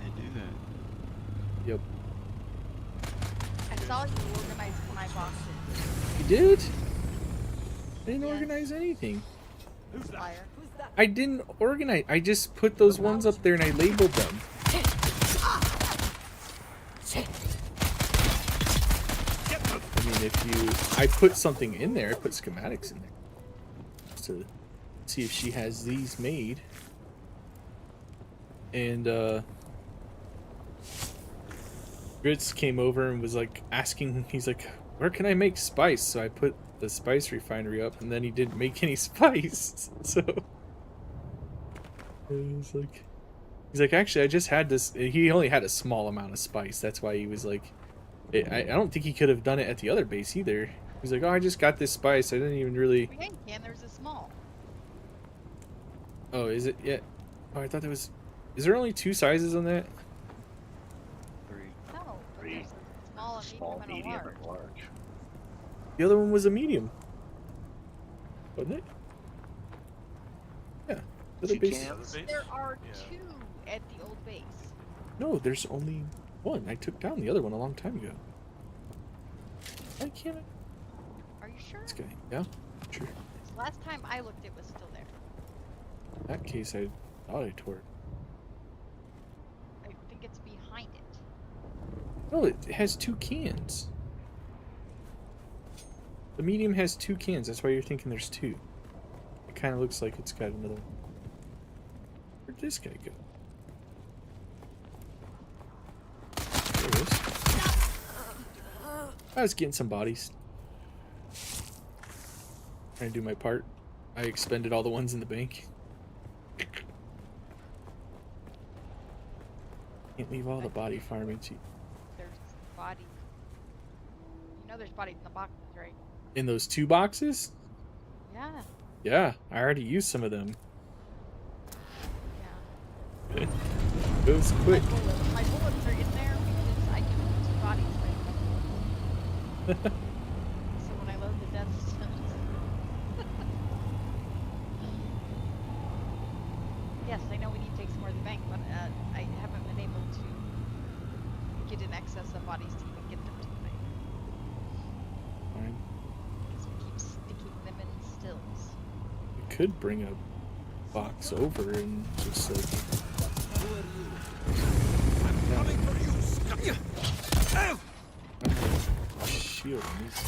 They do that. Yep. I saw you organize my boxes. You did? I didn't Yes. organize anything. Liar. I didn't organize. I just put those ones up there and I labeled them. I mean, I put something in there. I put schematics in there to see if she has these made. And Gritz came over and was like asking. He's like, "Where can I make spice?" So I put the spice refinery up, and then he didn't make any spice. So he's like, actually, I just had this. He only had a small amount of spice. That's why he was like, I don't think he could have done it at the other base either. He's like, oh, I just got this spice. I didn't even really. Yeah, you can. There's a small. Oh, is it? Yeah. Oh, I thought there was. Is there only 2 sizes on that? 3. No, Three. there's a small, Small, a medium, medium, and a and large. The other one was a medium, wasn't it? Yeah. The other You base. can't- Other base? There are Yeah. 2 at the old base. No, there's only 1. I took down the other one a long time ago. Why can't I? Are you sure? This guy. Yeah. Sure. Last time I looked, it was still there. In that case, I thought I tore it. I think it's behind it. No, it has 2 cans. The medium has 2 cans. That's why you're thinking there's 2. It kind of looks like it's got another one. Where'd this guy go? There it is. I was getting some bodies. Trying to do my part. I expended all the ones in the bank. Can't leave all the body farming. There's bodies. You know there's bodies in the boxes, right? In those 2 boxes? Yeah. Yeah, I already used some of them. Yeah. It was quick. My bullets are in there because I give them 2 bodies. Right? So when I load the death stones. Yes, I know we need to take some more of the bank, but I haven't been able to get in excess of bodies to even get them to the bank. Fine. Because we keep sticking them in stills. I could bring a box over and just like. Shield on these.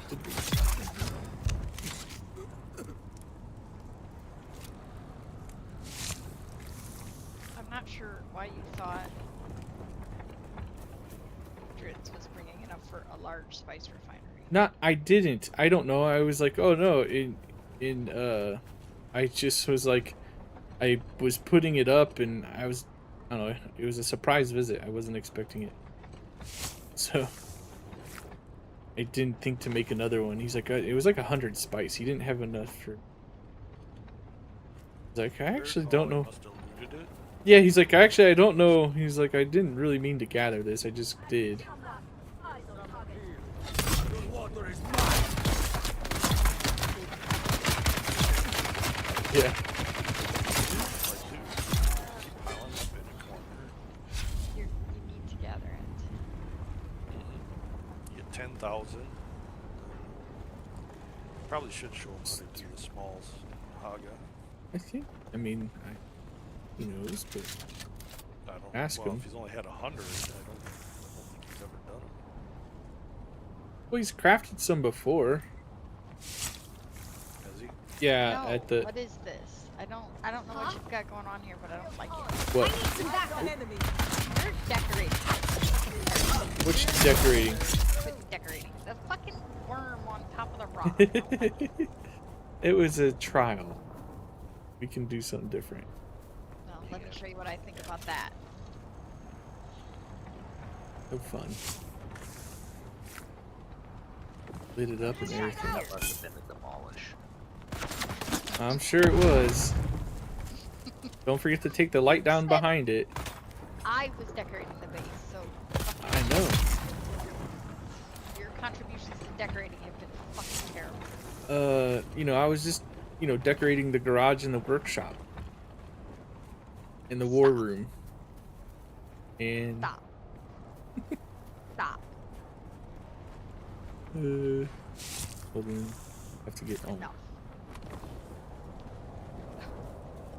Could be. I'm not sure why you thought Dritz was bringing enough for a large spice refinery. I didn't. I don't know. I was like, oh no, I just was like, I was putting it up and I don't know, it was a surprise visit. I wasn't expecting it. So I didn't think to make another one. He's like, it was like 100 spice. He didn't have enough for. He's like, I actually don't know. Must have looted it. Yeah, he's like, actually, I don't know. He's like, I didn't really mean to gather this. I just did. Yeah. You need to gather it. You get 10,000. Probably should show him how to do the smalls. Haga. I think. I mean, he knows, but I don't ask well, him. if he's only had 100, I don't think he's ever done them. Well, he's crafted some before. Has he? Yeah, No, at the. what is this? I don't know what you've got going on here, but I don't like it. What? You're decorating. Which decorating? Quit decorating. The fucking worm on top of the rock. It was a trial. We can do something different. Well, let me show you what I think about that. Have fun. Lit it up and everything. That must have been a demolish. I'm sure it was. Don't forget to take the light down behind it. I was decorating the base, so I know. your contributions to decorating have been fucking terrible. You know, I was just, you know, decorating the garage and the workshop. In the war room. And Stop. Stop. hold on. Have to get on. No.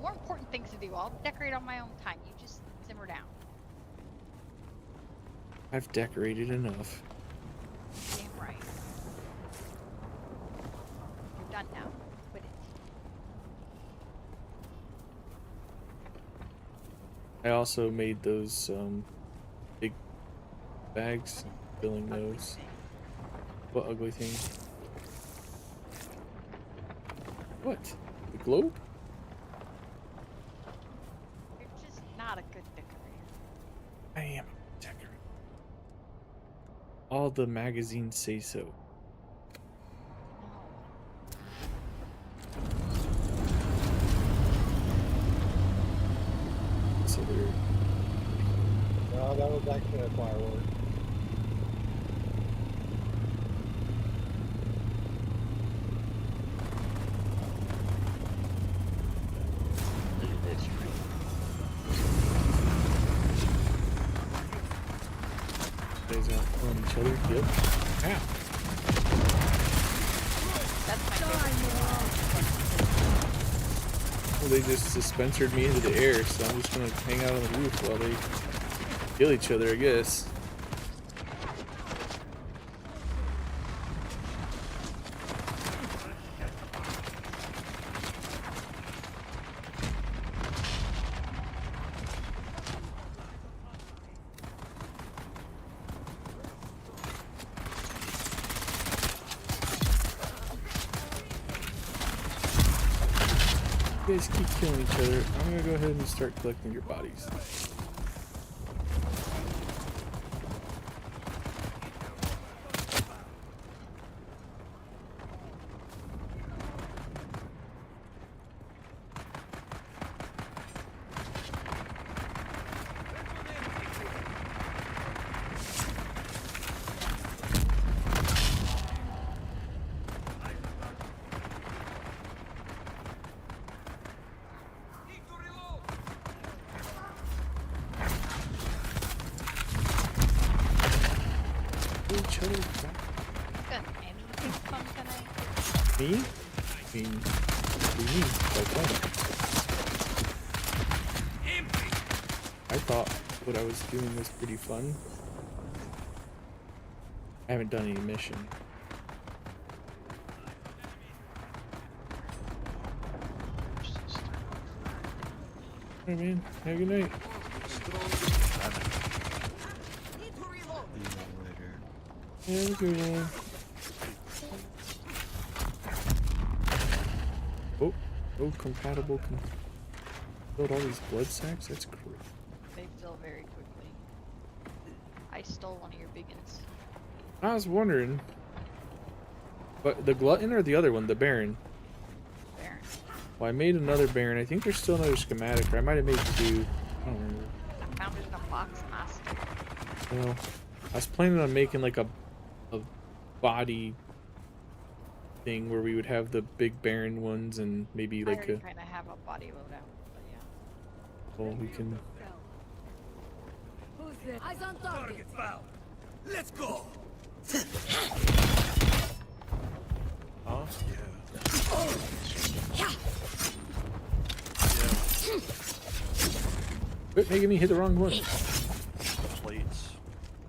More important things to do. I'll decorate on my own time. You just simmer down. I've decorated enough. Damn right. You're done now. Quit it. I also made those big bags, filling those. What ugly thing? What? The globe? You're just not a good decorator. I am a decorator. All the magazines say so. No. So they're No, that was actually a firework. It's true. guys out on each other. Yep. Ow. That's my favorite. Well, they just suspensored me into the air, so I'm just gonna hang out on the roof while they kill each other, I guess. You guys keep killing each other. I'm gonna go ahead and start collecting your bodies. Kill each other. Done anything fun tonight? Me? I mean, what do you mean by fun? I thought what I was doing was pretty fun. I haven't done any mission. Alright, man. Have a good night. Have a good one. Oh, compatible. Build all these blood sacks? That's great. They fill very quickly. I I stole one of your biggins. I was wondering. But the glutton or the other one, the Baron? Baron. Well, I made another Baron. I think there's still another schematic, or I might have made 2. I don't remember. I found it in a box master. Well, I was planning on making like a body thing where we would have the big Baron ones and maybe I like already a. kind of have a body loadout, but yeah. Well, we can. Who's there? Eyes on target. Let's go. Oh, yeah. Quit making me hit the wrong one. Plates.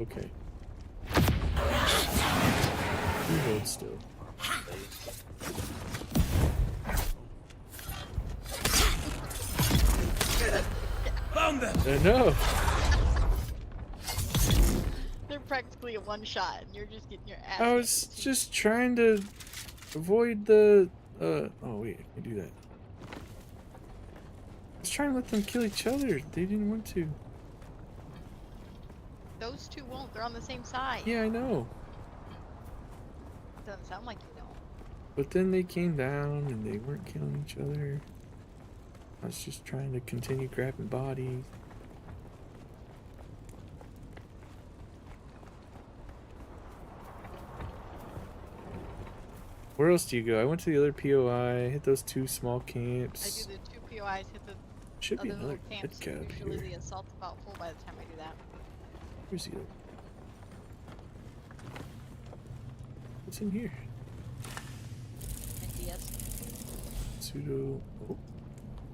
Okay. You hold still. Found them. No. They're practically a one shot, and you're just getting your ass. I was just trying to avoid the. Oh wait, I can do that. I was trying to let them kill each other. They didn't want to. Those two won't. They're on the same side. Yeah, I know. Doesn't sound like you know. But then they came down and they weren't killing each other. I was just trying to continue grabbing bodies. Where else do you go? I went to the other POI, hit those 2 small I camps. do the 2 POIs, hit the Should be other another little camps. head cap Usually here. the assault's about full by the time I do that. Where's the other? What's in here? And DS. Pseudo. Oh,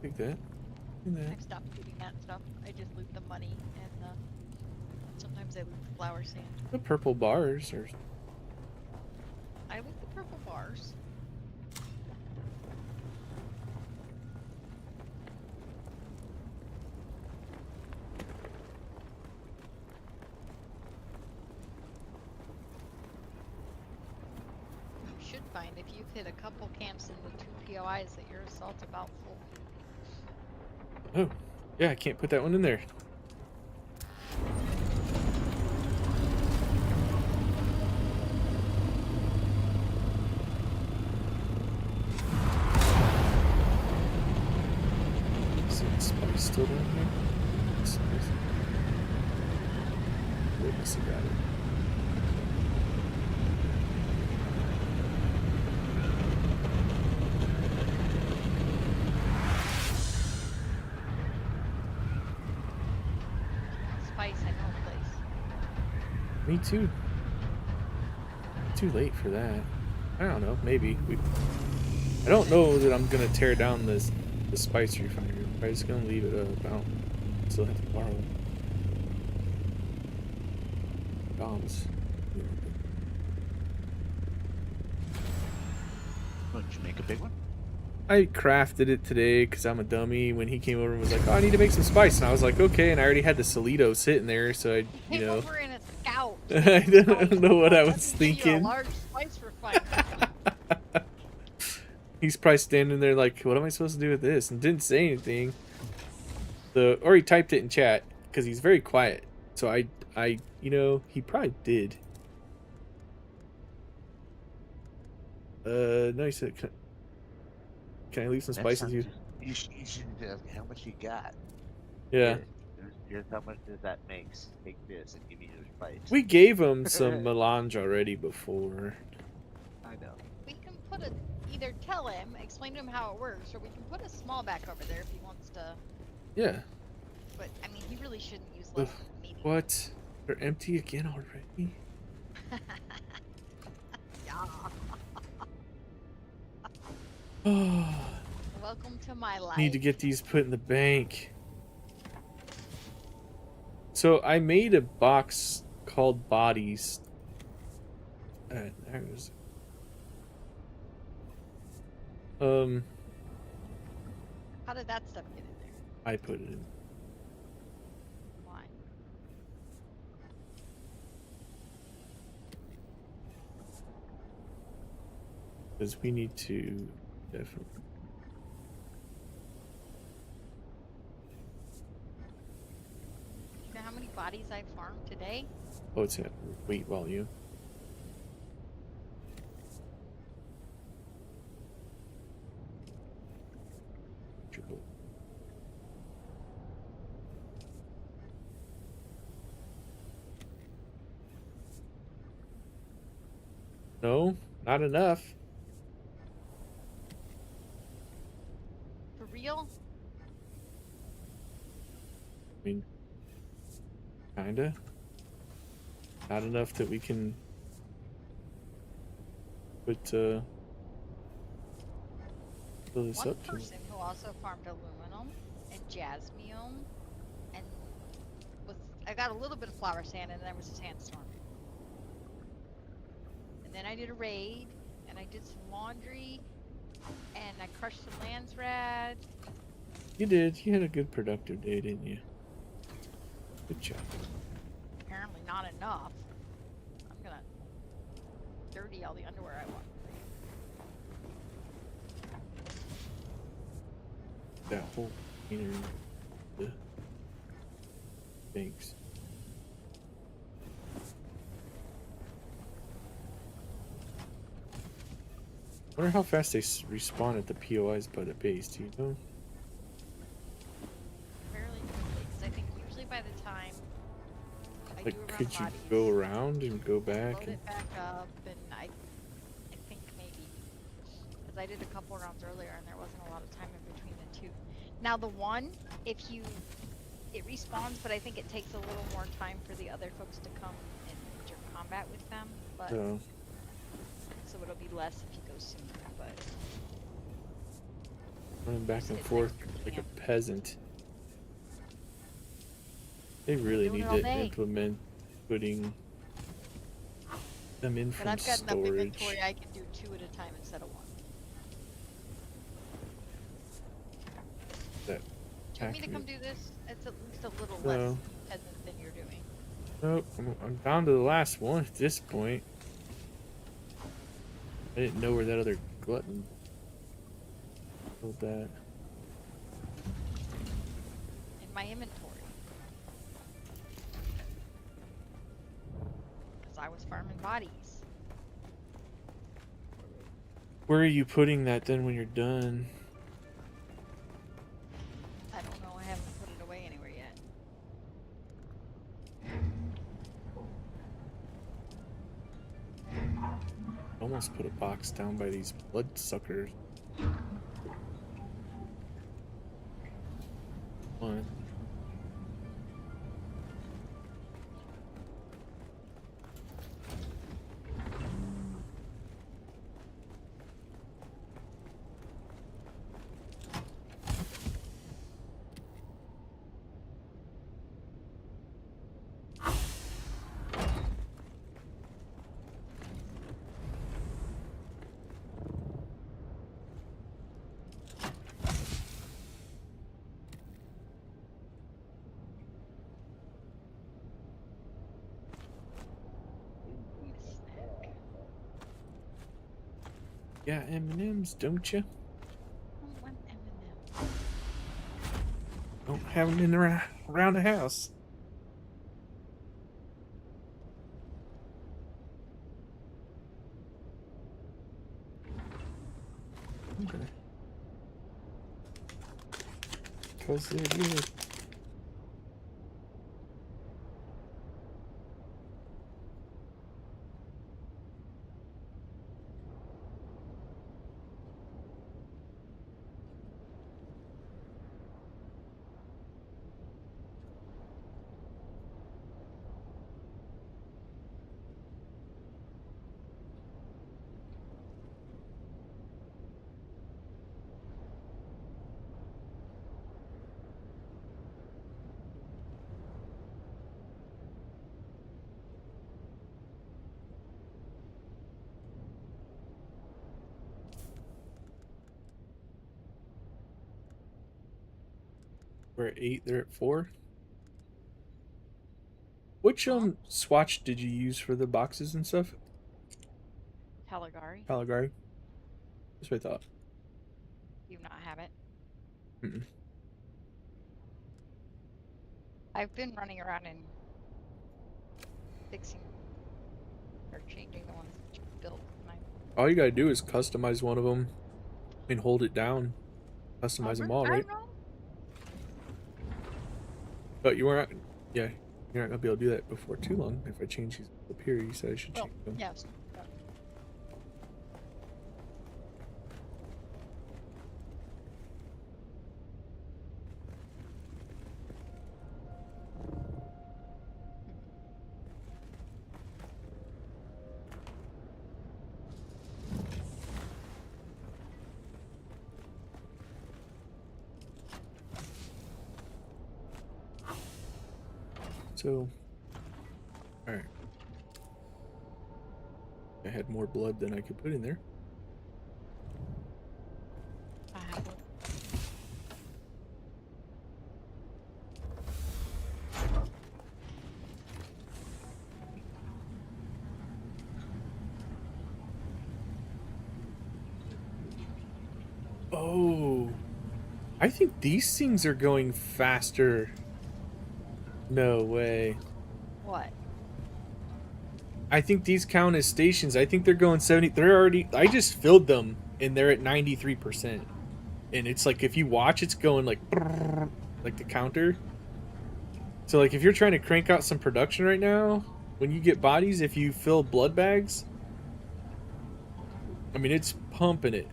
take that. And that. I've stopped looting that stuff. I just loot the money and sometimes I loot the flower sand. The purple bars are. I loot the purple bars. You should find if you've hit a couple camps in the 2 POIs that your assault's about full. Oh, yeah, I can't put that one in there. Is it spice still down here? Spice. Witness got it. Spice, I know a place. Me too. Too late for that. I don't know. Maybe we. I don't know that I'm gonna tear down the spice refinery. I'm probably just gonna leave it up. I don't. Still have to borrow it. Bombs. What, did you make a big one? I crafted it today because I'm a dummy. When he came over and was like, "Oh, I need to make some spice," and I was like, "Okay," and I already had the Solito sitting there, so I, you know. Came over in a scout. I don't know what I was Let's give you a thinking. large spice refinery. He's probably standing there like, "What am I supposed to do with this?" and didn't say anything. So, or he typed it in chat because he's very quiet. So I, you know, he probably did. No, he said, "Can I leave some spices with you?" You should ask how much you got. Yeah. Here's how much does that make? Take this and give you your spice. We gave him some melange already before. I know. We can put a either tell him, explain to him how it works, or we can put a small back over there if he wants to. Yeah. But I mean, he really shouldn't use less Ugh, than maybe. What? They're empty again already? Yeah. Welcome to my life. Need to get these put in the bank. So I made a box called Bodies. There it is. How did that stuff get in there? I put it in. Why? Because we need to definitely. You know how many bodies I farmed today? Oh, it's at weight volume. Triple. No, not enough. For real? I mean, kinda. Not enough that we can put fill this One up to. person who also farmed aluminum and jasmium and was I got a little bit of flower sand and then there was a sandstorm. And then I did a raid and I did some laundry and I crushed some Landsraad. You did. You had a good productive day, didn't you? Good job. Apparently not enough. I'm gonna dirty all the underwear I want. That whole container. Thanks. Wonder how fast they respawn at the POIs by the base. Do you know? Fairly quickly, because I think usually by the time I Like, do around could you bodies, go around and go back? load And it back up, and I think maybe because I did a couple rounds earlier and there wasn't a lot of time in between the two. Now the one, if you it respawns, but I think it takes a little more time for the other folks to come and enter combat with them. But so it'll be less if you go sooner. But running back just and hit forth extra like a camp. peasant. They really Doing need it all to day. implement putting them in But from I've got enough storage. inventory I can do 2 at a time instead of 1. That Do you want me to pack come of- do this? It's at least a little No. less peasant than you're doing. Nope, I'm down to the last one at this point. I didn't know where that other glutton killed that. In my inventory. Because I was farming bodies. Where are you putting that then when you're done? I don't know, I haven't put it away anywhere yet. Almost put a box down by these bloodsuckers. One. Yeah, M&M's, don't you? I want M&M. Don't have them in around the house. Okay. Because they're good. We're at 8, they're at 4. Which swatch did you use for the boxes and stuff? Caligari. Caligari. That's what I thought. Do you not have it? Mm-mm. I've been running around in fixing or changing the ones that you built tonight. All you gotta do is customize one of them and hold it down. Customize them all, I right? don't know. But you weren't. Yeah, you're not gonna be able to do that before too long. If I change these up here, you said I should Well, change them. yes. So, all right. I had more blood than I could put in there. I have one. Oh, I think these things are going faster. No way. What? I think these count as stations. I think they're going 70. They're already. I just filled them and they're at 93%. And it's like if you watch, it's going like the counter. So like if you're trying to crank out some production right now, when you get bodies, if you fill blood bags, I mean it's pumping it.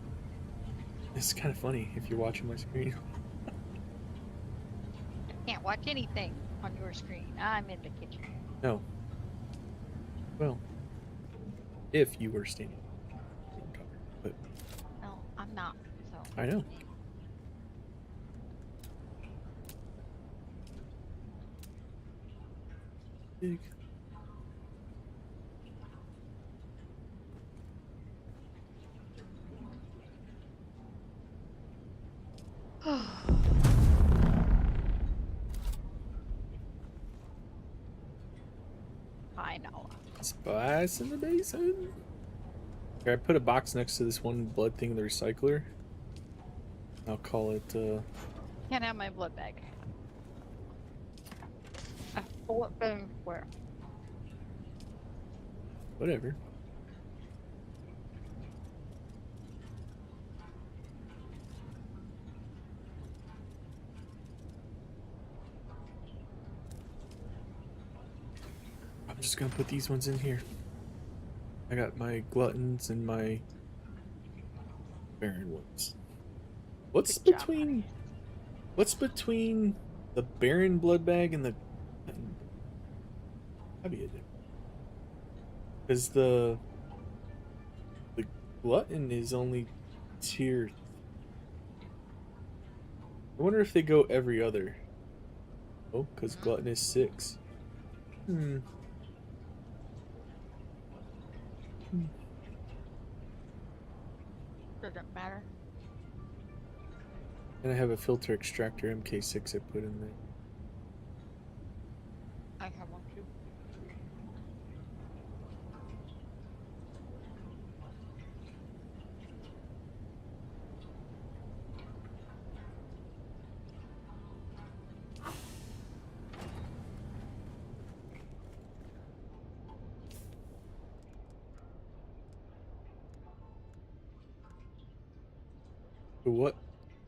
It's kind of funny if you're watching my screen. Can't watch anything on your screen. I'm in the kitchen. No. Well, if you were standing, but No, I'm not. So I know. Big. I know. Spice in the basin. Here, I put a box next to this one blood thing in the recycler. I'll call it, Can't have my blood bag. I pull it from where? whatever. I'm just gonna put these ones in here. I got my gluttons and my barren ones. What's Good job, between honey. what's between the barren blood bag and the because the glutton is only tier. I wonder if they go every other. Oh, because glutton is 6. Doesn't matter. And I have a filter extractor MK6 I put in there. I have one too. So what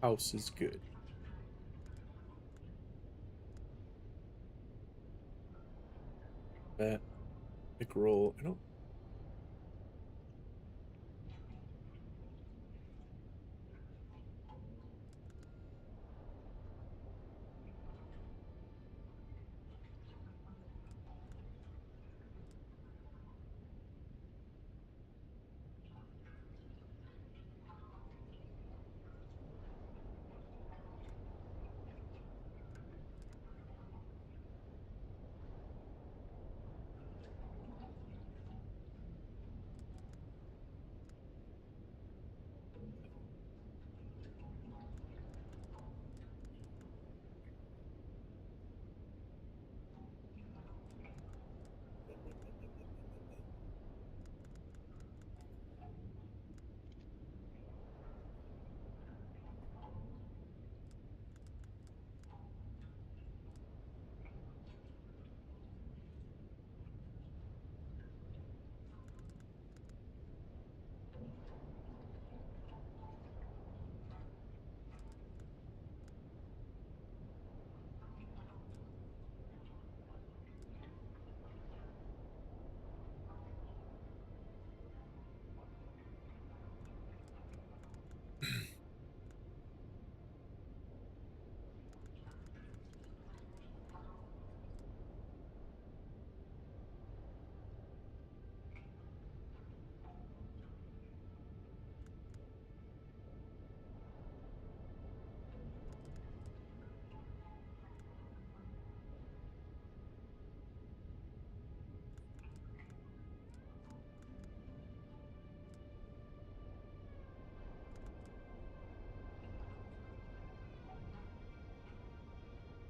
house is good? That roll. I don't.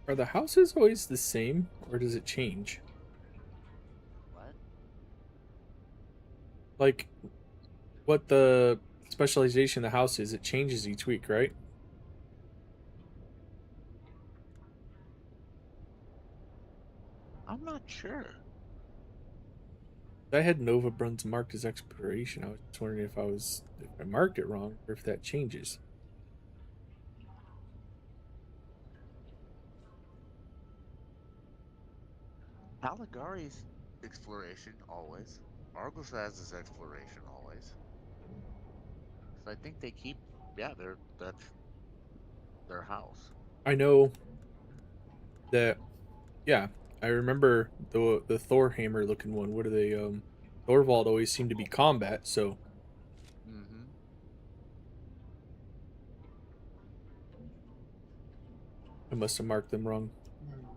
Are the houses always the same, or does it change? What? Like, what the specialization of the house is, it changes each week, right? I'm not sure. I had Nova Bruns marked as exploration. I was just wondering if I marked it wrong or if that changes. Caligari's exploration always. Argosaz is exploration always. So I think they keep. Yeah, that's their house. I know that. Yeah, I remember the Thor hammer looking one. What are they? Thorvald always seemed to be combat, so Mm-hmm. I must have marked them wrong.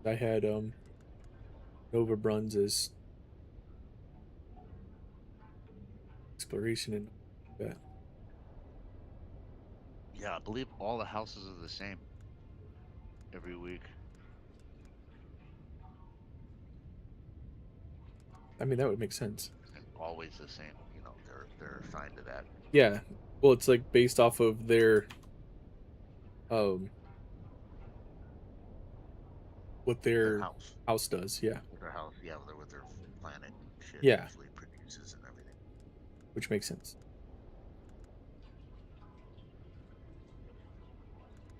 I had Nova Bruns as exploration and that. Yeah, I believe all the houses are the same every week. I mean, that would make sense. And always the same. You know, they're assigned to that. Yeah. Well, it's like based off of their um what Their their house. house does. Yeah. Their house. Yeah, they're what their planet shit Yeah, actually produces and everything. which makes sense.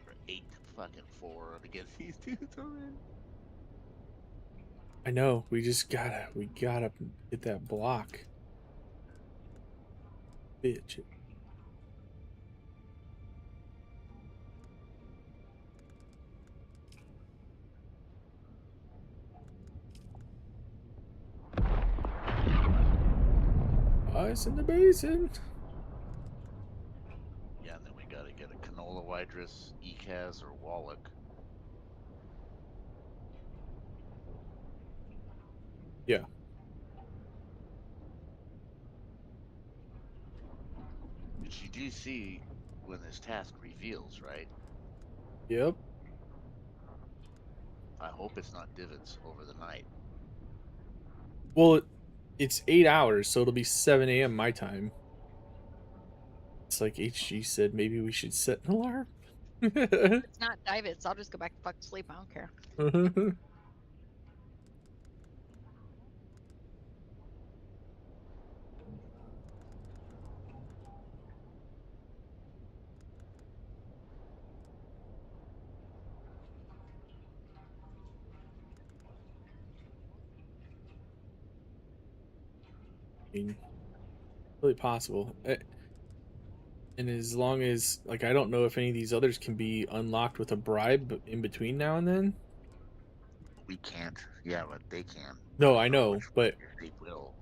For 8-4 against these dudes already. I know. We gotta get that block. Bitch. Ice in the basin. Yeah, and then we gotta get a Canola Widris, Ekaz, or Wallach. Yeah. Which you do see when this task reveals, right? Yep. I hope it's not divots over the night. Well, it's 8 hours, so it'll be 7 a.m. my time. It's like HG said, maybe we should set an alarm. It's not divots. I'll just go back to fuck sleep. I don't care. I mean, really possible. And as long as, like, I don't know if any of these others can be unlocked with a bribe in between now and then. We can't. Yeah, but they can. No, I I don't know know, which but if they will.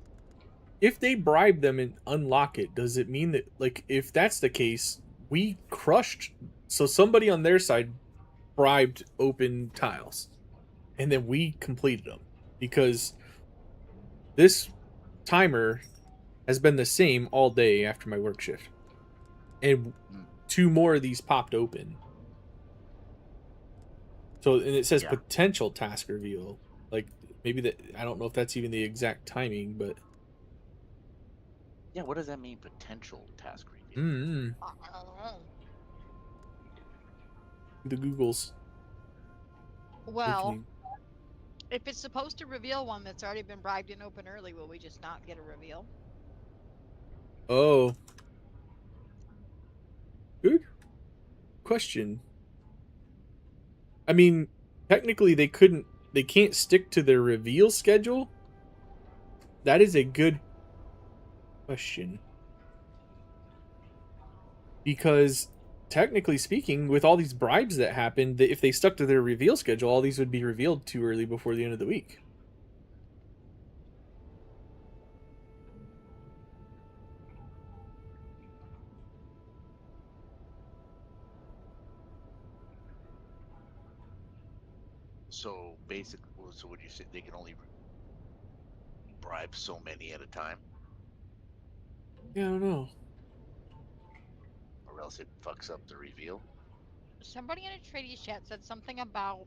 if they bribe them and unlock it, does it mean that, like, if that's the case, we crushed? So somebody on their side bribed open tiles, and then we completed them because this timer has been the same all day after my work shift, and Hmm. 2 more of these popped open. So, and it says Yeah. potential task reveal. Like, maybe that, I don't know if that's even the exact timing, but Yeah, what does that mean? Potential task reveal. I don't know. The Google's Well, awakening. if it's supposed to reveal one that's already been bribed and open early, will we just not get a reveal? Oh, good question. I mean, technically they can't stick to their reveal schedule. That is a good question. Because technically speaking, with all these bribes that happened, if they stuck to their reveal schedule, all these would be revealed too early before the end of the week. So basically, so would you say they can only bribe so many at a time, Yeah, I don't know. or else it fucks up the reveal? Somebody in a tradies chat said something about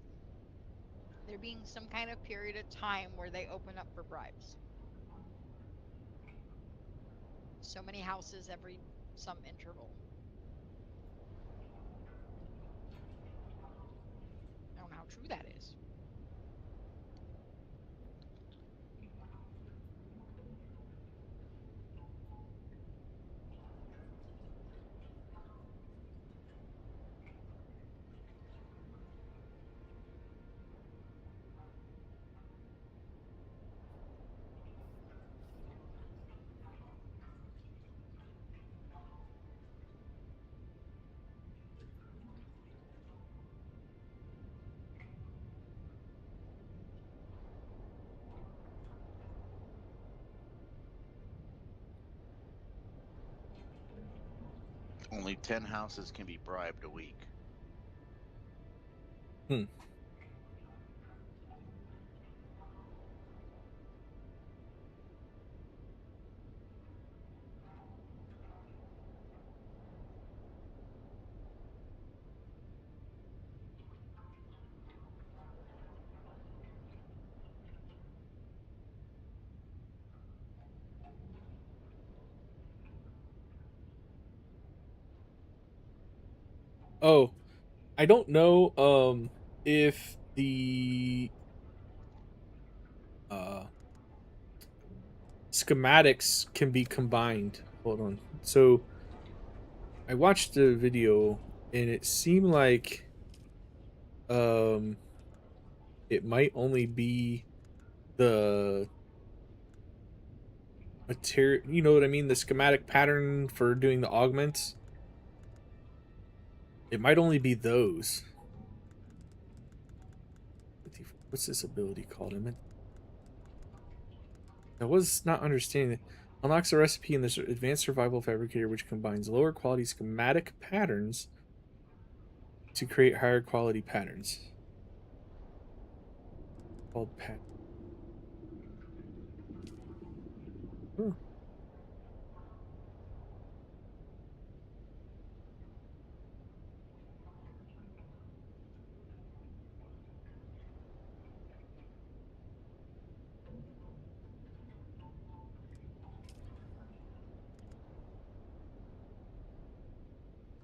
There being some kind of period of time where they open up for bribes. So many houses every some interval. I don't know how true that is. Only 10 houses can be bribed a week. Hmm. Oh, I don't know if the uh schematics can be combined. Hold on. So I watched the video and it seemed like um it might only be the material, you know what I mean, the schematic pattern for doing the augments. It might only be those. What's this ability called? I was not understanding it. Unlocks a recipe in this advanced survival fabricator which combines lower quality schematic patterns to create higher quality patterns. Called pat. Huh.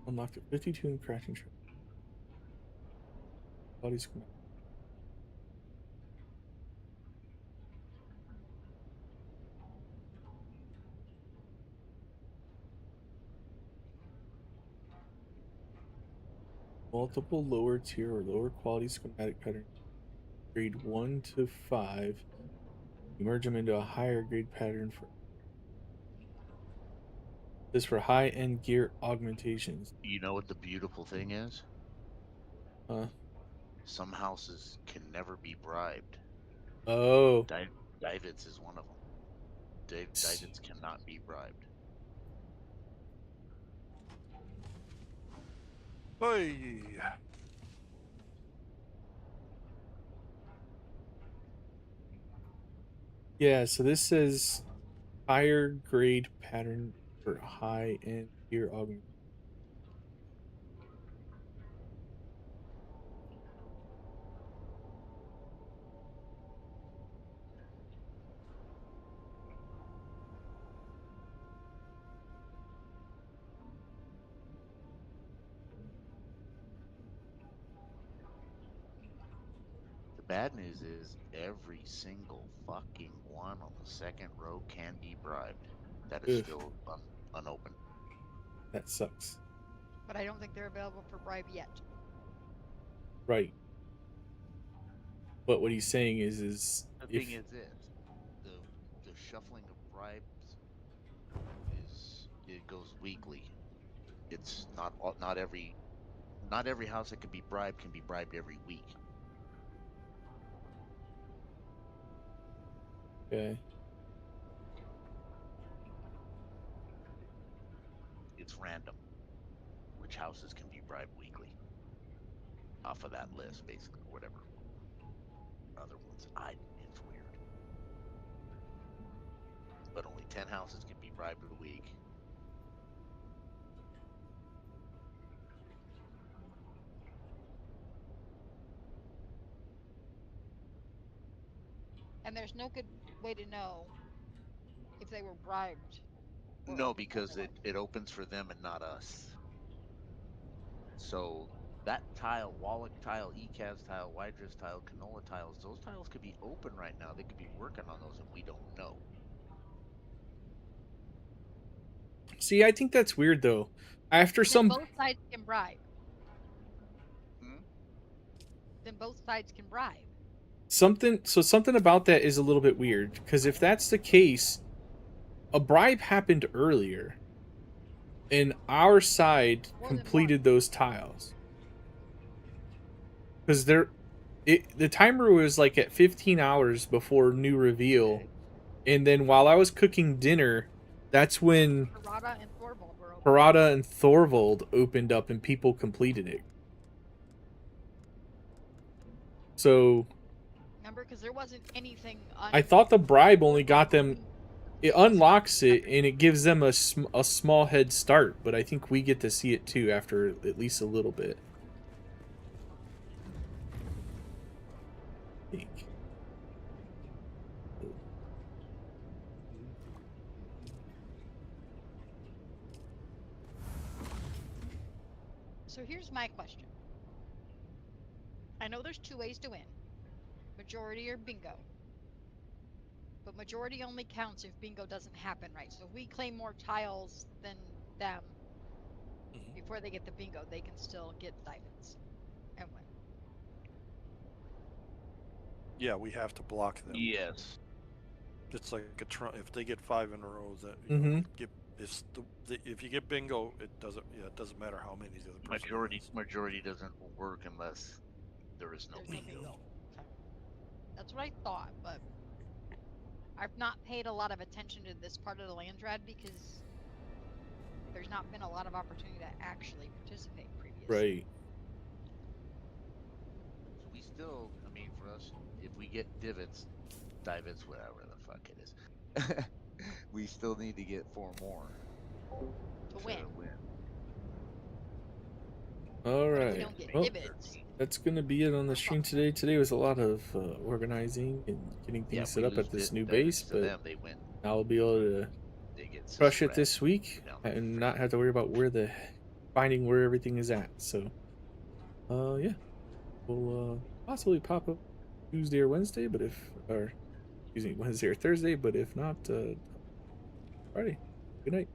Unlocked a 52 in crafting trap. Quality schematic. Multiple lower tier or lower quality schematic patterns. Grade 1 to 5. You merge them into a higher grade pattern for this for high end gear augmentations. You know what the beautiful thing is? Uh Some houses can never be bribed. oh. David's is one of them. David's cannot be bribed. Hey. Yeah, so this says higher grade pattern for high end gear augment. The bad news is every single fucking one on the second row can be bribed. That is Ugh, still unopened. that sucks. But I don't think they're available for bribe yet. Right. But what he's saying is The if thing is this: the the shuffling of bribes is it goes weekly. It's not every house that can be bribed every week. okay. It's random which houses can be bribed weekly off of that list, basically, or whatever other ones. It's weird, but only 10 houses can be bribed a week. And there's no good way to know if they were bribed. or No, open because otherwise. it opens for them and not us. So that tile, Wallach tile, ECAS tile, Wydrift tile, Canola tiles, those tiles could be open right now. They could be working on those and we don't know. See, I think that's weird though. After Then some both sides can bribe. Hmm? Then both sides can bribe. something about that is a little bit weird because if that's the case, a bribe happened earlier, and our side More than completed those tiles because the timer was like at 15 hours before new reveal, Okay. and then while I was cooking dinner, that's when Parada and Thorvald were open. Parada and Thorvald opened up and people completed it. So Remember, because there wasn't anything. I thought the bribe only got them. It unlocks it and it gives them a small head start, but I think we get to see it too after at least a little bit. I think. So here's my question. I know there's 2 ways to win. Majority or bingo. But majority only counts if bingo doesn't happen, right? So if we claim more tiles than them before they get the bingo, they can still get diamonds and win. Yeah, we have to block them. Yes. It's like a if they get 5 in a row, that if you get bingo, it doesn't matter how many the other person Majority doesn't work unless there is no bingo. Okay. That's what I thought, but I've not paid a lot of attention to this part of the Landsraad because there's not been a lot of opportunity to actually participate previously. Right. So we still, I mean, for us, if we get divots, whatever the fuck it is, we still need to get 4 more to win. All But if we right. don't get Well, divots, that's gonna be it on the stream today. Today was a lot of organizing and getting things set up at this new base, but them, they win. I'll be able to They get crush it Sisrat this week down the and front. not have to worry about finding where everything is at. So, yeah, we'll possibly pop up Tuesday or Wednesday, Wednesday or Thursday, but if not, Friday. Good night.